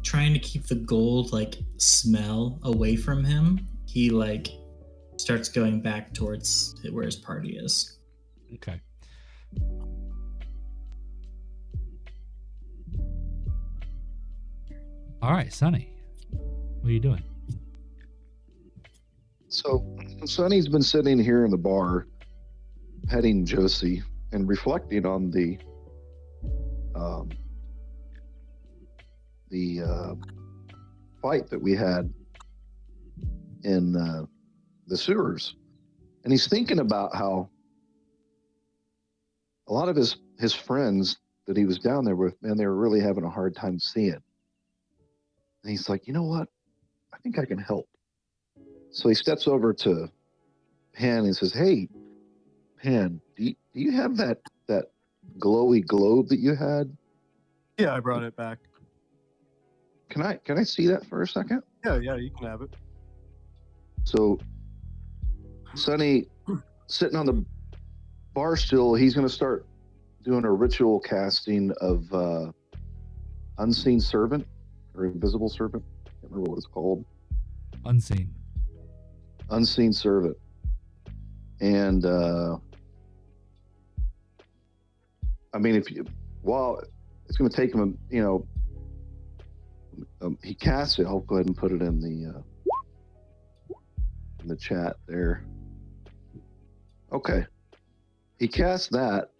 [SPEAKER 4] trying to keep the gold like smell away from him, he like starts going back towards where his party is.
[SPEAKER 1] Okay. All right, Sonny, what are you doing?
[SPEAKER 7] So Sonny's been sitting here in the bar, petting Josie and reflecting on the fight that we had in the sewers, and he's thinking about how a lot of his friends that he was down there with, man, they were really having a hard time seeing. And he's like, you know what? I think I can help. So he steps over to Pan and says, "Hey, Pan, do you have that glowy globe that you had?"
[SPEAKER 3] Yeah, I brought it back.
[SPEAKER 7] Can I see that for a second?
[SPEAKER 3] Yeah, you can have it.
[SPEAKER 7] So Sonny, sitting on the bar stool, he's going to start doing a ritual casting of Unseen Servant or Invisible Servant. I can't remember what it's called. Unseen Servant. And I mean, while it's going to take him, he casts it. I'll go ahead and put it in the chat there. Okay. He casts that,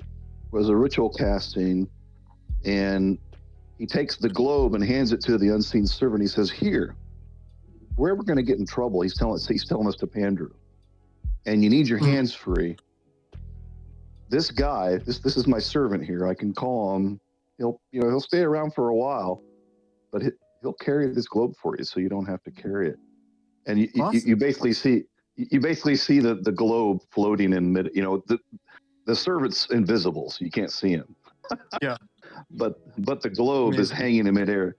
[SPEAKER 7] was a ritual casting, and he takes the globe and hands it to the Unseen Servant. He says, "Here, if we're ever going to get in trouble," he's telling us to Pandrew, "and you need your hands free, this guy, this is my servant here. I can call him. He'll stay around for a while, but carry this globe for you, so you don't have to carry it. And you
[SPEAKER 3] Awesome.
[SPEAKER 7] basically see the globe floating in mid. You know, the servant's invisible, so you can't see him.
[SPEAKER 3] Yeah.
[SPEAKER 7] But the globe is hanging in midair,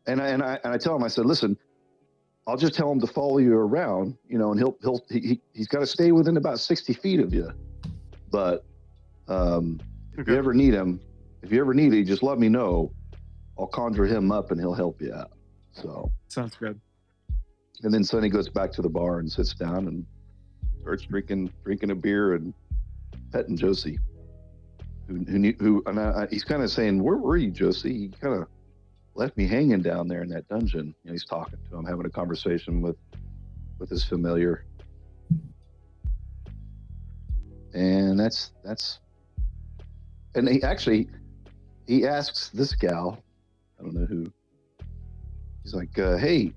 [SPEAKER 7] and I tell him, I said, listen, I'll just tell him to follow you around, you know, and he's got to stay within about 60 feet of you. But if you ever need him, just let me know. I'll conjure him up and he'll help you out. So
[SPEAKER 3] Sounds good.
[SPEAKER 7] and then Sonny goes back to the bar and sits down and starts drinking a beer and petting Josie, he's kind of saying, "Where were you, Josie? You kind of left me hanging down there in that dungeon." You know, he's talking to him, having a conversation with his familiar, and that's. And he asks this gal, I don't know who. He's like, "Hey,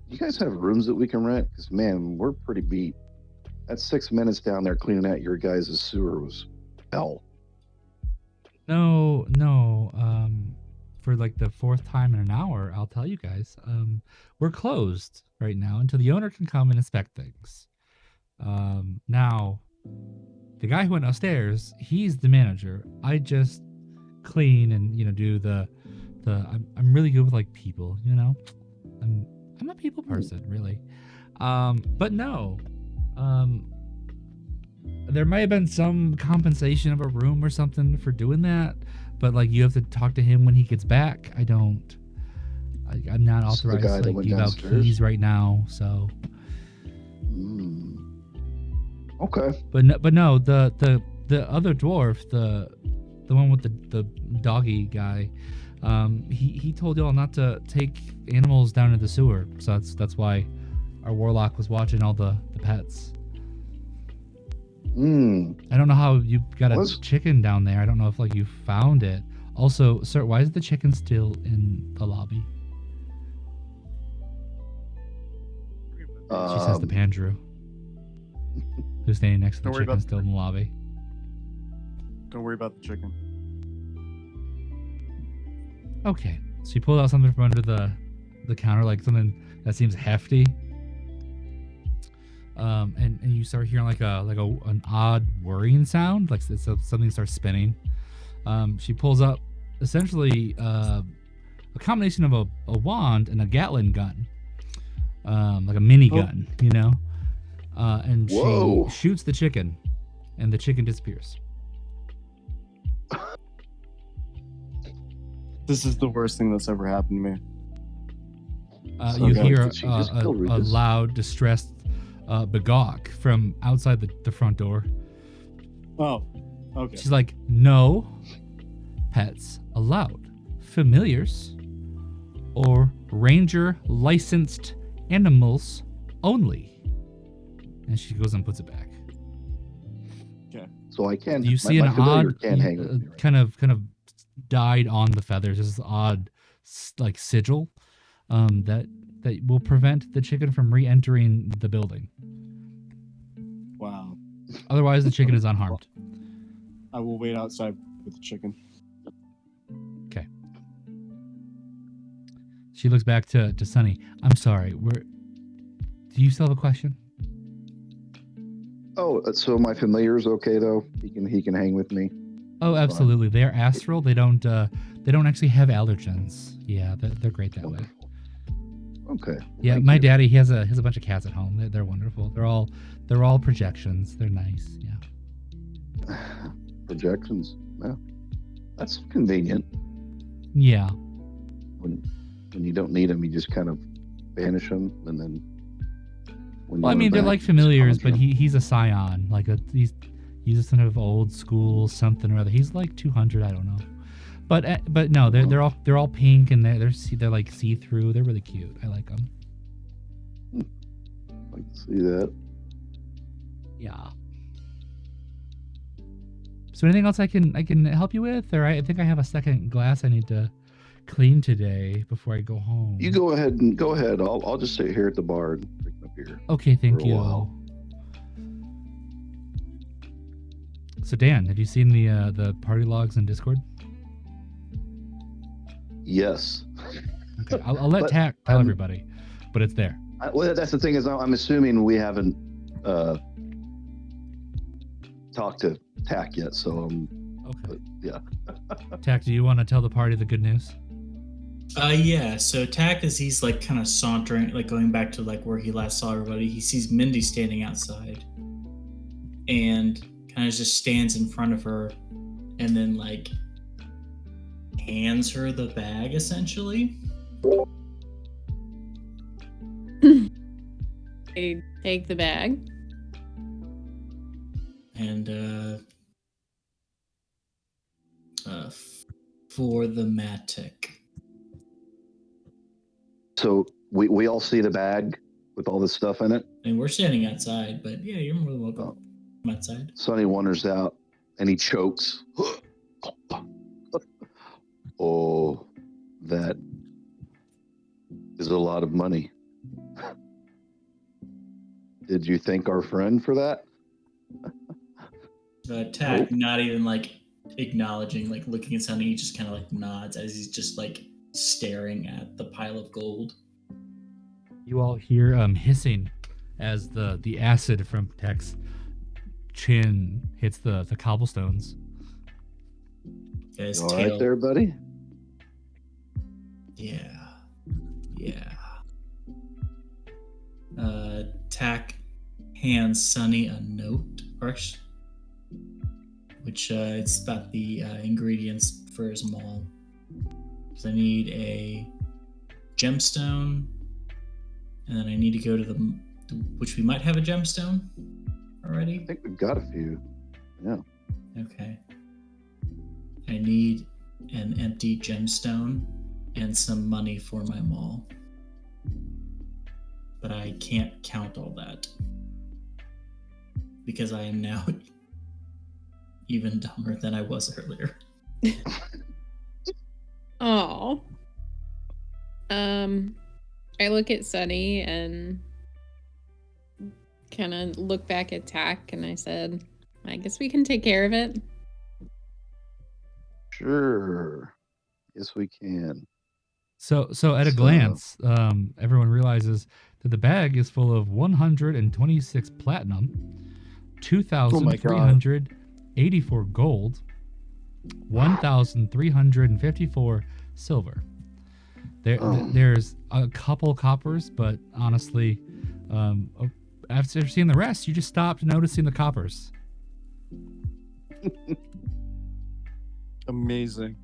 [SPEAKER 7] you guys have rooms that we can rent? Because man, we're pretty beat. That 6 minutes down there cleaning out your guys' sewer was hell."
[SPEAKER 1] No. For like the fourth time in an hour, I'll tell you guys, we're closed right now until the owner can come and inspect things. Now, the guy who went upstairs, he's the manager. I just clean and, you know, do the I'm really good with like people, you know. I'm a people person, really. But no. There might have been some compensation of a room or something for doing that, but like you have to talk to him when he gets back. I'm not authorized to like give out keys right now, so.
[SPEAKER 7] Okay.
[SPEAKER 1] But no, the other dwarf, the one with the doggy guy, he told y'all not to take animals down to the sewer, so that's why our warlock was watching all the pets. I don't know how you got a chicken down there. I don't know if like you found it. Also, sir, why is the chicken still in the lobby? She says to Pandrew, who's standing next to the chicken still in the lobby.
[SPEAKER 3] Don't worry about the chicken.
[SPEAKER 1] Okay, so you pulled out something from under the counter, like something that seems hefty. And you start hearing like an odd whirring sound, like something starts spinning. She pulls up essentially a combination of a wand and a Gatling gun, like a mini gun, you know. And she shoots the chicken, and the chicken disappears.
[SPEAKER 3] This is the worst thing that's ever happened to me.
[SPEAKER 1] You hear a loud, distressed begawk from outside the front door.
[SPEAKER 3] Oh, okay.
[SPEAKER 1] She's like, "No pets allowed. Familiars or ranger licensed animals only." And she goes and puts it back.
[SPEAKER 3] Okay.
[SPEAKER 7] So I can.
[SPEAKER 1] You see an odd kind of dyed on the feathers. This odd like sigil that will prevent the chicken from re-entering the building.
[SPEAKER 3] Wow.
[SPEAKER 1] Otherwise, the chicken is unharmed.
[SPEAKER 3] I will wait outside with the chicken.
[SPEAKER 1] Okay. She looks back to Sunny. I'm sorry. Do you still have a question?
[SPEAKER 7] Oh, so my familiar's okay though. He can hang with me.
[SPEAKER 1] Oh, absolutely. They're astral. They don't actually have allergens. Yeah, they're great that way.
[SPEAKER 7] Okay.
[SPEAKER 1] Yeah, my daddy, he has a bunch of cats at home. They're wonderful. They're all projections. They're nice. Yeah.
[SPEAKER 7] Projections. Yeah. That's convenient.
[SPEAKER 1] Yeah.
[SPEAKER 7] When you don't need them, you just kind of banish them, and then.
[SPEAKER 1] Well, I mean, they're like familiars, but he's a scion. Like he's a sort of old school something or other. He's like 200. I don't know. But no, they're all pink and they're like see through. They're really cute. I like them.
[SPEAKER 7] I can see that.
[SPEAKER 1] Yeah. So anything else I can help you with, or I think I have a second glass I need to clean today before I go home.
[SPEAKER 7] You go ahead. I'll just sit here at the bar and drink my beer.
[SPEAKER 1] Okay, thank you.
[SPEAKER 7] While.
[SPEAKER 1] So Dan, have you seen the party logs in Discord?
[SPEAKER 7] Yes.
[SPEAKER 1] Okay, I'll let
[SPEAKER 7] But,
[SPEAKER 1] Tack tell
[SPEAKER 7] um,
[SPEAKER 1] everybody, but it's there.
[SPEAKER 7] Well, that's the thing is, I'm assuming we haven't talked to Tack yet. So,
[SPEAKER 1] Okay.
[SPEAKER 7] yeah.
[SPEAKER 1] Tack, do you want to tell the party the good news?
[SPEAKER 4] Yeah, so Tack, as he's like kind of sauntering, like going back to like where he last saw everybody, he sees Mindy standing outside and kind of just stands in front of her and then like hands her the bag essentially.
[SPEAKER 6] I take the bag.
[SPEAKER 4] And for the Matic.
[SPEAKER 7] So we all see the bag with all this stuff in it.
[SPEAKER 4] I mean, we're standing outside, but yeah, you're more than welcome. Come outside.
[SPEAKER 7] Sonny wanders out and he chokes. Oh, that is a lot of money. Did you thank our friend for that?
[SPEAKER 4] Tack, not even like acknowledging, like looking at Sonny, he just kind of like nods as he's just like staring at the pile of gold.
[SPEAKER 1] You all hear hissing as the acid from Tack's chin hits the cobblestones.
[SPEAKER 4] Yeah, his
[SPEAKER 7] You all
[SPEAKER 4] tail.
[SPEAKER 7] right there, buddy?
[SPEAKER 4] Yeah. Tack hands Sonny a note, which it's about the ingredients for his maul. So I need a gemstone, and then I need to go to which we might have a gemstone already.
[SPEAKER 7] I think we've got a few. Yeah.
[SPEAKER 4] Okay. I need an empty gemstone and some money for my maul. But I can't count all that. Because I am now even dumber than I was earlier.
[SPEAKER 6] Oh. I look at Sunny and kind of look back at Tack and I said, I guess we can take care of it.
[SPEAKER 7] Sure. Yes, we can.
[SPEAKER 1] So at a glance, everyone realizes that the bag is full of 126 platinum, 2,384 gold, 1,354 silver. There's a couple coppers, but honestly, after seeing the rest, you just stopped noticing the coppers.
[SPEAKER 3] Amazing.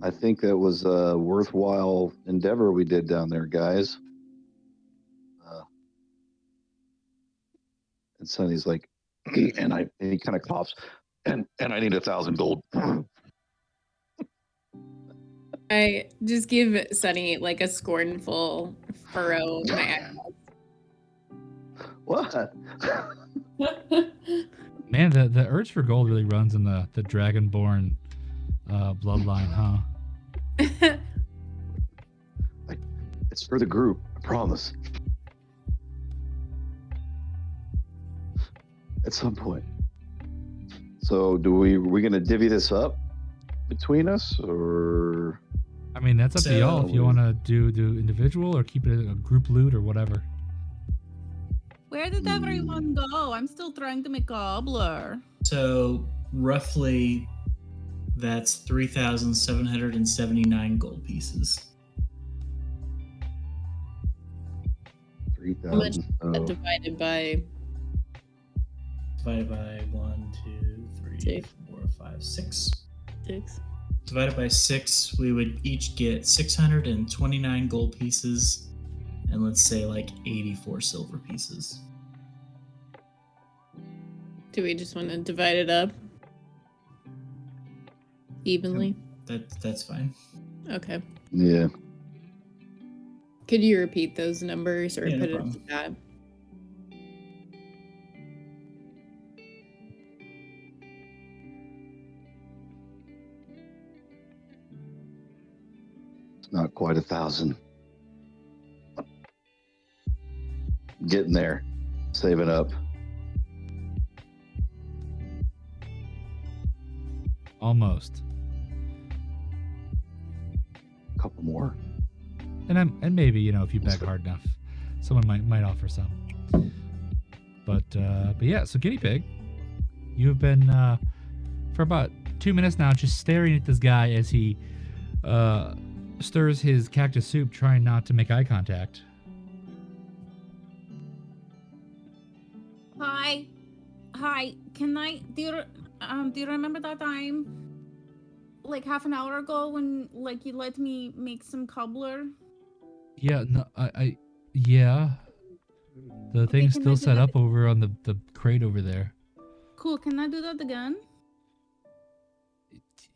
[SPEAKER 7] I think that was a worthwhile endeavor we did down there, guys. And Sonny's like, and he kind of coughs, and I need 1,000 gold.
[SPEAKER 6] I just give Sunny like a scornful furrow in my eyebrows.
[SPEAKER 7] What?
[SPEAKER 1] Man, the urge for gold really runs in the Dragonborn bloodline, huh?
[SPEAKER 7] It's for the group, I promise. At some point. So we gonna divvy this up between us, or?
[SPEAKER 1] I mean, that's up to y'all if you want to do individual or keep it a group loot or whatever.
[SPEAKER 2] Where did everyone go? I'm still trying to make cobbler.
[SPEAKER 4] So roughly that's 3,779 gold pieces.
[SPEAKER 7] 3,000.
[SPEAKER 6] Divided by
[SPEAKER 4] 1, 2, 3, 4, 5, 6.
[SPEAKER 6] 6.
[SPEAKER 4] Divided by 6, we would each get 629 gold pieces and let's say like 84 silver pieces.
[SPEAKER 6] Do we just want to divide it up evenly?
[SPEAKER 4] That's fine.
[SPEAKER 6] Okay.
[SPEAKER 7] Yeah.
[SPEAKER 6] Could you repeat those numbers or
[SPEAKER 4] Yeah, no
[SPEAKER 6] put it
[SPEAKER 4] problem.
[SPEAKER 6] into that?
[SPEAKER 7] It's not quite 1,000. Getting there. Saving up.
[SPEAKER 1] Almost.
[SPEAKER 7] A couple more.
[SPEAKER 1] And maybe, if you beg hard enough, someone might offer some. But yeah, so guinea pig, you've been for about 2 minutes now just staring at this guy as he stirs his cactus soup, trying not to make eye contact.
[SPEAKER 2] Hi. Can I do you remember that time like half an hour ago when like you let me make some cobbler?
[SPEAKER 1] Yeah, no, yeah. The thing's
[SPEAKER 2] can I
[SPEAKER 1] still
[SPEAKER 2] do
[SPEAKER 1] set
[SPEAKER 2] that?
[SPEAKER 1] up over on the crate over there.
[SPEAKER 2] Cool. Can I do that again?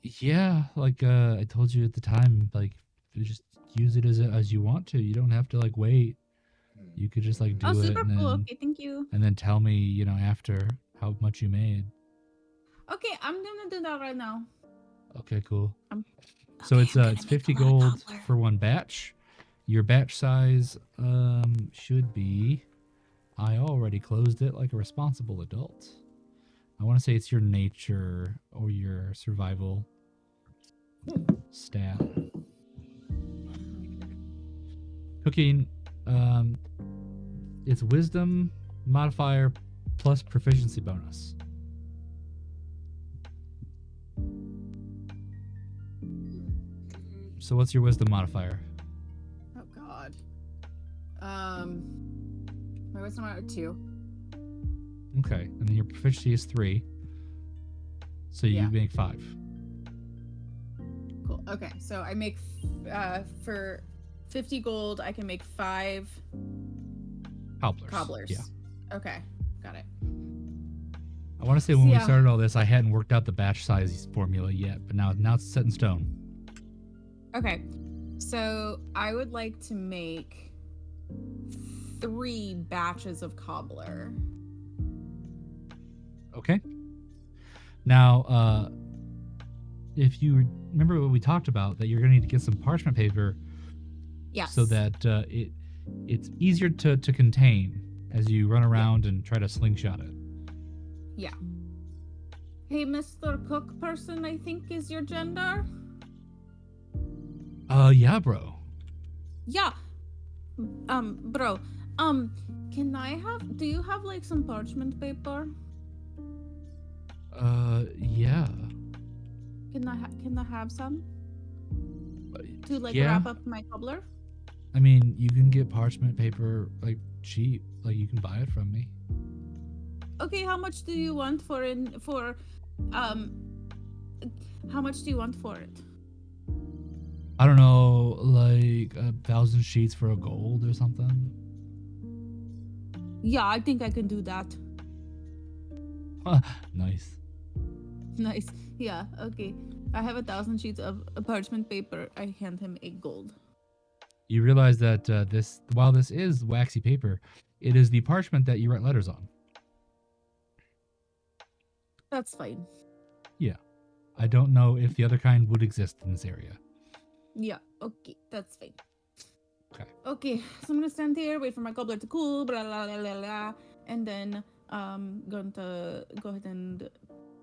[SPEAKER 1] Yeah, like I told you at the time, like you just use it as you want to. You don't have to like wait. You could just like do it
[SPEAKER 2] super
[SPEAKER 1] and
[SPEAKER 2] cool.
[SPEAKER 1] then
[SPEAKER 2] Okay, thank you.
[SPEAKER 1] and then tell me, after how much you made.
[SPEAKER 2] Okay, I'm gonna do that right now.
[SPEAKER 1] Okay, cool. So
[SPEAKER 2] Okay,
[SPEAKER 1] it's
[SPEAKER 2] I'm gonna
[SPEAKER 1] it's
[SPEAKER 2] make
[SPEAKER 1] 50
[SPEAKER 2] a lot of
[SPEAKER 1] gold
[SPEAKER 2] cobbler.
[SPEAKER 1] for one batch. Your batch size should be, I already closed it like a responsible adult. I want to say it's your nature or your survival stat. Cooking, it's wisdom modifier plus proficiency bonus. So what's your wisdom modifier?
[SPEAKER 2] Oh God. My wisdom are 2.
[SPEAKER 1] Okay, and then your proficiency is 3. So you
[SPEAKER 2] Yeah.
[SPEAKER 1] make 5.
[SPEAKER 2] Cool. Okay, so I make for 50 gold, I can make 5 cobblers.
[SPEAKER 1] Yeah.
[SPEAKER 2] Okay, got it.
[SPEAKER 1] I want to say when we
[SPEAKER 2] Yeah.
[SPEAKER 1] started all this, I hadn't worked out the batch size formula yet, but now it's set in stone.
[SPEAKER 2] Okay, so I would like to make 3 batches of cobbler.
[SPEAKER 1] Okay. Now, if you remember what we talked about, that you're going to need to get some parchment paper,
[SPEAKER 2] Yes.
[SPEAKER 1] so that it's easier to contain as you run around and try to slingshot it.
[SPEAKER 2] Yeah. Hey, Mr. Cook person, I think is your gender?
[SPEAKER 1] Yeah, bro.
[SPEAKER 2] Yeah. Bro. Do you have like some parchment paper?
[SPEAKER 1] Yeah.
[SPEAKER 2] Can I have some? To like
[SPEAKER 1] Yeah.
[SPEAKER 2] wrap up my cobbler?
[SPEAKER 1] I mean, you can get parchment paper like cheap. Like you can buy it from me.
[SPEAKER 2] Okay, how much do you want how much do you want for it?
[SPEAKER 1] I don't know, like 1,000 sheets for a gold or something.
[SPEAKER 2] Yeah, I think I can do that.
[SPEAKER 1] Nice.
[SPEAKER 2] Nice. Yeah, okay. I have 1,000 sheets of parchment paper. I hand him a gold.
[SPEAKER 1] You realize that while this is waxy paper, it is the parchment that you write letters on.
[SPEAKER 2] That's fine.
[SPEAKER 1] Yeah. I don't know if the other kind would exist in this area.
[SPEAKER 2] Yeah, okay, that's fine.
[SPEAKER 1] Okay.
[SPEAKER 2] Okay, so I'm gonna stand here, wait for my cobbler to cool, blah blah blah blah blah, and then going to go ahead and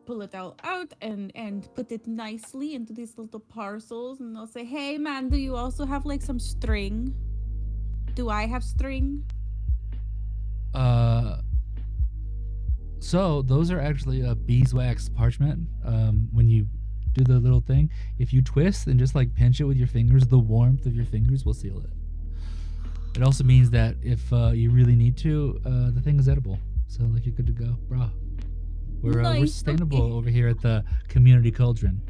[SPEAKER 2] pull it out and put it nicely into these little parcels, and I'll say, hey man, do you also have like some string? Do I have string?
[SPEAKER 1] So those are actually beeswax parchment. When you do the little thing, if you twist and just like pinch it with your fingers, the warmth of your fingers will seal it. It also means that if you really need to, the thing is edible. So like you're good to go, bro. We're
[SPEAKER 2] Nice,
[SPEAKER 1] sustainable
[SPEAKER 2] okay.
[SPEAKER 1] over here at the community cauldron.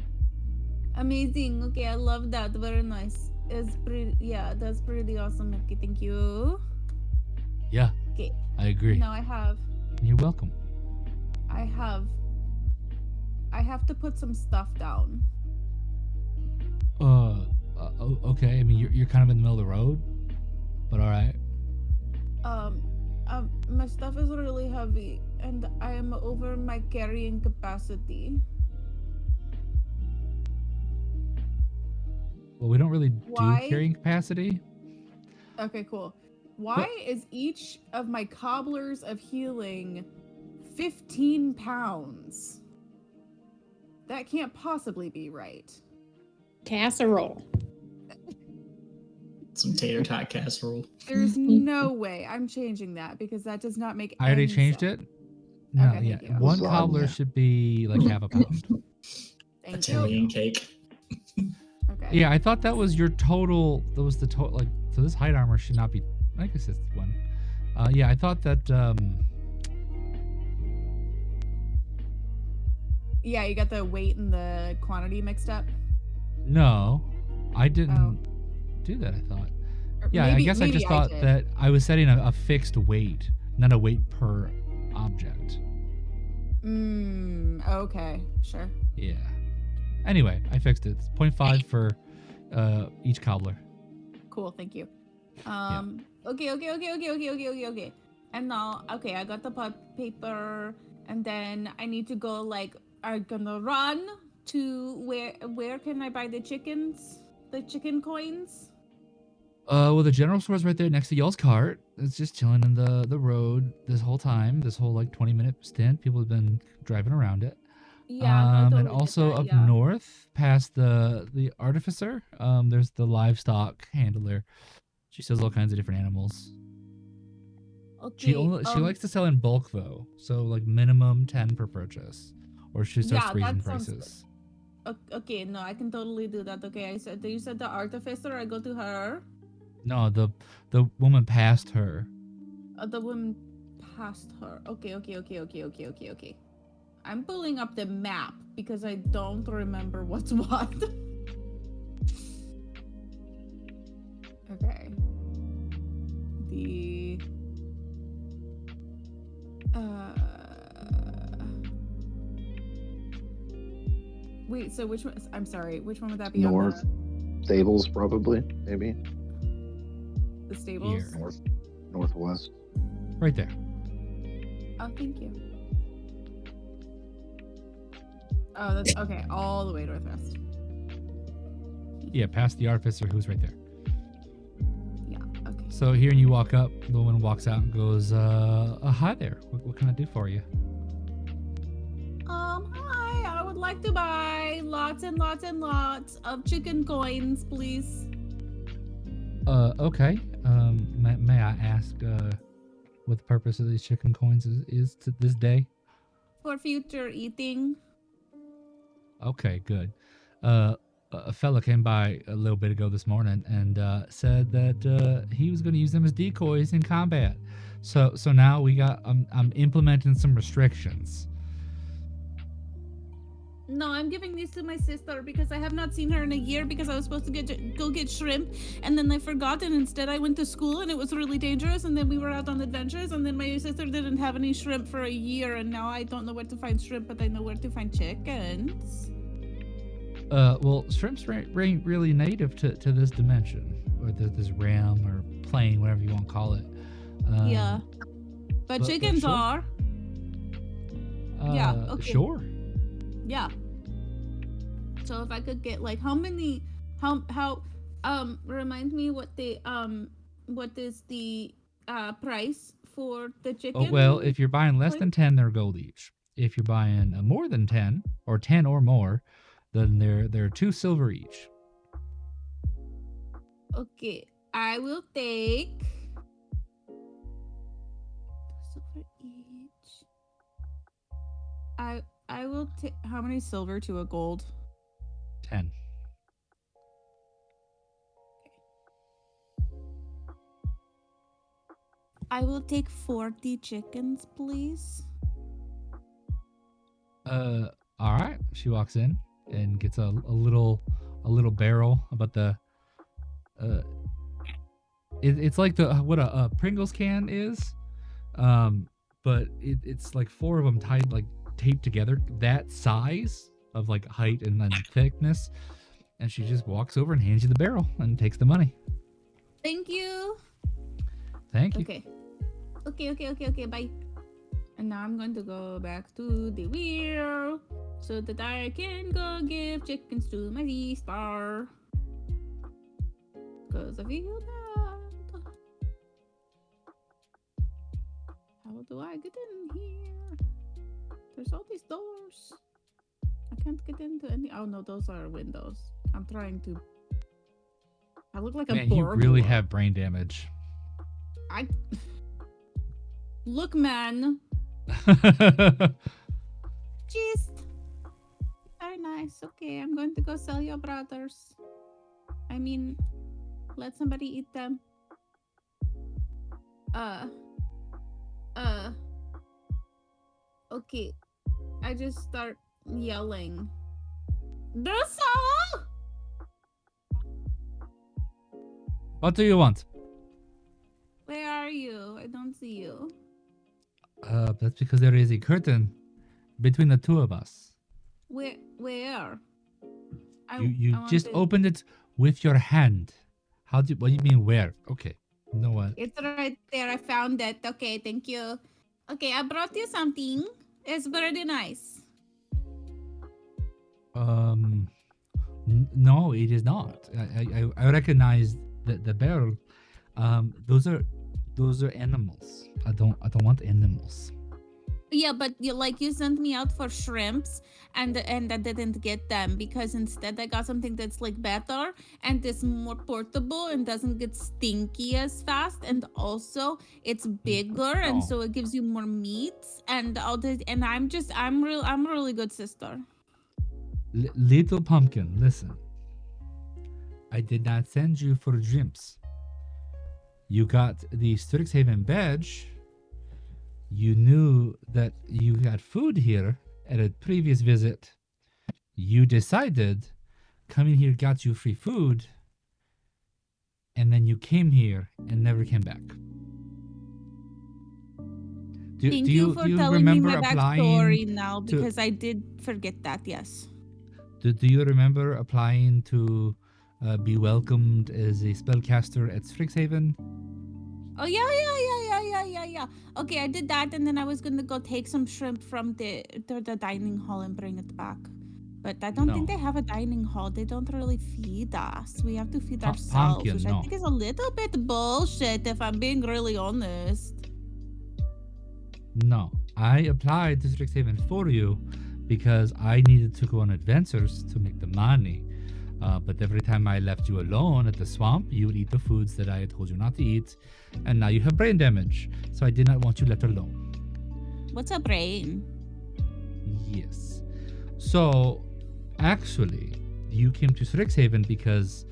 [SPEAKER 2] Amazing. Okay, I love that. Very nice. It's pretty. Yeah, that's pretty awesome. Okay, thank you.
[SPEAKER 1] Yeah,
[SPEAKER 2] Okay.
[SPEAKER 1] I agree.
[SPEAKER 2] Now I have
[SPEAKER 1] You're welcome.
[SPEAKER 2] I have to put some stuff down.
[SPEAKER 1] Okay. I mean, you're kind of in the middle of the road, but all right.
[SPEAKER 2] My stuff is really heavy, and I am over my carrying capacity.
[SPEAKER 1] Well, we don't really
[SPEAKER 2] Why?
[SPEAKER 1] do carrying capacity.
[SPEAKER 2] Okay, cool. Why is each of my cobblers of healing 15 pounds? That can't possibly be right.
[SPEAKER 6] Casserole.
[SPEAKER 4] Some tater tot casserole.
[SPEAKER 2] There's no way I'm changing that because that does not make
[SPEAKER 1] I already
[SPEAKER 2] any
[SPEAKER 1] changed
[SPEAKER 2] sense.
[SPEAKER 1] it. No,
[SPEAKER 2] Okay,
[SPEAKER 1] yeah.
[SPEAKER 2] thank you.
[SPEAKER 1] One
[SPEAKER 7] Lasagna.
[SPEAKER 1] cobbler should be like half a pound.
[SPEAKER 2] Thank
[SPEAKER 4] Italian
[SPEAKER 2] you.
[SPEAKER 4] cake.
[SPEAKER 2] Okay.
[SPEAKER 1] Yeah, I thought that was your total. That was the total. Like, so this height armor should not be. I guess it's one. Yeah, I thought that.
[SPEAKER 2] Yeah, you got the weight and the quantity mixed up.
[SPEAKER 1] No, I didn't
[SPEAKER 2] Oh.
[SPEAKER 1] do that. I thought.
[SPEAKER 2] Or
[SPEAKER 1] Yeah, I guess I
[SPEAKER 2] maybe
[SPEAKER 1] just thought
[SPEAKER 2] did.
[SPEAKER 1] that I was setting a fixed weight, not a weight per object.
[SPEAKER 2] Okay, sure.
[SPEAKER 1] Yeah. Anyway, I fixed it. It's 0.5 for each cobbler.
[SPEAKER 2] Cool, thank you. Okay. And now, okay, I got the paper, and then I need to go. Like, I'm gonna run to where can I buy the chickens? The chicken coins?
[SPEAKER 1] Well, the general store's right there next to y'all's cart. It's just chilling in the road this whole time. This whole like 20-minute stint, people have been driving around it.
[SPEAKER 2] Yeah, no, I
[SPEAKER 1] And
[SPEAKER 2] totally
[SPEAKER 1] also
[SPEAKER 2] get that,
[SPEAKER 1] up
[SPEAKER 2] yeah.
[SPEAKER 1] north, past the artificer, there's the livestock handler. She sells all kinds of different animals.
[SPEAKER 2] Okay.
[SPEAKER 1] She likes to sell in bulk though, so like minimum 10 per purchase, or she starts
[SPEAKER 2] Yeah,
[SPEAKER 1] raising
[SPEAKER 2] that sounds
[SPEAKER 1] prices.
[SPEAKER 2] Okay, no, I can totally do that. Okay, you said the artificer. I go to her.
[SPEAKER 1] No, the woman past her.
[SPEAKER 2] The woman past her. Okay. I'm pulling up the map because I don't remember what's what. Okay. The wait, so which one? I'm sorry, which one would that be?
[SPEAKER 7] North. Stables, probably, maybe.
[SPEAKER 2] The stables.
[SPEAKER 1] Here.
[SPEAKER 7] Northwest.
[SPEAKER 1] Right there.
[SPEAKER 2] Oh, thank you. Oh, that's okay. All the way northwest.
[SPEAKER 1] Yeah, past the artificer, who's right there.
[SPEAKER 2] Yeah. Okay.
[SPEAKER 1] So here you walk up, the woman walks out and goes, hi there. What can I do for you?
[SPEAKER 2] Hi. I would like to buy lots and lots and lots of chicken coins, please.
[SPEAKER 1] Okay. May I ask, what the purpose of these chicken coins is to this day?
[SPEAKER 2] For future eating.
[SPEAKER 1] Okay, good. A fella came by a little bit ago this morning and said that he was going to use them as decoys in combat. So now I'm implementing some restrictions.
[SPEAKER 2] No, I'm giving these to my sister because I have not seen her in a year because I was supposed to go get shrimp and then I forgot and instead I went to school and it was really dangerous and then we were out on adventures and then my sister didn't have any shrimp for a year and now I don't know where to find shrimp but I know where to find chickens.
[SPEAKER 1] Well, shrimp's really native to this dimension or this realm or plane, whatever you want to call it.
[SPEAKER 2] Yeah, but chickens
[SPEAKER 1] sure.
[SPEAKER 2] are. Yeah, okay.
[SPEAKER 1] Sure.
[SPEAKER 2] Yeah. So if I could get like remind me what is the price for the chicken?
[SPEAKER 1] Oh, well, if you're buying less than 10, they're gold each. If you're buying more than 10 or 10 or more, then they're 2 silver each.
[SPEAKER 2] Okay, I will take 2 silver each. I will take how many silver to a gold?
[SPEAKER 1] 10.
[SPEAKER 2] I will take 40 chickens, please.
[SPEAKER 1] All right. She walks in and gets a little barrel about the it's like what a Pringles can is, but it's like 4 of them taped together, that size of like height and then thickness, and she just walks over and hands you the barrel and takes the money.
[SPEAKER 2] Thank you.
[SPEAKER 1] Thank you.
[SPEAKER 2] Okay, bye. And now I'm going to go back to the wheel so that I can go give chickens to my sister. Because I feel bad. How do I get in here? There's all these doors. I can't get into any. Oh no, those are windows. I'm trying to I look like a
[SPEAKER 1] Man, you really
[SPEAKER 2] burglar.
[SPEAKER 1] have brain damage.
[SPEAKER 2] Look, man.
[SPEAKER 1] What
[SPEAKER 2] Just very nice. Okay, I'm going to go sell your brothers. I mean, let somebody eat them. Okay. I just start yelling. Dussel!
[SPEAKER 1] do you want?
[SPEAKER 2] Where are you? I don't see you.
[SPEAKER 1] That's because there is a curtain between the two of us.
[SPEAKER 2] Where?
[SPEAKER 1] You
[SPEAKER 2] I
[SPEAKER 1] just
[SPEAKER 2] want to-
[SPEAKER 1] opened it with your hand. What do you mean where? Okay. You know what?
[SPEAKER 2] It's right there. I found it. Okay, thank you. Okay, I brought you something. It's very nice.
[SPEAKER 1] No, it is not. I recognize the barrel. Those are animals. I don't want animals.
[SPEAKER 2] Yeah, but you sent me out for shrimps, and I didn't get them because instead I got something that's like better and is more portable and doesn't get stinky as fast, and also it's bigger and
[SPEAKER 1] No.
[SPEAKER 2] so it gives you more meats and all that. And I'm a really good sister.
[SPEAKER 1] Little pumpkin, listen. I did not send you for shrimps. You got the Strixhaven badge. You knew that you got food here at a previous visit. You decided coming here got you free food, and then you came here and never came back.
[SPEAKER 2] Thank you for telling me my backstory now
[SPEAKER 1] to-
[SPEAKER 2] because I did forget that. Yes.
[SPEAKER 1] Do you remember applying to be welcomed as a spellcaster at Strixhaven?
[SPEAKER 2] Oh yeah. Okay, I did that, and then I was gonna go take some shrimp from the dining hall and bring it back. But I don't think
[SPEAKER 1] No.
[SPEAKER 2] they have a dining hall. They don't really feed us. We have to feed ourselves,
[SPEAKER 1] Pumpkin,
[SPEAKER 2] which
[SPEAKER 1] no.
[SPEAKER 2] I think is a little bit bullshit, if I'm being really honest.
[SPEAKER 1] No, I applied to Strixhaven for you because I needed to go on adventures to make the money. But every time I left you alone at the swamp, you would eat the foods that I had told you not to eat, and now you have brain damage. So I did not want you left alone.
[SPEAKER 2] What's a brain?
[SPEAKER 1] Yes. So, actually, you came to Strixhaven because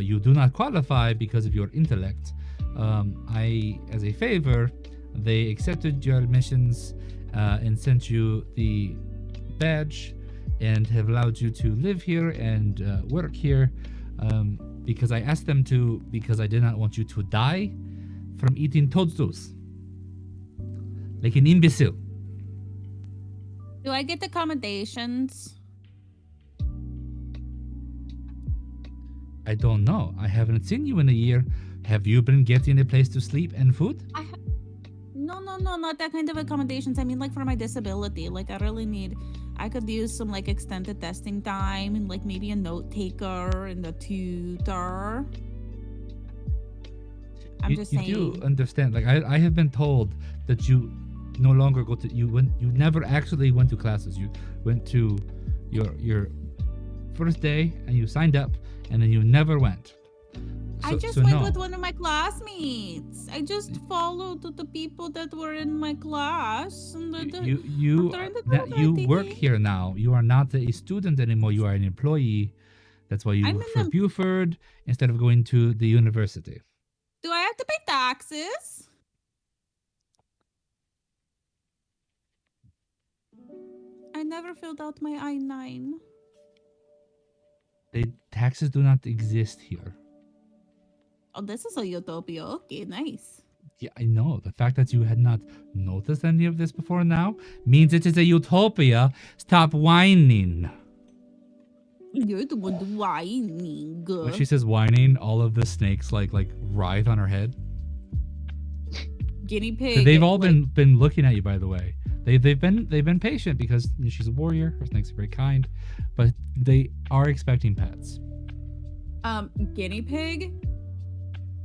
[SPEAKER 1] you do not qualify because of your intellect. As a favor, they accepted your admissions and sent you the badge and have allowed you to live here and work here because I asked them to, because I did not want you to die from eating toadstools like an imbecile.
[SPEAKER 2] Do I get accommodations?
[SPEAKER 1] I don't know. I haven't seen you in a year. Have you been getting a place to sleep and food?
[SPEAKER 2] No, not that kind of accommodations. I mean, like for my disability. Like I could use some like extended testing time and like maybe a note taker and a tutor. I'm just saying.
[SPEAKER 1] You do understand. Like I have been told that you no longer go to you never actually went to classes. You went to your first day and you signed up and then you never went.
[SPEAKER 2] I just went with one of my classmates. I just followed the people that were in my class. And
[SPEAKER 1] you work here now. You are not a student anymore. You are an employee. That's why you work for Buford instead of going to the university.
[SPEAKER 2] Do I have to pay taxes? I never filled out my I-9.
[SPEAKER 1] The taxes do not exist here.
[SPEAKER 2] Oh, this is a utopia. Okay, nice.
[SPEAKER 1] Yeah, I know. The fact that you had not noticed any of this before now means it is a utopia. Stop whining.
[SPEAKER 2] You're the one whining.
[SPEAKER 1] When she says whining, all of the snakes like writhe on her head.
[SPEAKER 2] Guinea pig.
[SPEAKER 1] They've all been looking at you, by the way. They've been patient because she's a warrior. Her snakes are very kind, but they are expecting pets.
[SPEAKER 2] Guinea pig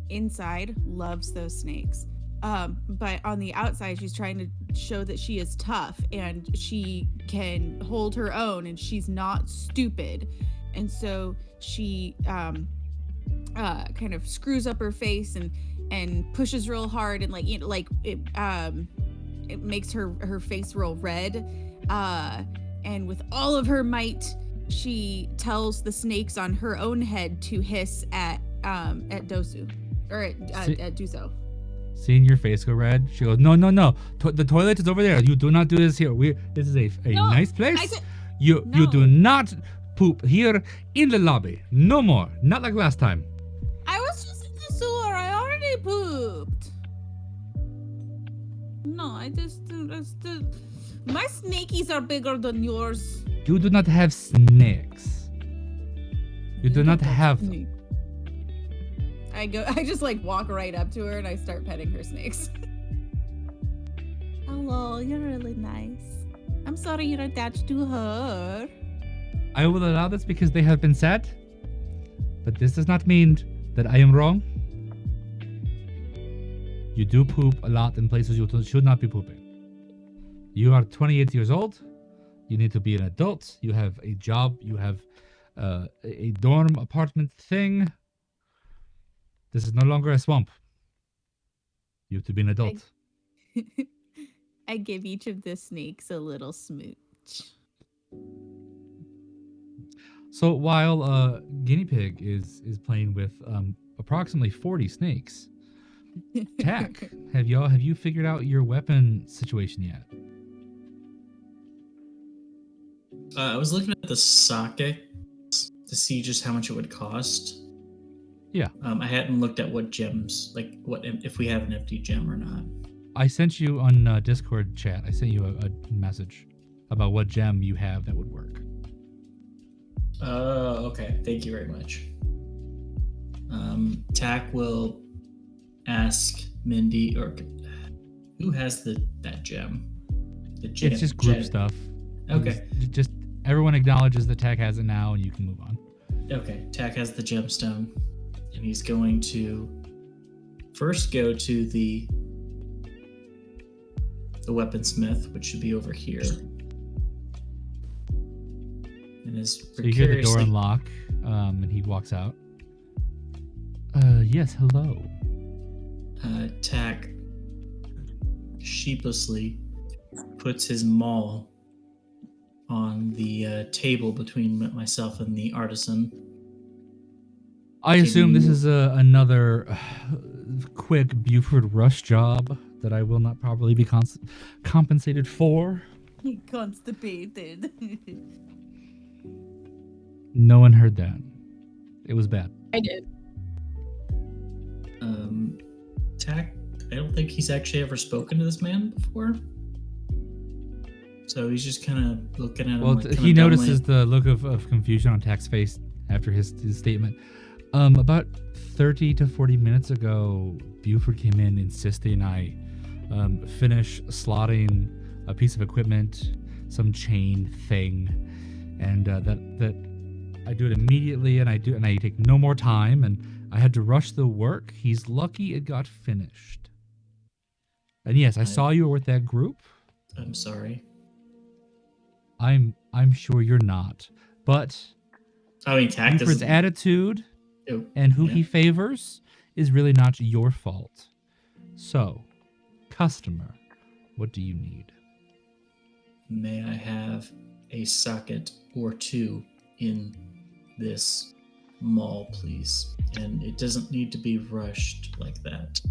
[SPEAKER 2] inside loves those snakes. But on the outside, she's trying to show that she is tough and she can hold her own and she's not stupid. And so she kind of screws up her face and pushes real hard and it makes her face real red. And with all of her might, she tells the snakes on her own head to hiss at Dosu or at Duso.
[SPEAKER 1] Seeing your face go red, she goes, no. The toilet is over there. You do not do this here. This is a
[SPEAKER 2] No,
[SPEAKER 1] nice place.
[SPEAKER 2] No.
[SPEAKER 1] You do not poop here in the lobby. No more. Not like last time.
[SPEAKER 2] I was just in the sewer. I already pooped. No, my snakies are bigger than yours.
[SPEAKER 1] You do not have snakes. You do not have them.
[SPEAKER 2] snake. I just like walk right up to her and I start petting her snakes. Hello, you're really nice. I'm sorry you're attached to her.
[SPEAKER 1] I will allow this because they have been said, but this does not mean that I am wrong. You do poop a lot in places you should not be pooping. You are 28 years old. You need to be an adult. You have a job. You have a dorm apartment thing. This is no longer a swamp. You have to be an adult.
[SPEAKER 2] I give each of the snakes a little smooch.
[SPEAKER 1] So while Guinea Pig is playing with approximately 40 snakes, Tack, have you figured out your weapon situation yet?
[SPEAKER 4] I was looking at the socket to see just how much it would cost.
[SPEAKER 1] Yeah.
[SPEAKER 4] I hadn't looked at what gems, like what if we have an empty gem or not.
[SPEAKER 1] I sent you on Discord chat. I sent you a message about what gem you have that would work.
[SPEAKER 4] Okay. Thank you very much. Tack will ask Mindy or who has that gem. The gem.
[SPEAKER 1] It's just group stuff.
[SPEAKER 4] Okay.
[SPEAKER 1] Just everyone acknowledges that Tack has it now, and you can move on.
[SPEAKER 4] Okay. Tack has the gemstone, and he's going to first go to the weaponsmith, which should be over here. And is
[SPEAKER 1] So you hear the door unlock, and he walks out. Yes, hello.
[SPEAKER 4] Tack sheepishly puts his maul on the table between myself and the artisan.
[SPEAKER 1] I assume this is another quick Buford Rush job that I will not properly be compensated for.
[SPEAKER 2] Constipated.
[SPEAKER 1] No one heard that. It was bad.
[SPEAKER 6] I did.
[SPEAKER 4] Tack, I don't think he's actually ever spoken to this man before. So he's just kind of looking at him.
[SPEAKER 1] Well,
[SPEAKER 4] like,
[SPEAKER 1] he notices the look of confusion on Tack's face after his statement. About 30 to 40 minutes ago, Buford came in insisting I finish slotting a piece of equipment, some chain thing, and that I do it immediately, and I take no more time, and I had to rush the work. He's lucky it got finished. And yes, I saw you were with that group.
[SPEAKER 4] I'm sorry.
[SPEAKER 1] I'm sure you're not, but
[SPEAKER 4] I mean, Tack
[SPEAKER 1] Buford's
[SPEAKER 4] doesn't.
[SPEAKER 1] attitude and who he favors is really not your fault. So, customer, what do you need?
[SPEAKER 4] May I have a socket or two in this mall, please? And it doesn't need to be rushed like that.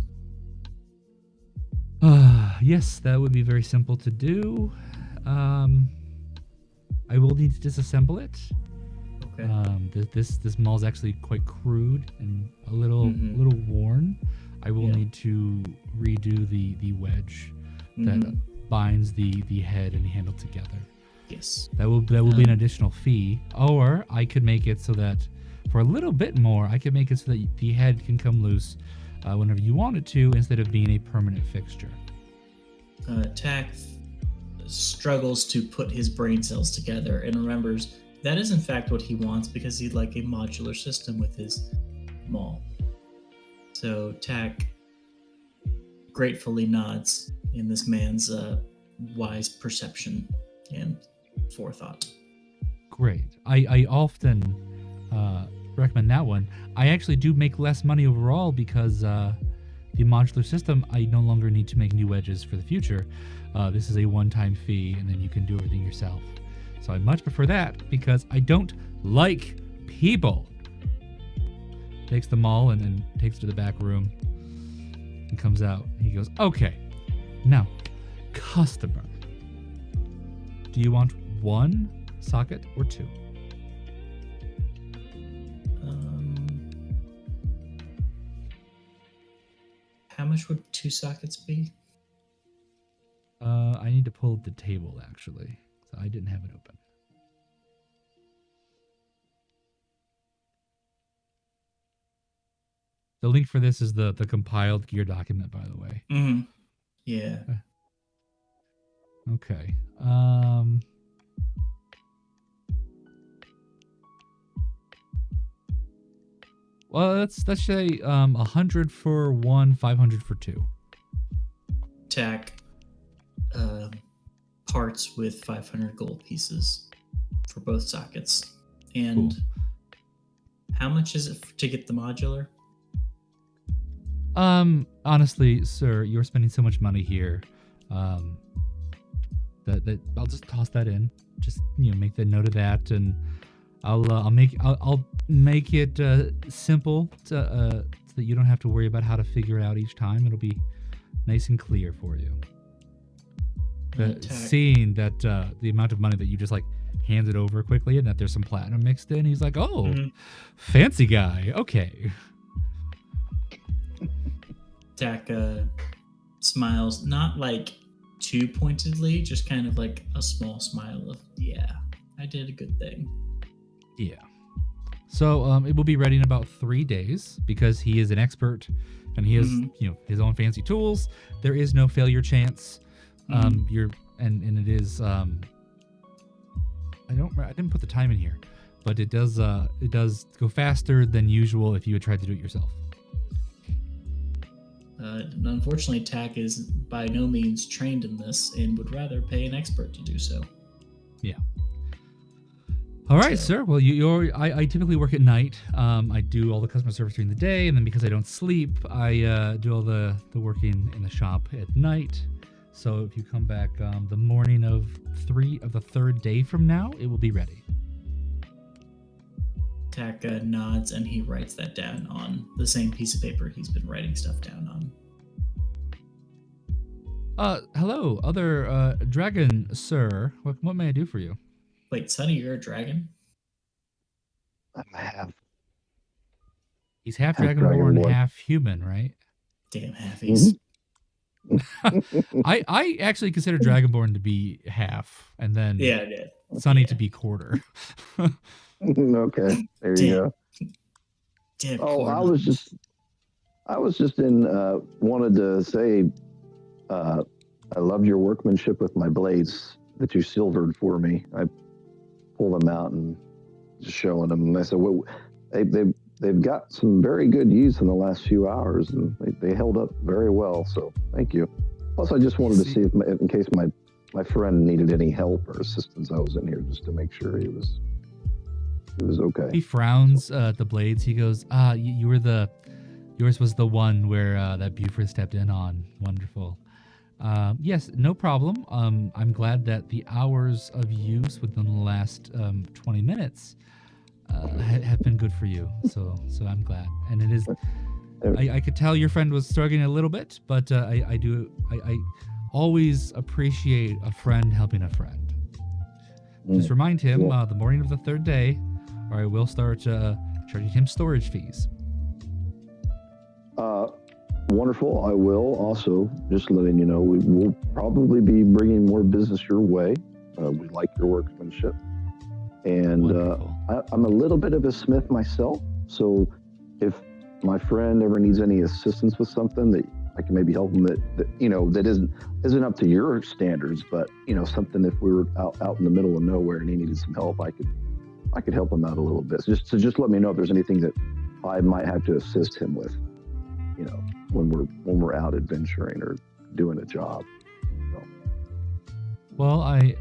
[SPEAKER 1] Yes, that would be very simple to do. I will need to disassemble it.
[SPEAKER 4] Okay.
[SPEAKER 1] This mall's actually quite crude and a little worn. I will need to redo the wedge that binds the head and handle together.
[SPEAKER 4] Yes.
[SPEAKER 1] That will be an additional fee. Or I could make it so that for a little bit more, I could make it so that the head can come loose whenever you want it to, instead of being a permanent fixture.
[SPEAKER 4] Tack struggles to put his brain cells together and remembers that is in fact what he wants, because he'd like a modular system with his mall. So Tack gratefully nods in this man's wise perception and forethought.
[SPEAKER 1] Great. I often recommend that one. I actually do make less money overall because the modular system, I no longer need to make new wedges for the future. This is a one-time fee, and then you can do everything yourself. So I much prefer that because I don't like people. Takes them all and then takes it to the back room and comes out. He goes, okay, now, customer, do you want 1 socket or 2?
[SPEAKER 4] How much would 2 sockets be?
[SPEAKER 1] I need to pull the table, actually. So I didn't have it open. The link for this is the compiled gear document, by the way.
[SPEAKER 4] Mm-hmm. Yeah.
[SPEAKER 1] Okay. Well, let's say 100 for 1, 500 for 2.
[SPEAKER 4] Tack parts with 500 gold pieces for both sockets. And
[SPEAKER 1] Cool.
[SPEAKER 4] How much is it to get the modular?
[SPEAKER 1] Honestly, sir, you're spending so much money here. That I'll just toss that in. Just make the note of that, and I'll make it simple so that you don't have to worry about how to figure it out each time. It'll be nice and clear for you. Seeing that the amount of money that you just hands it over quickly, and that there's some platinum mixed in, he's like, "Oh, fancy guy. Okay."
[SPEAKER 4] Tack smiles, not too pointedly, just kind of a small smile of, yeah, I did a good thing.
[SPEAKER 1] Yeah. So it will be ready in about 3 days because he is an expert and he has his own fancy tools. There is no failure chance. And it is I didn't put the time in here, but it does go faster than usual if you had tried to do it yourself.
[SPEAKER 4] Unfortunately, Tack is by no means trained in this and would rather pay an expert to do so.
[SPEAKER 1] Yeah. All right, sir. Well, I typically work at night. I do all the customer service during the day, and then because I don't sleep, I do all the working in the shop at night. So if you come back the morning of the third day from now, it will be ready.
[SPEAKER 4] Tack nods and he writes that down on the same piece of paper he's been writing stuff down on.
[SPEAKER 1] Hello, other dragon, sir. What may I do for you?
[SPEAKER 4] Wait, Sonny, you're a dragon?
[SPEAKER 7] I'm half.
[SPEAKER 1] He's half
[SPEAKER 7] Half
[SPEAKER 1] dragonborn,
[SPEAKER 7] dragonborn.
[SPEAKER 1] half human, right?
[SPEAKER 4] Damn halfies.
[SPEAKER 1] I actually consider dragonborn to be half, and then
[SPEAKER 4] Yeah, I did.
[SPEAKER 1] Sonny to be quarter.
[SPEAKER 7] Okay, there you go.
[SPEAKER 4] Damn.
[SPEAKER 7] Oh, I
[SPEAKER 4] corn.
[SPEAKER 7] was just in wanted to say I loved your workmanship with my blades that you silvered for me. I pulled them out and just showing them. And I said, well, they've got some very good use in the last few hours, and they held up very well. So thank you. Plus, I just wanted to see if in case my friend needed any help or assistance, I was in here just to make sure he was okay.
[SPEAKER 1] He frowns at the blades. He goes, yours was the one where that Buford stepped in on. Wonderful. Yes, no problem. I'm glad that the hours of use within the last 20 minutes have been good for you. So I'm glad. And it is, I could tell your friend was struggling a little bit, but I always appreciate a friend helping a friend. Just remind him the morning of the third day, or I will start charging him storage fees.
[SPEAKER 7] Wonderful. I will also, just letting you know, we will probably be bringing more business your way. We like your workmanship. And I'm a little bit of a smith myself. So if my friend ever needs any assistance with something that I can maybe help him that isn't up to your standards, but something if we were out in the middle of nowhere and he needed some help, I could help him out a little bit. So just let me know if there's anything that I might have to assist him with, when we're out adventuring or doing a job. So.
[SPEAKER 1] Well, I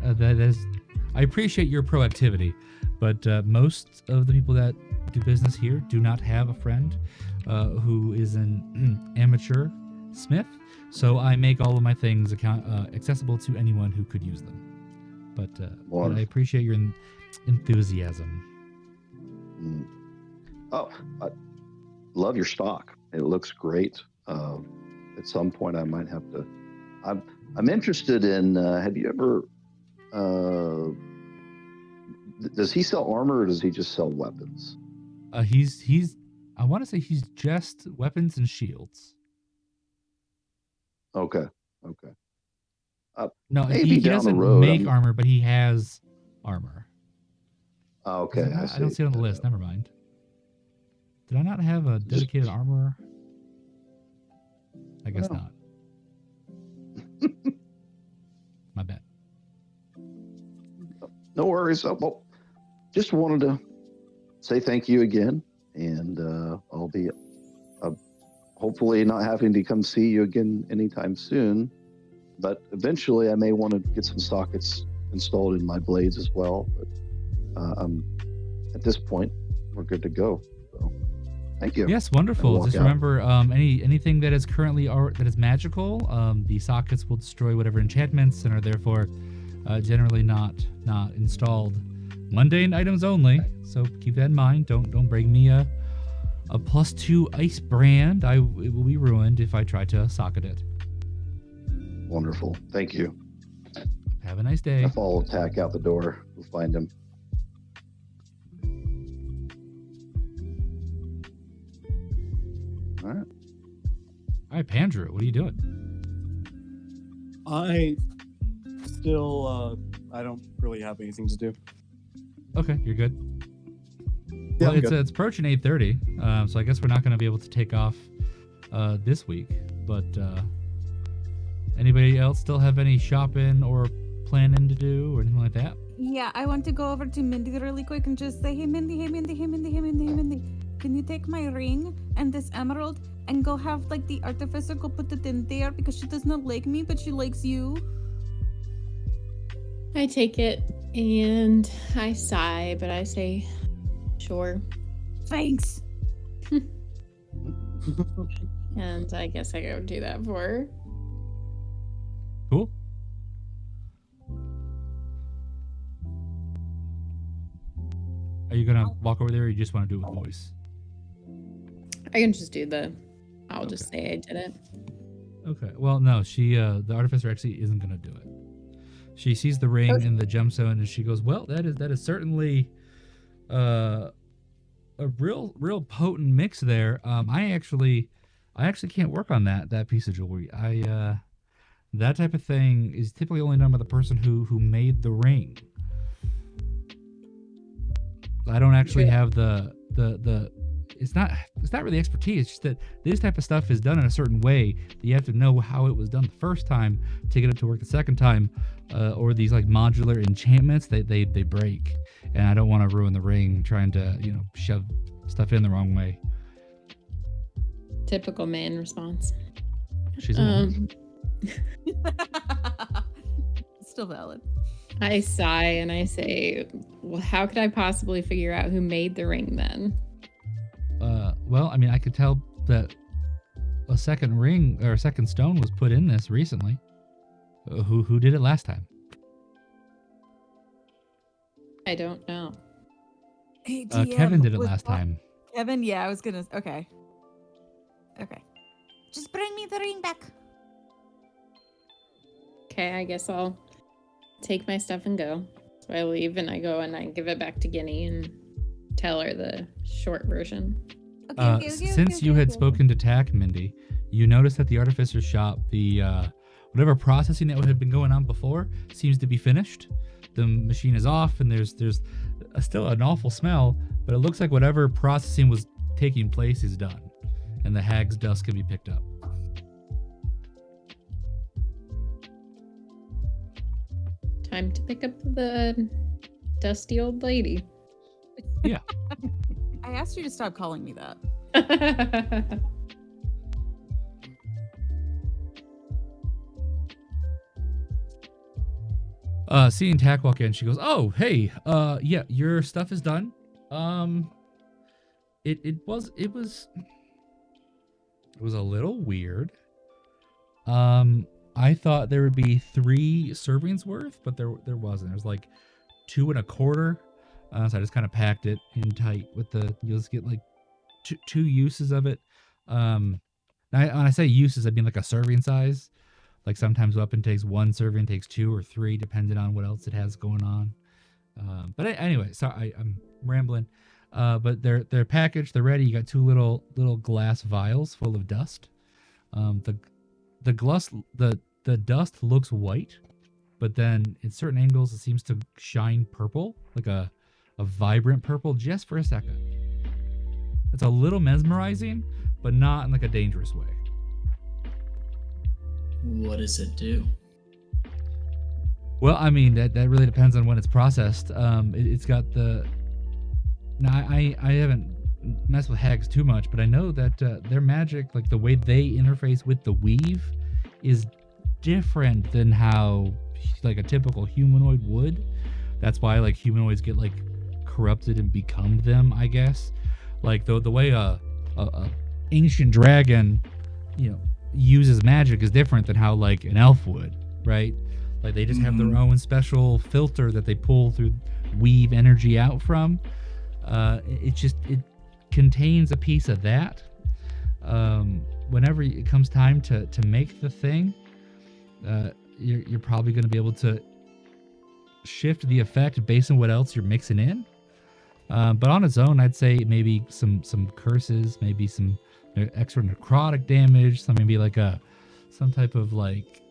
[SPEAKER 1] appreciate your proactivity, But most of the people that do business here do not have a friend who is an amateur smith. So I make all of my things accessible to anyone who could use them. But I appreciate your enthusiasm.
[SPEAKER 7] Oh, I love your stock. It looks great. At some point, I might have to. I'm interested in. Have you ever? Does he sell armor, or does he just sell weapons?
[SPEAKER 1] He's. I want to say he's just weapons and shields.
[SPEAKER 7] Okay.
[SPEAKER 1] No, he doesn't make armor, but he has armor.
[SPEAKER 7] Okay,
[SPEAKER 1] I don't see it on the list. Never mind. Did I not have a dedicated armorer? I guess not. My bad.
[SPEAKER 7] No worries. Well, just wanted to say thank you again, and I'll be hopefully not having to come see you again anytime soon. But eventually, I may want to get some sockets installed in my blades as well. But at this point, we're good to go. So, thank you.
[SPEAKER 1] Yes, wonderful. Just remember, anything that is currently that is magical, the sockets will destroy whatever enchantments and are therefore generally not installed. Mundane items only. So keep that in mind. Don't bring me a +2 ice brand. It will be ruined if I try to socket it.
[SPEAKER 7] Wonderful. Thank you.
[SPEAKER 1] Have a nice day.
[SPEAKER 7] I'll follow Tack out the door. We'll find him. All
[SPEAKER 1] right, Pandrew, what are you doing?
[SPEAKER 3] I still, I don't really have anything to do.
[SPEAKER 1] Okay, you're good.
[SPEAKER 3] Yeah,
[SPEAKER 1] well, it's approaching 8:30, so I guess we're not going to be able to take off this week. But anybody else still have any shopping or planning to do or anything like that?
[SPEAKER 2] Yeah, I want to go over to Mindy really quick and just say, hey Mindy, can you take my ring and this emerald and go have like the artificer go put it in there because she does not like me, but she likes you.
[SPEAKER 6] I take it and I sigh, but I say, sure.
[SPEAKER 2] Thanks.
[SPEAKER 6] And I guess I go do that for her.
[SPEAKER 1] Cool. Are you gonna walk over there, or you just want to do it with voice?
[SPEAKER 6] I can just do I'll just say I did it.
[SPEAKER 1] Okay. Well, no, she, the artificer actually isn't gonna do it. She sees the ring and the gemstone, and she goes, "Well, that is certainly a real potent mix there. I actually can't work on that piece of jewelry. That type of thing is typically only done by the person who made the ring. I don't actually have the it's not really expertise. It's just that this type of stuff is done in a certain way that you have to know how it was done the first time to get it to work the second time, or these like modular enchantments they break, and I don't want to ruin the ring trying to shove stuff in the wrong way."
[SPEAKER 6] Typical man response.
[SPEAKER 1] She's a woman.
[SPEAKER 2] Still valid.
[SPEAKER 6] I sigh and I say, well, how could I possibly figure out who made the ring then?
[SPEAKER 1] Well, I mean, I could tell that a second ring or a second stone was put in this recently. Who did it last time?
[SPEAKER 6] I don't know.
[SPEAKER 2] Hey, DM,
[SPEAKER 1] Kevin did it last time.
[SPEAKER 2] Kevin, yeah, I was gonna. Okay. Just bring me the ring back.
[SPEAKER 6] Okay, I guess I'll take my stuff and go. So I leave and I go and I give it back to Gynnea and tell her the short version.
[SPEAKER 1] Since you had spoken to Tack, Mindy, you noticed at the artificer's shop, the whatever processing that had been going on before seems to be finished. The machine is off, and there's still an awful smell, but it looks like whatever processing was taking place is done, and the hag's dust can be picked up.
[SPEAKER 6] Time to pick up the dusty old lady.
[SPEAKER 1] Yeah.
[SPEAKER 2] I asked you to stop calling me that.
[SPEAKER 1] Seeing Tack walk in, she goes, "Oh, hey, yeah, your stuff is done. It was a little weird. I thought there would be 3 servings worth, but there wasn't. There was like 2 1/4. So I just kind of packed it in tight with you'll just get like two uses of it. Now when I say uses, I mean like a serving size. Like sometimes weapon takes 1 serving, takes 2 or 3, depending on what else it has going on. But anyway, sorry, I'm rambling. But they're packaged, they're ready. You got 2 little glass vials full of dust. The dust looks white, but then in certain angles it seems to shine purple, like a vibrant purple, just for a second. It's a little mesmerizing, but not in like a dangerous way.
[SPEAKER 4] What does it do?
[SPEAKER 1] Well, I mean that really depends on when it's processed. It's got the. Now I haven't messed with hags too much, but I know that their magic, like the way they interface with the weave, is different than how like a typical humanoid would. That's why like humanoids get like corrupted and become them, I guess. Like the way a ancient dragon, uses magic is different than how like an elf would, right? Like they just have their own special filter that they pull through, weave energy out from. It contains a piece of that. Whenever it comes time to make the thing, you're probably going to be able to shift the effect based on what else you're mixing in. But on its own, I'd say maybe some curses, maybe some extra necrotic damage, maybe like some type of like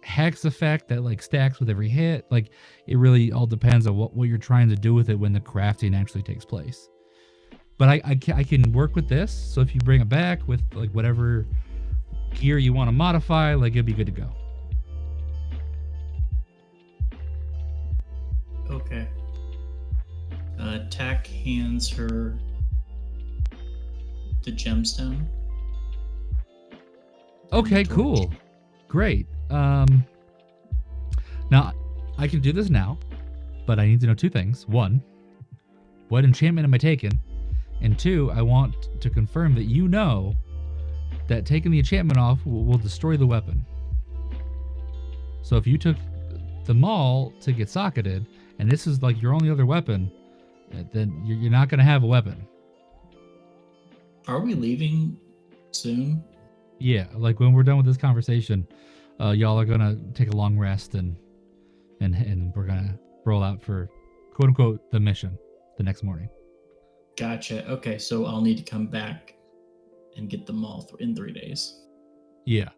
[SPEAKER 1] hex effect that like stacks with every hit. Like it really all depends on what you're trying to do with it when the crafting actually takes place. But I can work with this. So if you bring it back with like whatever gear you want to modify, like it'll be good to go.
[SPEAKER 4] Okay. Tack hands her the gemstone.
[SPEAKER 1] Okay, cool. Great. Now I can do this now, but I need to know 2 things. 1, what enchantment am I taking? And 2, I want to confirm that you know that taking the enchantment off will destroy the weapon. So if you took the maul to get socketed, and this is like your only other weapon, then you're not going to have a weapon.
[SPEAKER 4] Are we leaving soon?
[SPEAKER 1] Yeah, like when we're done with this conversation, y'all are going to take a long rest and we're going to roll out for quote unquote the mission the next morning.
[SPEAKER 4] Gotcha. Okay, so I'll need to come back and get them all in 3 days.
[SPEAKER 1] Yeah.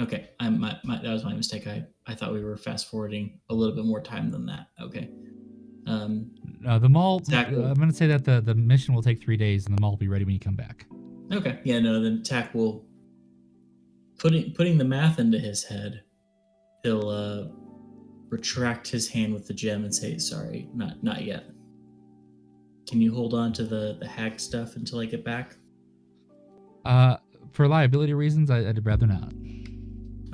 [SPEAKER 4] Okay, that was my mistake. I thought we were fast forwarding a little bit more time than that. Okay.
[SPEAKER 1] The mall.
[SPEAKER 4] Exactly.
[SPEAKER 1] I'm going to say that the mission will take 3 days, and the mall will be ready when you come back.
[SPEAKER 4] Okay. Yeah. No. Then Tack will putting the math into his head. He'll retract his hand with the gem and say, "Sorry, not yet. Can you hold on to the hack stuff until I get back?"
[SPEAKER 1] For liability reasons, I'd rather not.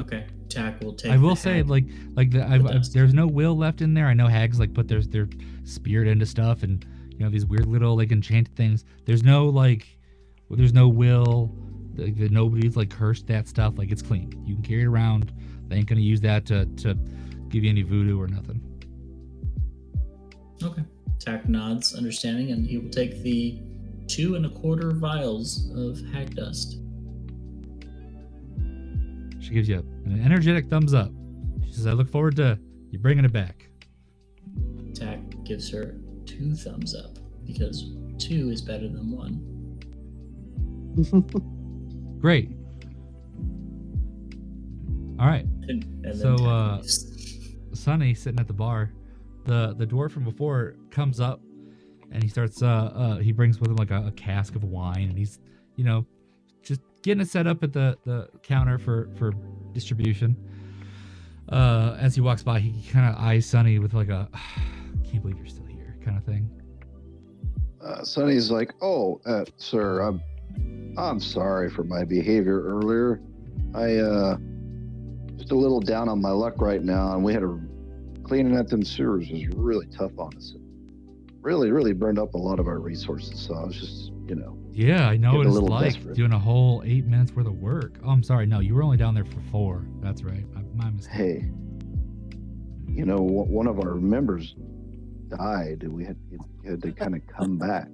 [SPEAKER 4] Okay. Tack will take.
[SPEAKER 1] I will say, there's no will left in there. I know hags like put their spirit into stuff, and these weird little like enchanted things. There's no will. Nobody's like cursed that stuff. Like it's clean. You can carry it around. They ain't gonna use that to give you any voodoo or nothing.
[SPEAKER 4] Okay. Tack nods, understanding, and he will take the 2 1/4 vials of hag dust.
[SPEAKER 1] She gives you an energetic thumbs up. She says, "I look forward to you bringing it back."
[SPEAKER 4] Tack gives her 2 thumbs up because 2 is better than 1.
[SPEAKER 1] Great. All right.
[SPEAKER 4] And then
[SPEAKER 1] So,
[SPEAKER 4] Tack leaves.
[SPEAKER 1] Sonny sitting at the bar. The dwarf from before comes up, and he starts. He brings with him like a cask of wine, and he's just getting it set up at the counter for distribution. As he walks by, he kind of eyes Sonny with like a "can't believe you're still here" kind of thing.
[SPEAKER 7] Sonny's like, "Oh, sir, I'm sorry for my behavior earlier. I just a little down on my luck right now, and we had a cleaning out them sewers was really tough on us. Really burned up a lot of our resources. So I was just,
[SPEAKER 1] Yeah, I know
[SPEAKER 7] Getting
[SPEAKER 1] what
[SPEAKER 7] a
[SPEAKER 1] it's
[SPEAKER 7] little
[SPEAKER 1] like
[SPEAKER 7] desperate.
[SPEAKER 1] doing a whole 8 minutes worth of work. Oh, I'm sorry. No, you were only down there for 4. That's right. My mistake.
[SPEAKER 7] hey, one of our members died. We had to kind of come back.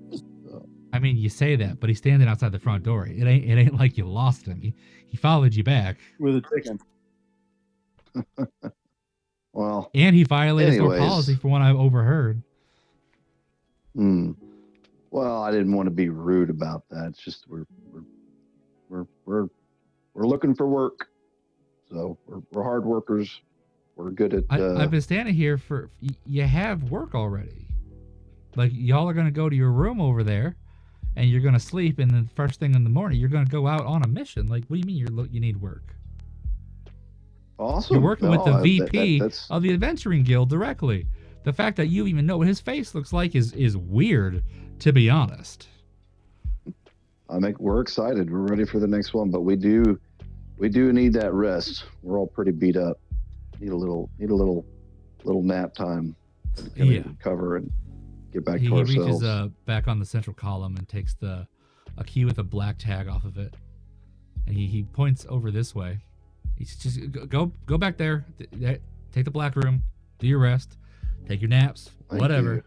[SPEAKER 7] So,
[SPEAKER 1] I mean, you say that, but he's standing outside the front door. It ain't like you lost him. He followed you back,
[SPEAKER 3] with a chicken.
[SPEAKER 7] well,
[SPEAKER 1] and he violated store
[SPEAKER 7] Anyways.
[SPEAKER 1] policy for what I overheard.
[SPEAKER 7] well, I didn't want to be rude about that. It's just we're looking for work. So we're hard workers. We're good at.
[SPEAKER 1] I've been standing here for. You have work already. Like y'all are gonna go to your room over there, and you're gonna sleep, and then first thing in the morning you're gonna go out on a mission. Like, what do you mean you need work?
[SPEAKER 7] Awesome.
[SPEAKER 1] You're working with the
[SPEAKER 7] No,
[SPEAKER 1] VP
[SPEAKER 7] that's
[SPEAKER 1] of the Adventuring Guild directly. The fact that you even know what his face looks like is weird, to be honest.
[SPEAKER 7] we're excited. We're ready for the next one, but we do need that rest. We're all pretty beat up. Need a little nap time to kind of recover and get back
[SPEAKER 1] He
[SPEAKER 7] to
[SPEAKER 1] reaches
[SPEAKER 7] ourselves.
[SPEAKER 1] back on the central column and takes a key with a black tag off of it, and he points over this way. He's just go back there, take the black room, do your rest, take your naps,
[SPEAKER 7] Thank
[SPEAKER 1] whatever.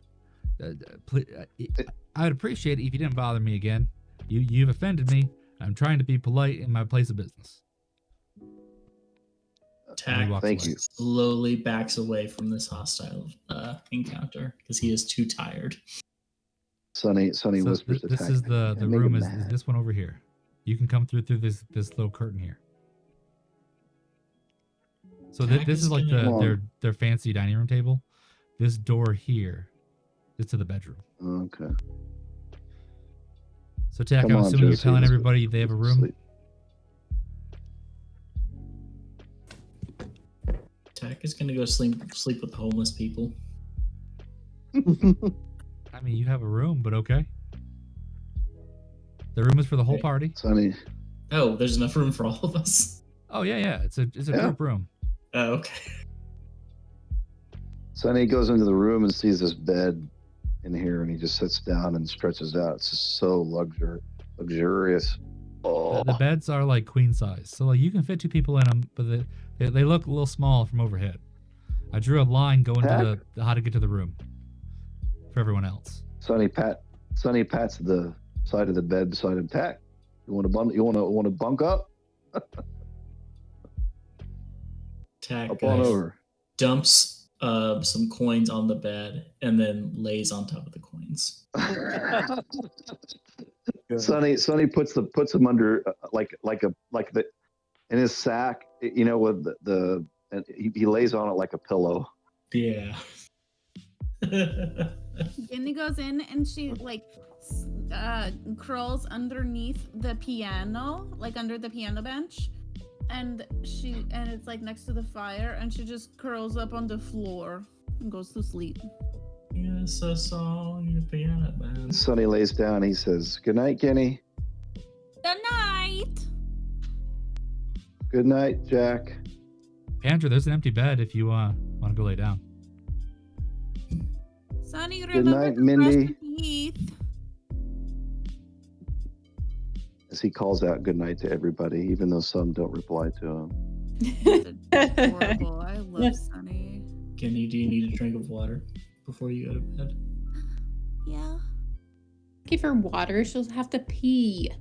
[SPEAKER 1] I would appreciate it if you didn't bother me again. You've offended me. I'm trying to be polite in my place of business.
[SPEAKER 4] Tack
[SPEAKER 7] Thank you.
[SPEAKER 4] slowly backs away from this hostile encounter because he is too tired.
[SPEAKER 7] Sonny
[SPEAKER 1] So
[SPEAKER 7] whispers to
[SPEAKER 1] this
[SPEAKER 7] Tack,
[SPEAKER 1] is the
[SPEAKER 7] "Make
[SPEAKER 1] room
[SPEAKER 7] him
[SPEAKER 1] is
[SPEAKER 7] mad."
[SPEAKER 1] this one over here. You can come through this little curtain here. So
[SPEAKER 4] Tack
[SPEAKER 1] this
[SPEAKER 4] is
[SPEAKER 1] is like
[SPEAKER 4] gonna-
[SPEAKER 1] their fancy dining room table. This door here is to the bedroom.
[SPEAKER 7] Okay.
[SPEAKER 1] So Tack,
[SPEAKER 7] Come
[SPEAKER 1] I'm
[SPEAKER 7] on,
[SPEAKER 1] assuming you're
[SPEAKER 7] Jesse,
[SPEAKER 1] telling
[SPEAKER 7] let's go.
[SPEAKER 1] everybody they have a room.
[SPEAKER 7] Sleep.
[SPEAKER 4] Tack is gonna go sleep with homeless people.
[SPEAKER 1] I mean, you have a room, but okay. The room is for the whole
[SPEAKER 4] Okay.
[SPEAKER 1] party.
[SPEAKER 7] Sonny,
[SPEAKER 4] Oh, there's enough room for all of us.
[SPEAKER 1] Oh yeah. It's a
[SPEAKER 7] Yeah.
[SPEAKER 1] group room.
[SPEAKER 4] Oh, okay.
[SPEAKER 7] Sonny goes into the room and sees this bed in here, and he just sits down and stretches out. It's just so luxurious. Oh,
[SPEAKER 1] The beds are like queen size, so like you can fit 2 people in them, but they look a little small from overhead. I drew a line going to the how to get to the room for everyone else.
[SPEAKER 7] Sonny pats the side of the bed beside him. Tack, you want to bunk up?
[SPEAKER 4] Tack
[SPEAKER 7] Up on over.
[SPEAKER 4] dumps some coins on the bed and then lays on top of the coins.
[SPEAKER 7] Sonny puts them under like the in his sack, with the and he lays on it like a pillow.
[SPEAKER 4] Yeah.
[SPEAKER 2] Gynnea goes in and she crawls underneath the piano, like under the piano bench, and it's like next to the fire, and she just curls up on the floor and goes to sleep.
[SPEAKER 4] Yes, I saw your piano man.
[SPEAKER 7] Sonny lays down. He says, "Good night, Gynnea.
[SPEAKER 2] Good night.
[SPEAKER 7] Good night, Jack."
[SPEAKER 1] Pandrew, there's an empty bed if you want to go lay down.
[SPEAKER 2] Sonny,
[SPEAKER 7] Good
[SPEAKER 2] remember
[SPEAKER 7] night,
[SPEAKER 2] to brush
[SPEAKER 7] Mindy.
[SPEAKER 2] your teeth.
[SPEAKER 7] As he calls out good night to everybody, even though some don't reply to him.
[SPEAKER 2] Horrible. I love Sonny.
[SPEAKER 4] Kenny, do you need a drink of water before you go to bed?
[SPEAKER 2] Yeah.
[SPEAKER 6] Give her water, she'll have to pee.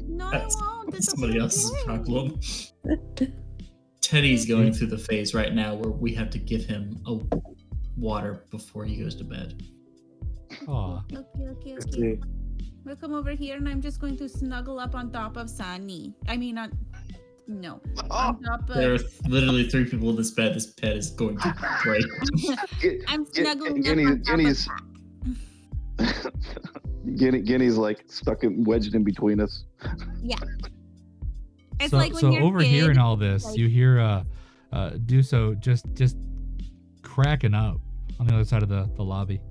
[SPEAKER 2] No,
[SPEAKER 4] That's
[SPEAKER 2] I won't. It's
[SPEAKER 4] somebody
[SPEAKER 2] okay.
[SPEAKER 4] else's problem. Teddy's going through the phase right now where we have to give him a water before he goes to bed.
[SPEAKER 1] Aw.
[SPEAKER 2] Okay.
[SPEAKER 3] See.
[SPEAKER 2] We'll come over here and I'm just going to snuggle up on top of Sunny. I mean, on top
[SPEAKER 4] There are
[SPEAKER 2] of...
[SPEAKER 4] literally 3 people in this bed. This bed is going to break.
[SPEAKER 2] I'm snuggling up on top of
[SPEAKER 7] Guinea's like wedged in between us.
[SPEAKER 2] Yeah. It's
[SPEAKER 1] So,
[SPEAKER 2] like when
[SPEAKER 1] so
[SPEAKER 2] you're
[SPEAKER 1] overhearing all this,
[SPEAKER 2] like-
[SPEAKER 1] you hear Duso just cracking up on the other side of the lobby.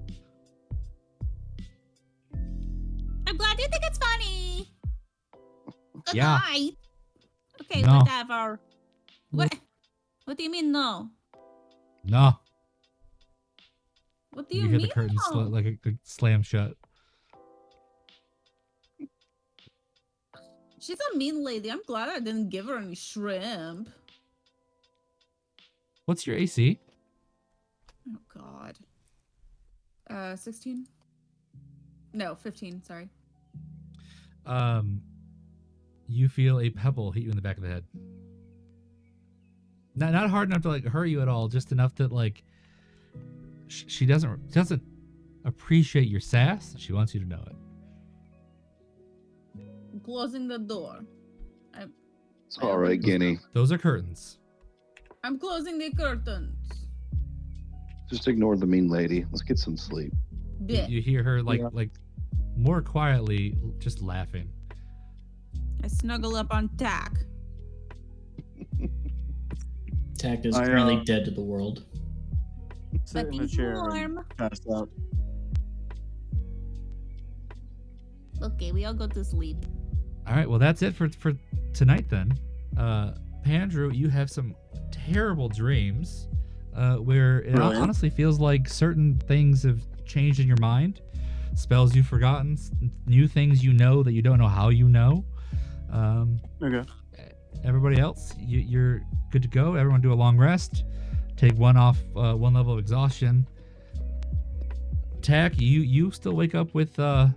[SPEAKER 2] I'm glad you think it's funny. Good
[SPEAKER 1] Yeah.
[SPEAKER 2] night. Okay,
[SPEAKER 1] No.
[SPEAKER 2] whatever. What do you mean no?
[SPEAKER 1] No.
[SPEAKER 2] What do you
[SPEAKER 1] hear
[SPEAKER 2] mean?
[SPEAKER 1] the curtain
[SPEAKER 2] no?
[SPEAKER 1] like a slam shut.
[SPEAKER 2] She's a mean lady. I'm glad I didn't give her any shrimp.
[SPEAKER 1] What's your AC?
[SPEAKER 2] Oh God. 16? No, 15. Sorry.
[SPEAKER 1] You feel a pebble hit you in the back of the head. Not hard enough to like hurt you at all, just enough that like she doesn't appreciate your sass. She wants you to know it.
[SPEAKER 2] I'm closing the door.
[SPEAKER 7] It's all right, Guinea.
[SPEAKER 1] Those are curtains.
[SPEAKER 2] I'm closing the curtains.
[SPEAKER 7] Just ignore the mean lady. Let's get some sleep.
[SPEAKER 2] Blech.
[SPEAKER 1] You hear her like more quietly just laughing.
[SPEAKER 2] I snuggle up on Tack.
[SPEAKER 4] Tack is
[SPEAKER 3] I,
[SPEAKER 4] currently dead to the world.
[SPEAKER 3] Sit
[SPEAKER 2] But
[SPEAKER 3] in a
[SPEAKER 2] he's
[SPEAKER 3] chair
[SPEAKER 2] warm.
[SPEAKER 3] and pass out.
[SPEAKER 2] Okay, we all go to sleep.
[SPEAKER 1] All right, well that's it for tonight then. Pandrew, you have some terrible dreams where it
[SPEAKER 3] Really?
[SPEAKER 1] honestly feels like certain things have changed in your mind, spells you've forgotten, new things you know that you don't know how you know.
[SPEAKER 3] Okay.
[SPEAKER 1] Everybody else, you're good to go. Everyone do a long rest. Take one level of exhaustion. Tack, you still wake up with I'm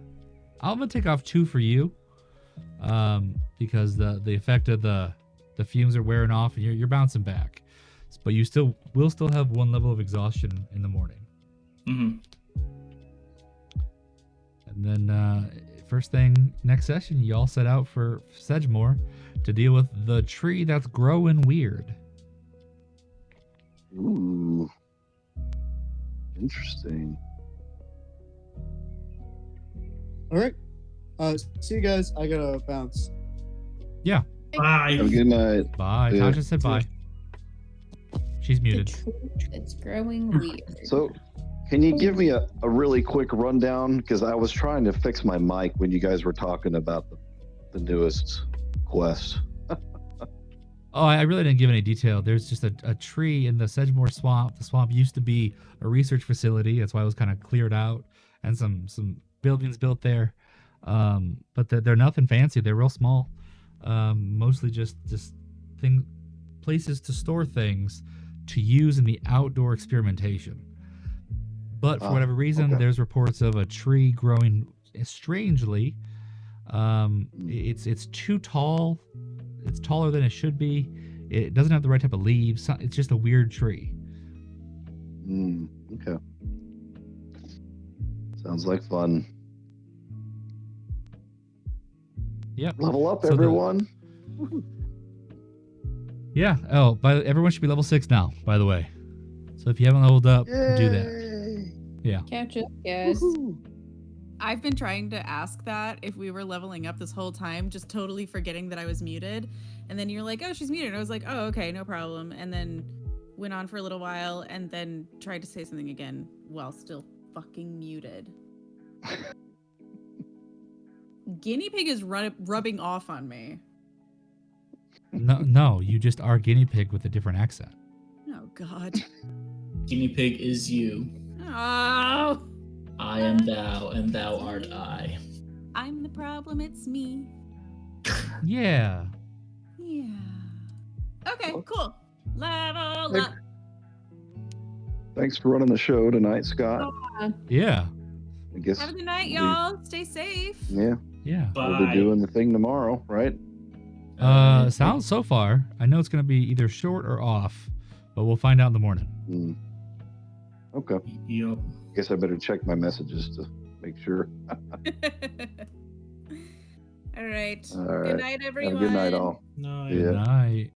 [SPEAKER 1] gonna take off 2 for you. Because the effect of the fumes are wearing off and you're bouncing back. But you will still have 1 level of exhaustion in the morning.
[SPEAKER 4] Mm-hmm.
[SPEAKER 1] And then first thing next session, you all set out for Sedgemoor to deal with the tree that's growing weird.
[SPEAKER 7] Ooh. Interesting.
[SPEAKER 3] All right. See you guys. I gotta bounce.
[SPEAKER 1] Yeah.
[SPEAKER 4] Bye.
[SPEAKER 7] Have a good night.
[SPEAKER 1] Bye.
[SPEAKER 7] Yeah.
[SPEAKER 1] Tasha said bye. She's
[SPEAKER 6] The
[SPEAKER 1] muted.
[SPEAKER 6] tree that's growing weird.
[SPEAKER 7] So, can you give me a really quick rundown? Because I was trying to fix my mic when you guys were talking about the newest quest.
[SPEAKER 1] Oh, I really didn't give any detail. There's just a tree in the Sedgemoor swamp. The swamp used to be a research facility. That's why it was kind of cleared out, and some buildings built there. But they're nothing fancy. They're real small. Mostly just places to store things to use in the outdoor experimentation. But for whatever reason,
[SPEAKER 7] okay.
[SPEAKER 1] there's reports of a tree growing strangely. It's too tall. It's taller than it should be. It doesn't have the right type of leaves. It's just a weird tree.
[SPEAKER 7] Okay. Sounds like fun.
[SPEAKER 1] Yep.
[SPEAKER 7] Level up,
[SPEAKER 1] So
[SPEAKER 7] everyone.
[SPEAKER 1] Yeah. Oh, everyone should be level 6 now, by the way. So if you haven't leveled up, do that. Yeah.
[SPEAKER 6] Catch up, guys.
[SPEAKER 7] Woohoo.
[SPEAKER 2] I've been trying to ask that if we were leveling up this whole time, just totally forgetting that I was muted. And then you're like, oh, she's muted. And I was like, oh, okay, no problem. And then went on for a little while and then tried to say something again while still fucking muted. Guinea pig is rubbing off on me.
[SPEAKER 1] No, you just are guinea pig with a different accent.
[SPEAKER 2] Oh, God.
[SPEAKER 4] Guinea pig is you.
[SPEAKER 2] Oh,
[SPEAKER 4] I am thou, and thou art I.
[SPEAKER 2] I'm the problem. It's me.
[SPEAKER 1] Yeah.
[SPEAKER 2] Yeah. Okay, cool. Level up.
[SPEAKER 7] Thanks for running the show tonight, Scott.
[SPEAKER 1] Yeah.
[SPEAKER 7] I guess.
[SPEAKER 2] Have a good night, y'all. Stay safe.
[SPEAKER 7] Yeah,
[SPEAKER 1] Yeah.
[SPEAKER 7] we'll be
[SPEAKER 4] Bye.
[SPEAKER 7] doing the thing tomorrow, right?
[SPEAKER 1] Sounds so far. I know it's going to be either short or off, but we'll find out in the morning.
[SPEAKER 7] Okay.
[SPEAKER 4] Yup.
[SPEAKER 7] Guess I better check my messages to make sure.
[SPEAKER 2] All right.
[SPEAKER 7] All right.
[SPEAKER 2] Good night, everyone.
[SPEAKER 7] Have a good night, all.
[SPEAKER 4] No,
[SPEAKER 7] Yeah.
[SPEAKER 1] Good night.